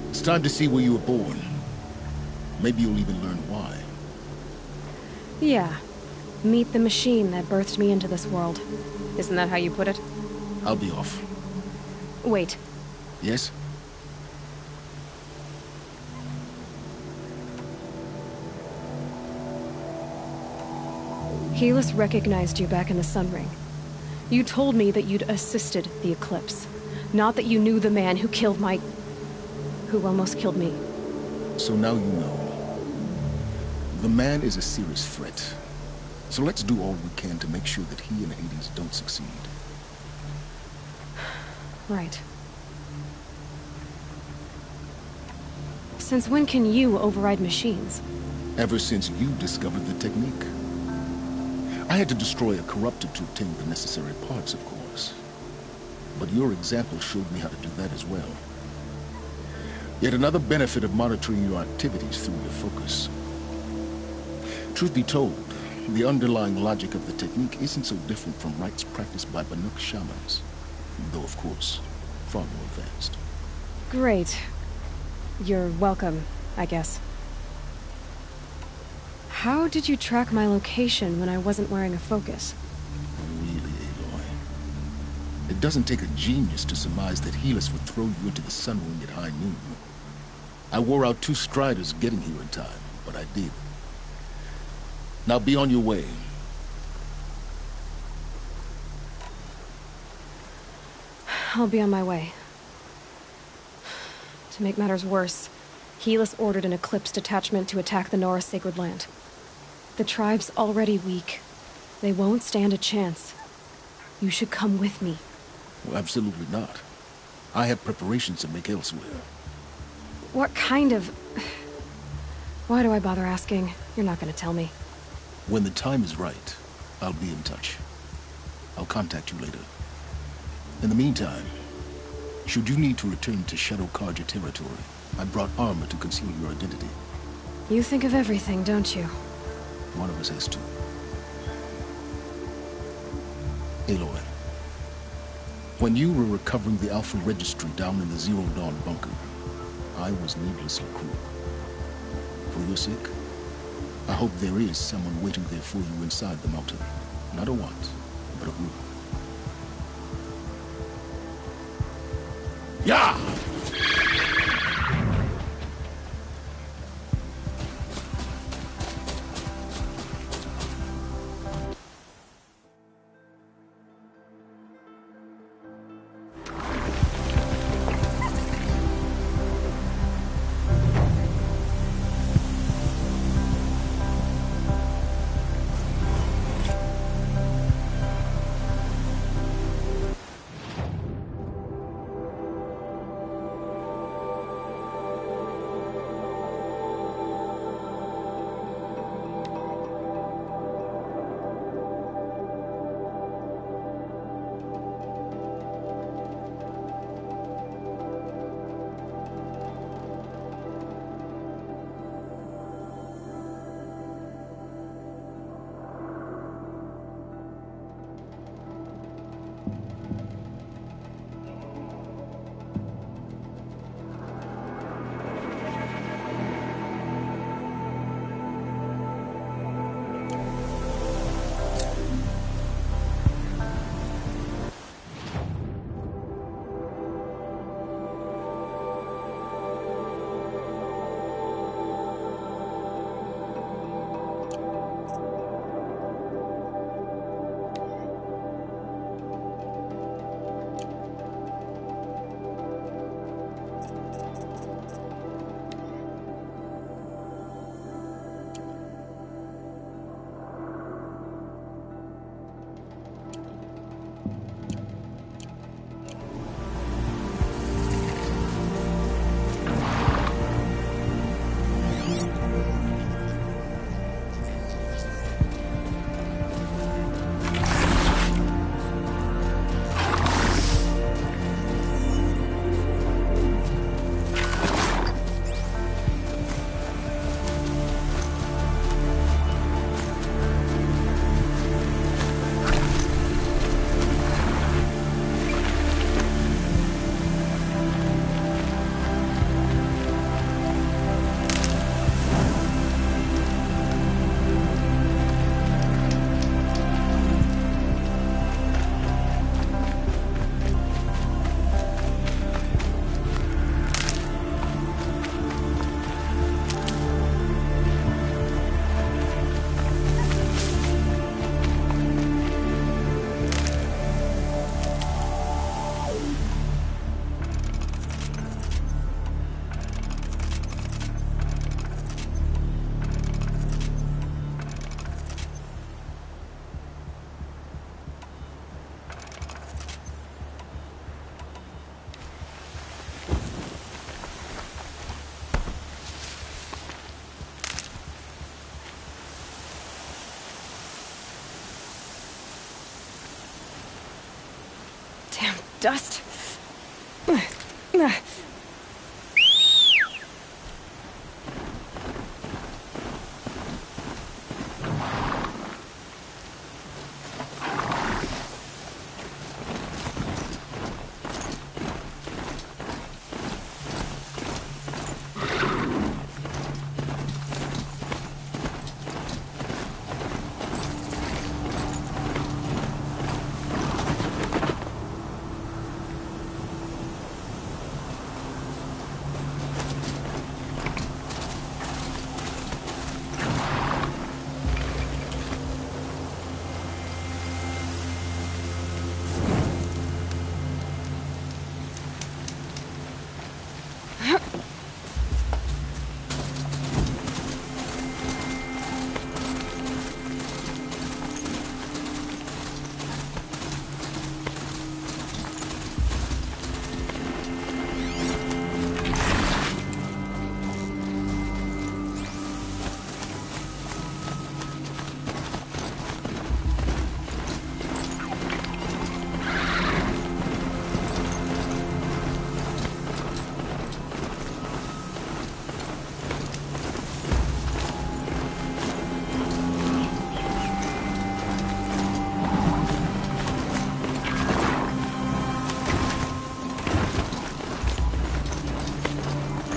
It's time to see where you were born. Maybe you'll even learn why. Yeah. Meet the machine that birthed me into this world. Isn't that how you put it? I'll be off. Wait. Yes? Helis recognized you back in the Sun Ring. You told me that you'd assisted the Eclipse. Not that you knew the man who killed my... who almost killed me. So now you know. The man is a serious threat. So let's do all we can to make sure that he and Hades don't succeed. Right. Since when can you override machines? Ever since you discovered the technique. I had to destroy a corruptor to obtain the necessary parts, of course. But your example showed me how to do that as well. Yet another benefit of monitoring your activities through your focus. Truth be told, the underlying logic of the technique isn't so different from rites practiced by Banuk shamans. Though, of course, far more advanced. Great. You're welcome, I guess. How did you track my location when I wasn't wearing a focus? Really, Aloy? It doesn't take a genius to surmise that Helis would throw you into the Sun Ring at high noon. I wore out 2 striders getting here in time, but I did. Now be on your way. I'll be on my way. To make matters worse, Helis ordered an Eclipse detachment to attack the Nora Sacred Land. The tribe's already weak. They won't stand a chance. You should come with me. Well, absolutely not. I have preparations to make elsewhere. What kind of... Why do I bother asking? You're not gonna tell me. When the time is right, I'll be in touch. I'll contact you later. In the meantime, should you need to return to Shadow Carja territory, I brought armor to conceal your identity. You think of everything, don't you? One of us has to. Aloy, when you were recovering the Alpha Registry down in the Zero Dawn bunker, I was needlessly cruel. For your sake, I hope there is someone waiting there for you inside the mountain. Not a want, but a who. Yeah! dust.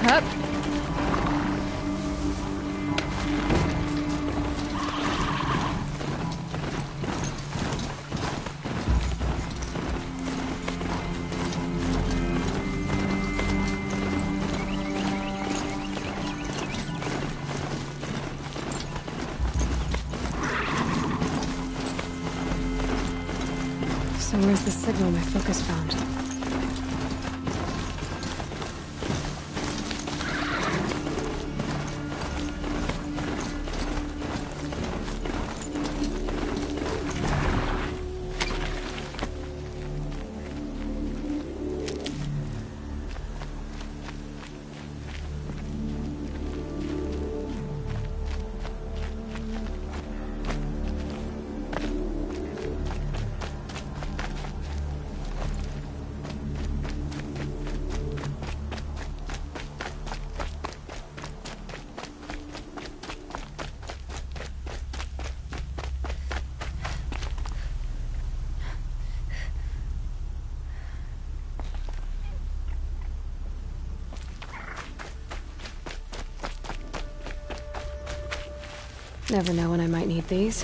Up. So where's the signal my focus found? Never know when I might need these.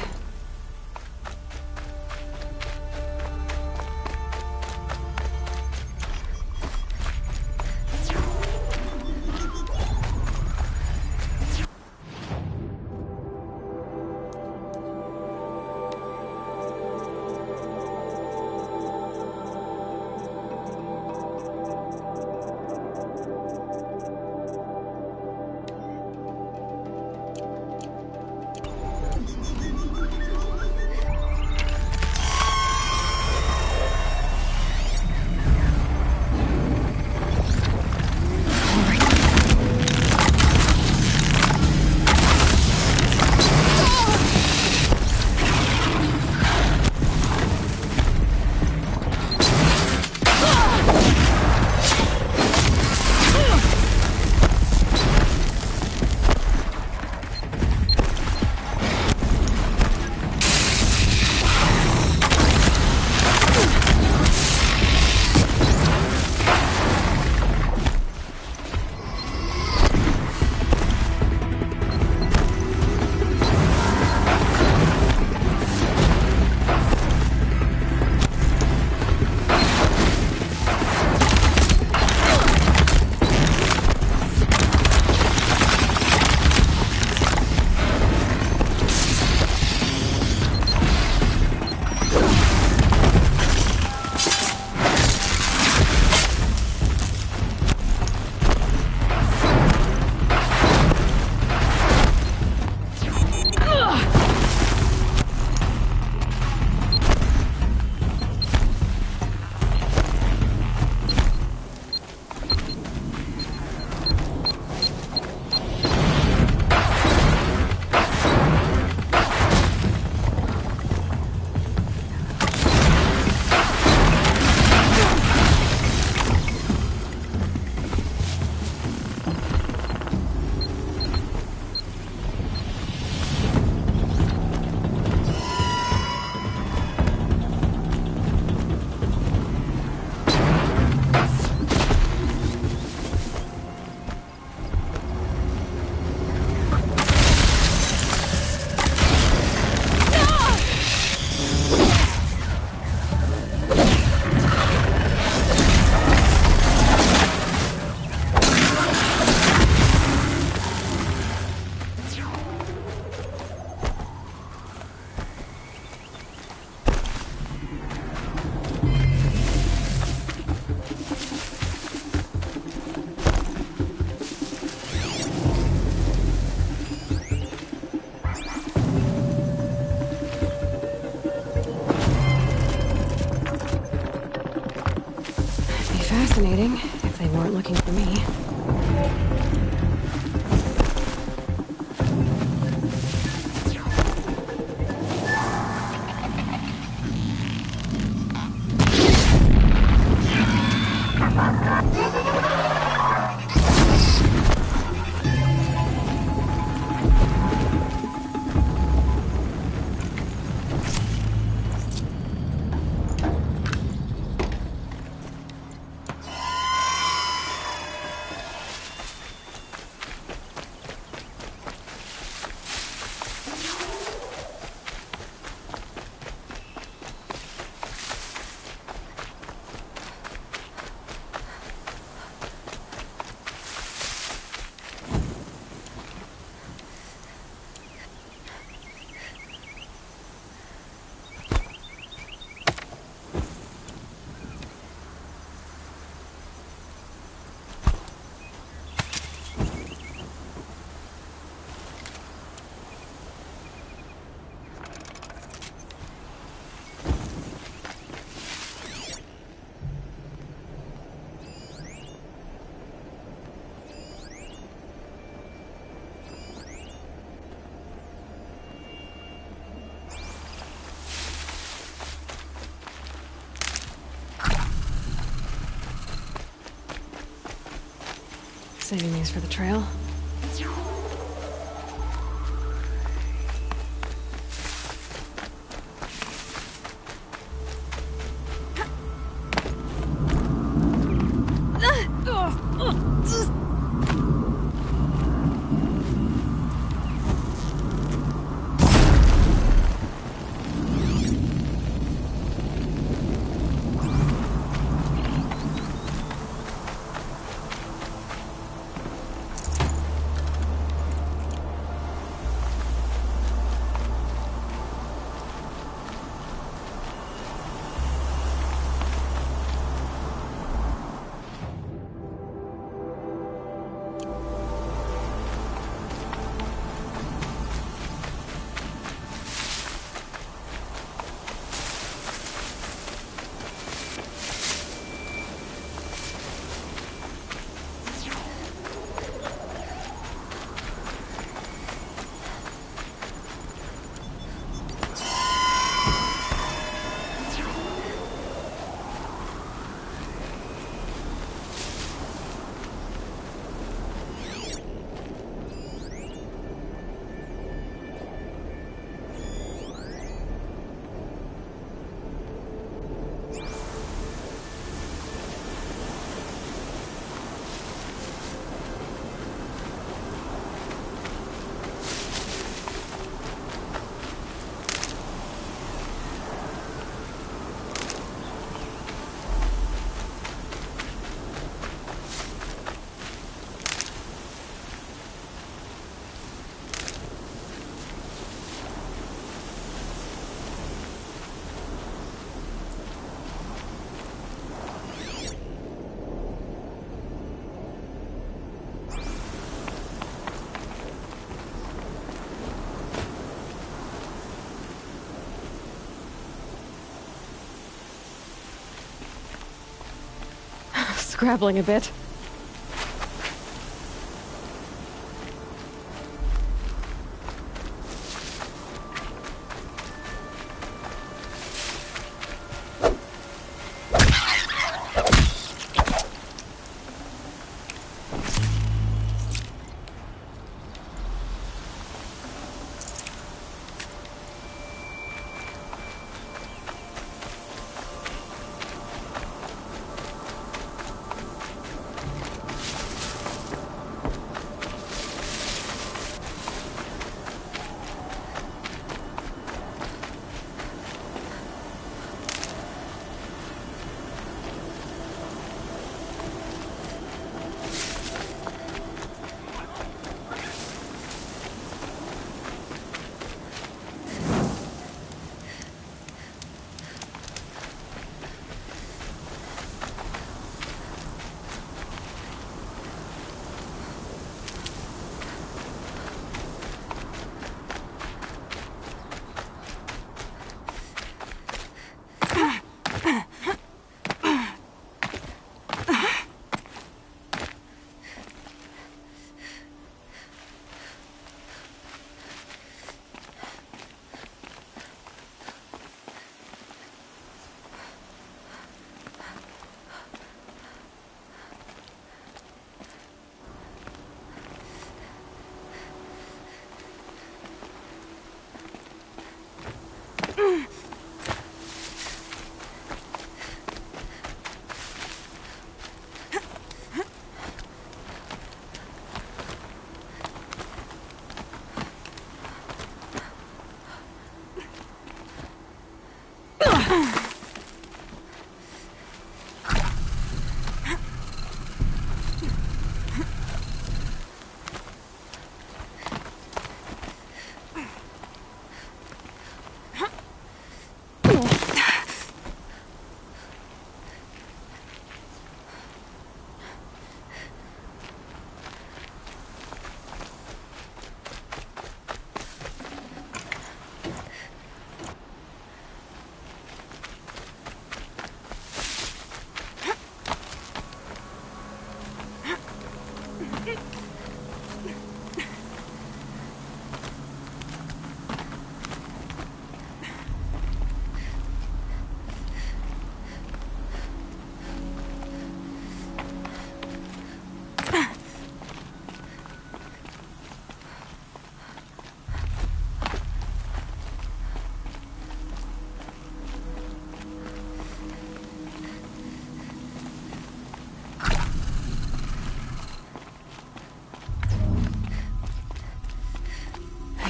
fascinating, if they weren't looking for me. Saving these for the trail. Scrabbling a bit.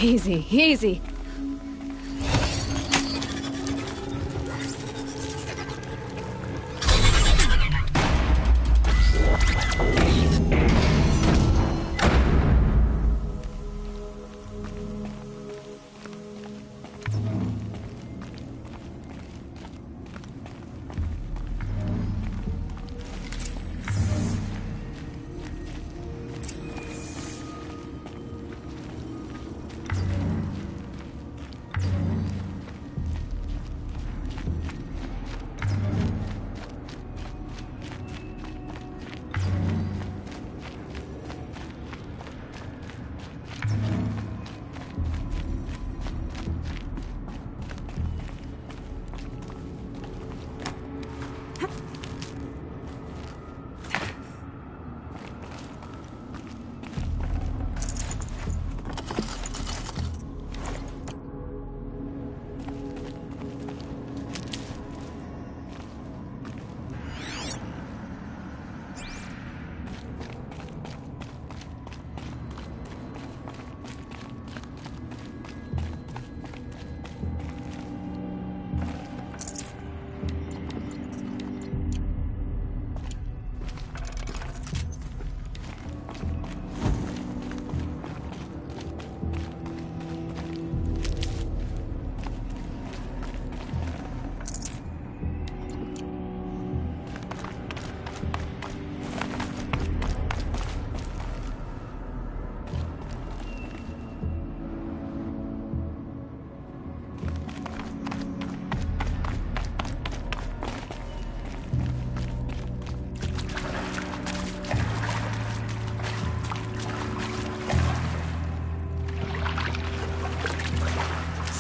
Easy, easy.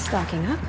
Stocking up.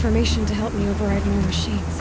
information to help me override more machines.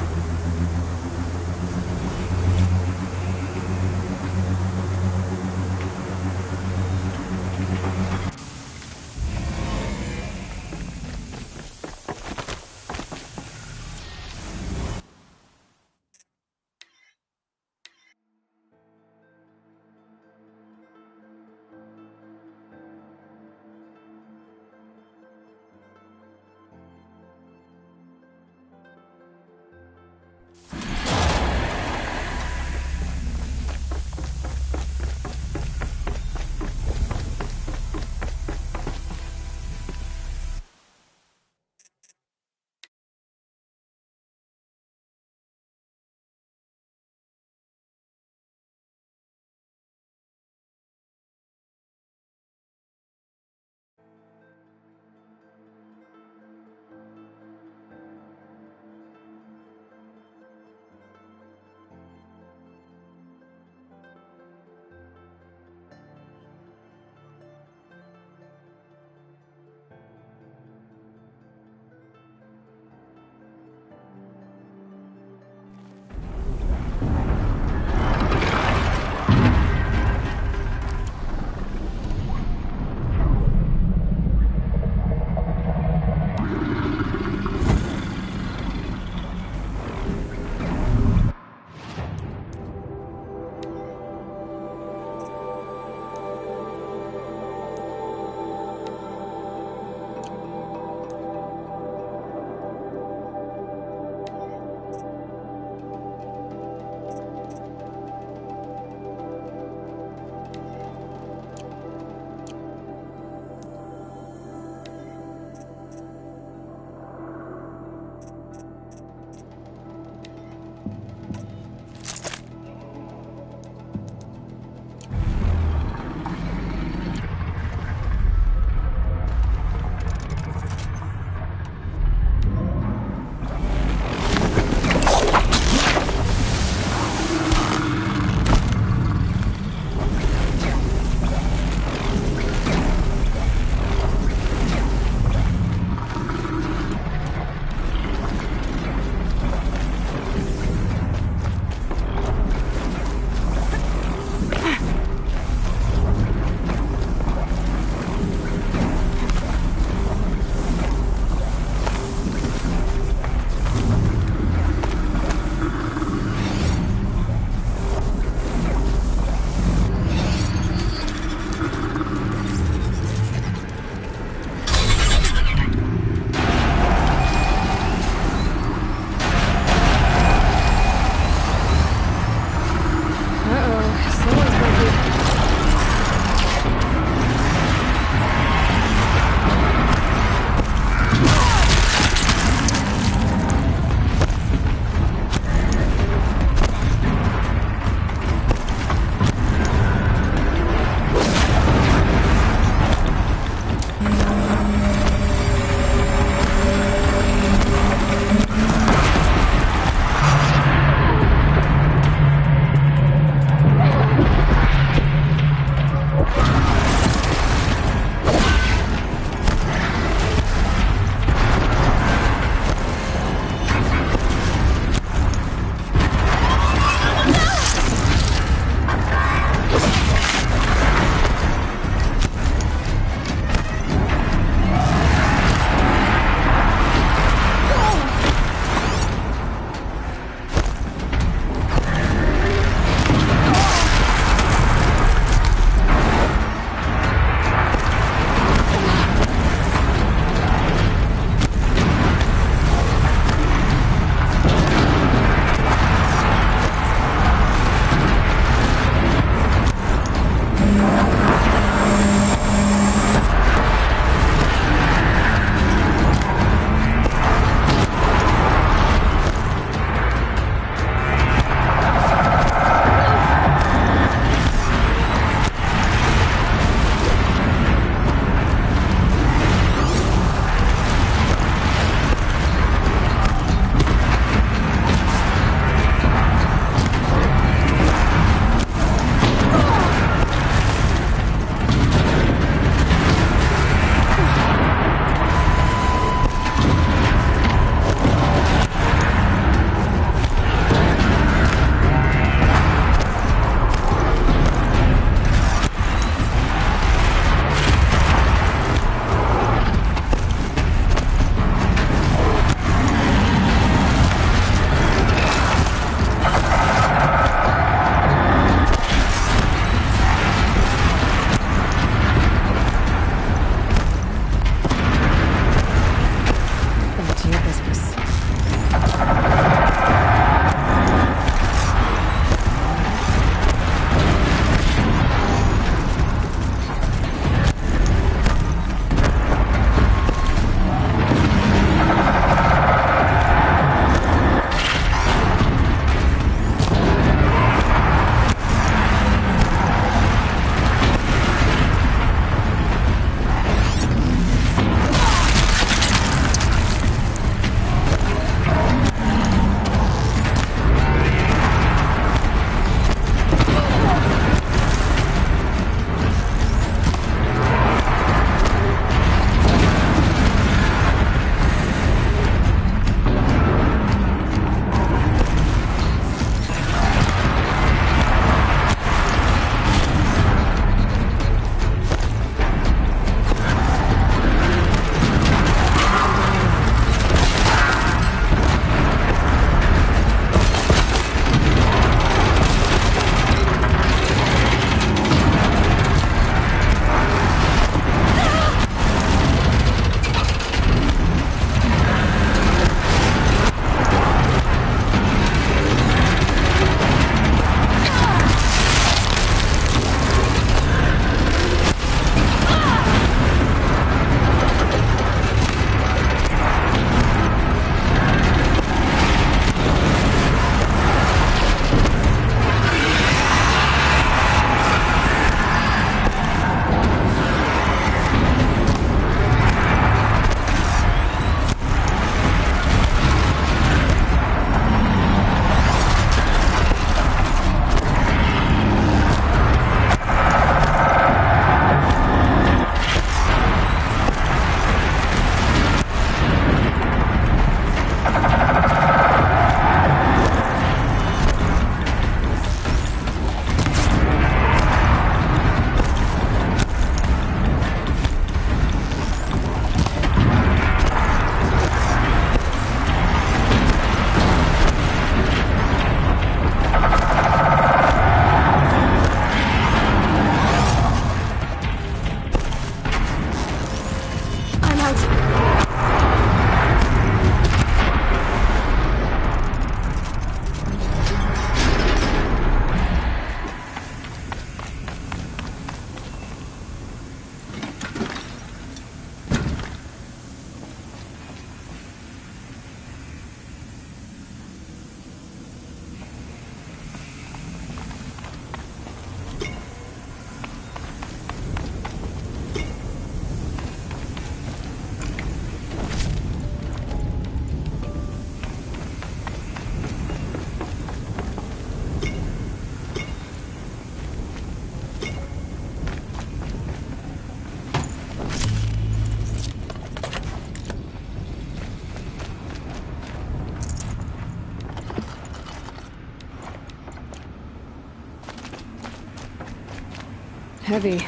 Heavy.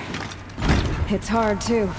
It's hard, too.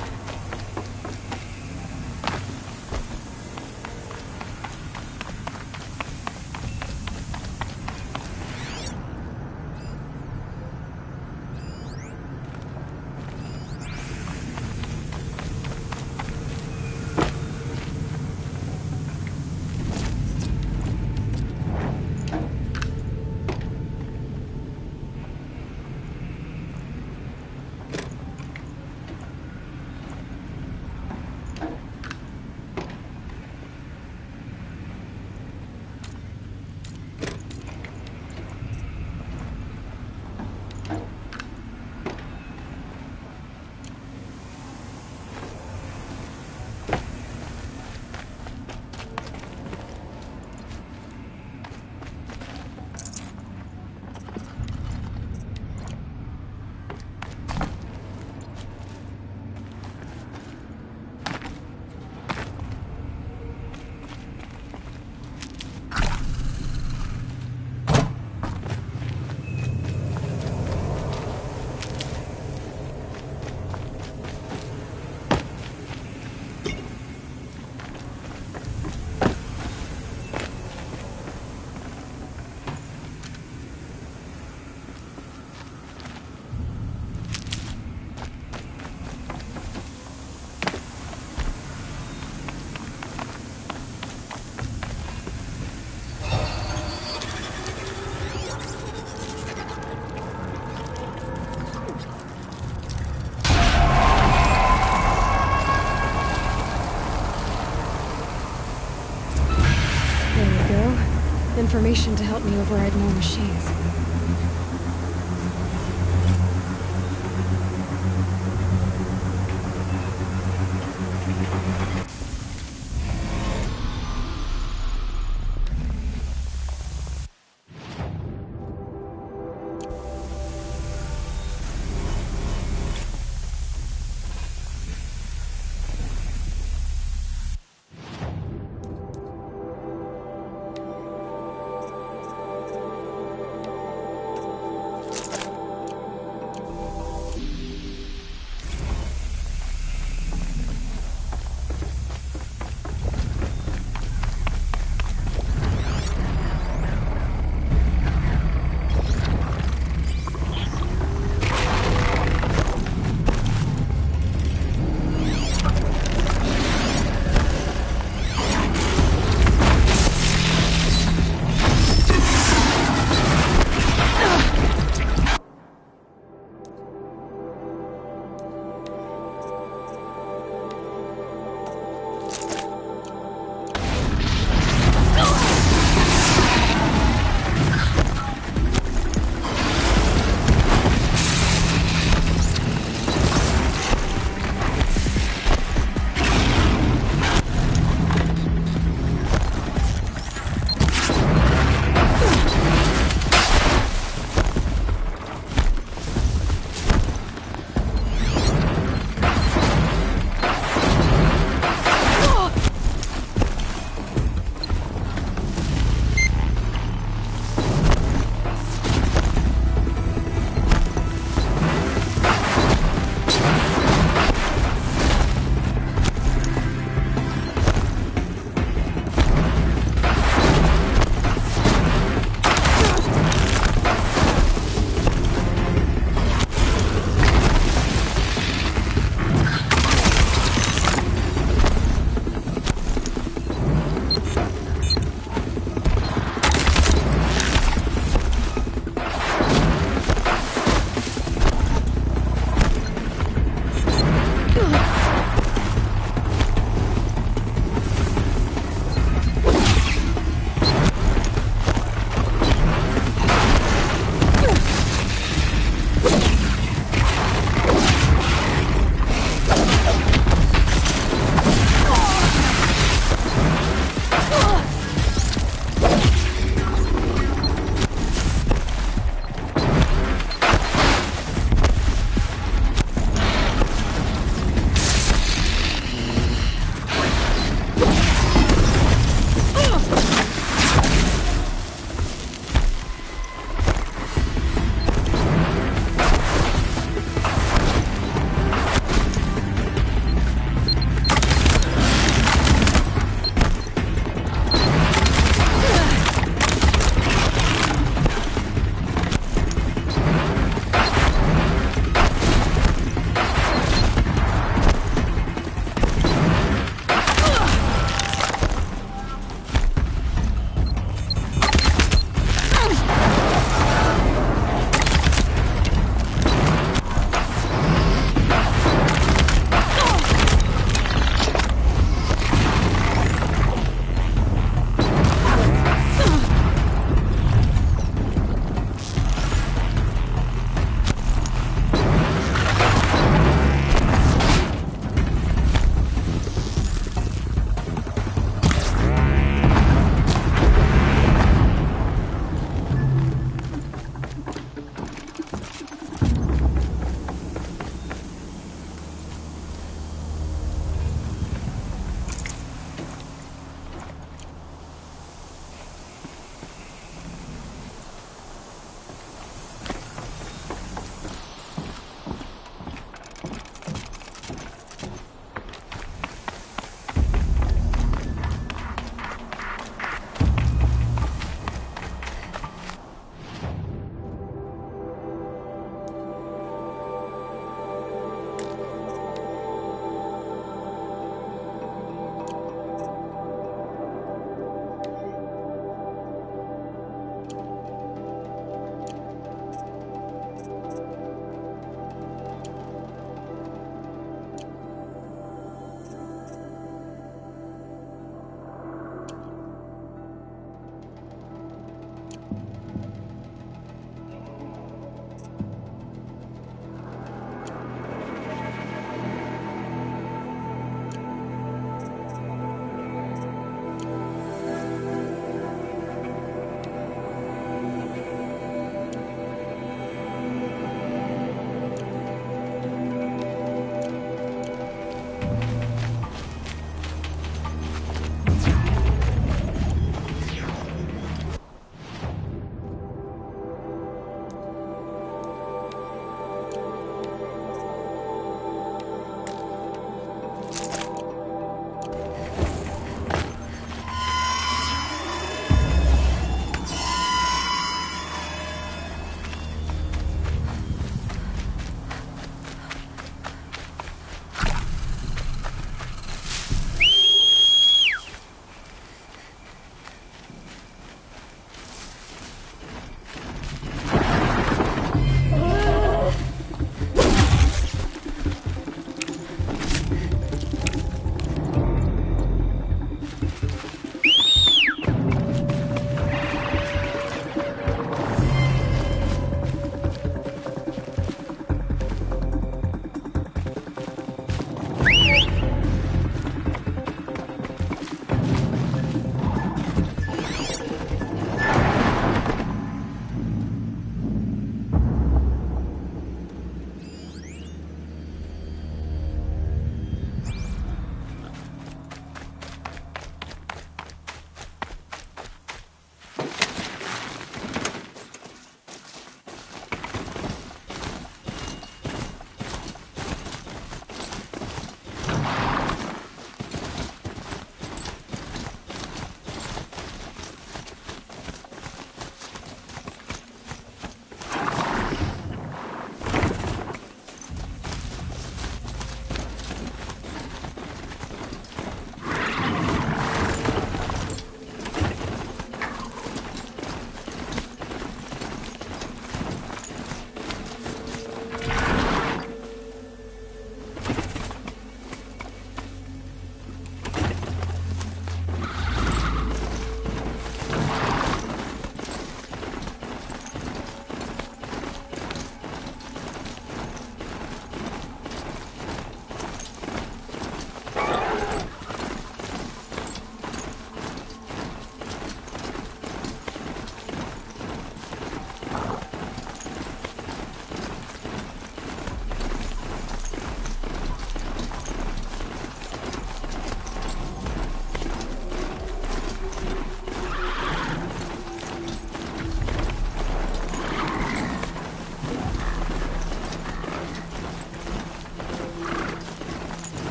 Information to help me override more machines.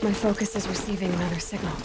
My focus is receiving another signal.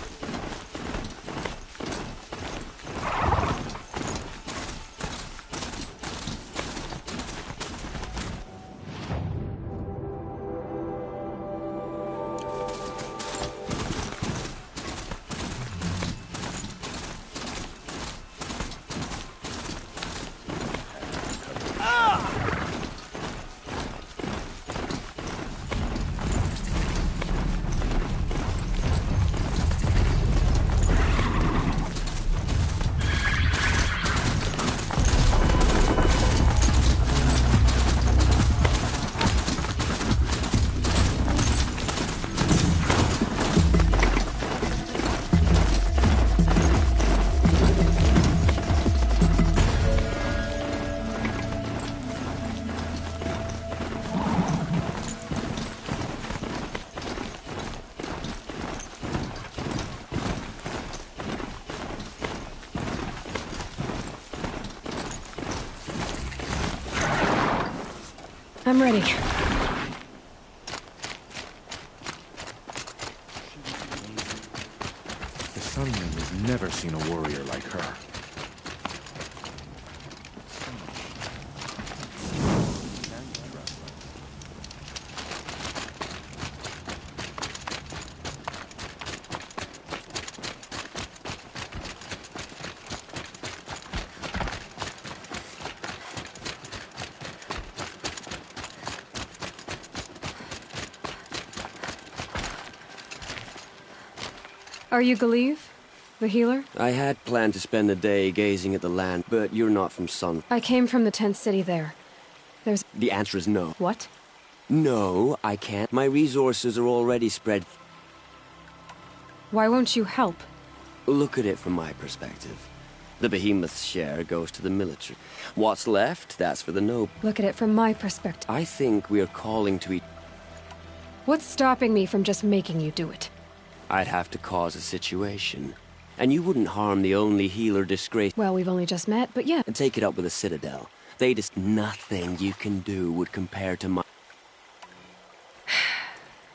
I'm ready. The Sunling has never seen a warrior like her. Are you Galeev? The healer? I had planned to spend the day gazing at the land, but you're not from Sun. I came from the tent city there. There's... The answer is no. What? No, I can't. My resources are already spread. Why won't you help? Look at it from my perspective. The behemoth's share goes to the military. What's left, that's for the noble. Look at it from my perspective. I think we're calling to each... What's stopping me from just making you do it? I'd have to cause a situation. And you wouldn't harm the only healer disgraced. Well, we've only just met, but yeah. And take it up with the Citadel. They just... Nothing you can do would compare to my...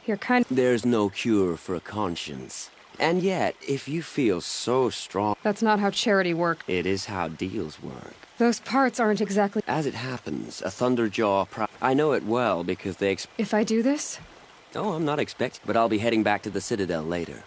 You're kind... There's no cure for a conscience. And yet, if you feel so strong... That's not how charity works. It is how deals work. Those parts aren't exactly... As it happens, a Thunderjaw... I know it well because they... If I do this? Oh, I'm not expecting, but I'll be heading back to the Citadel later.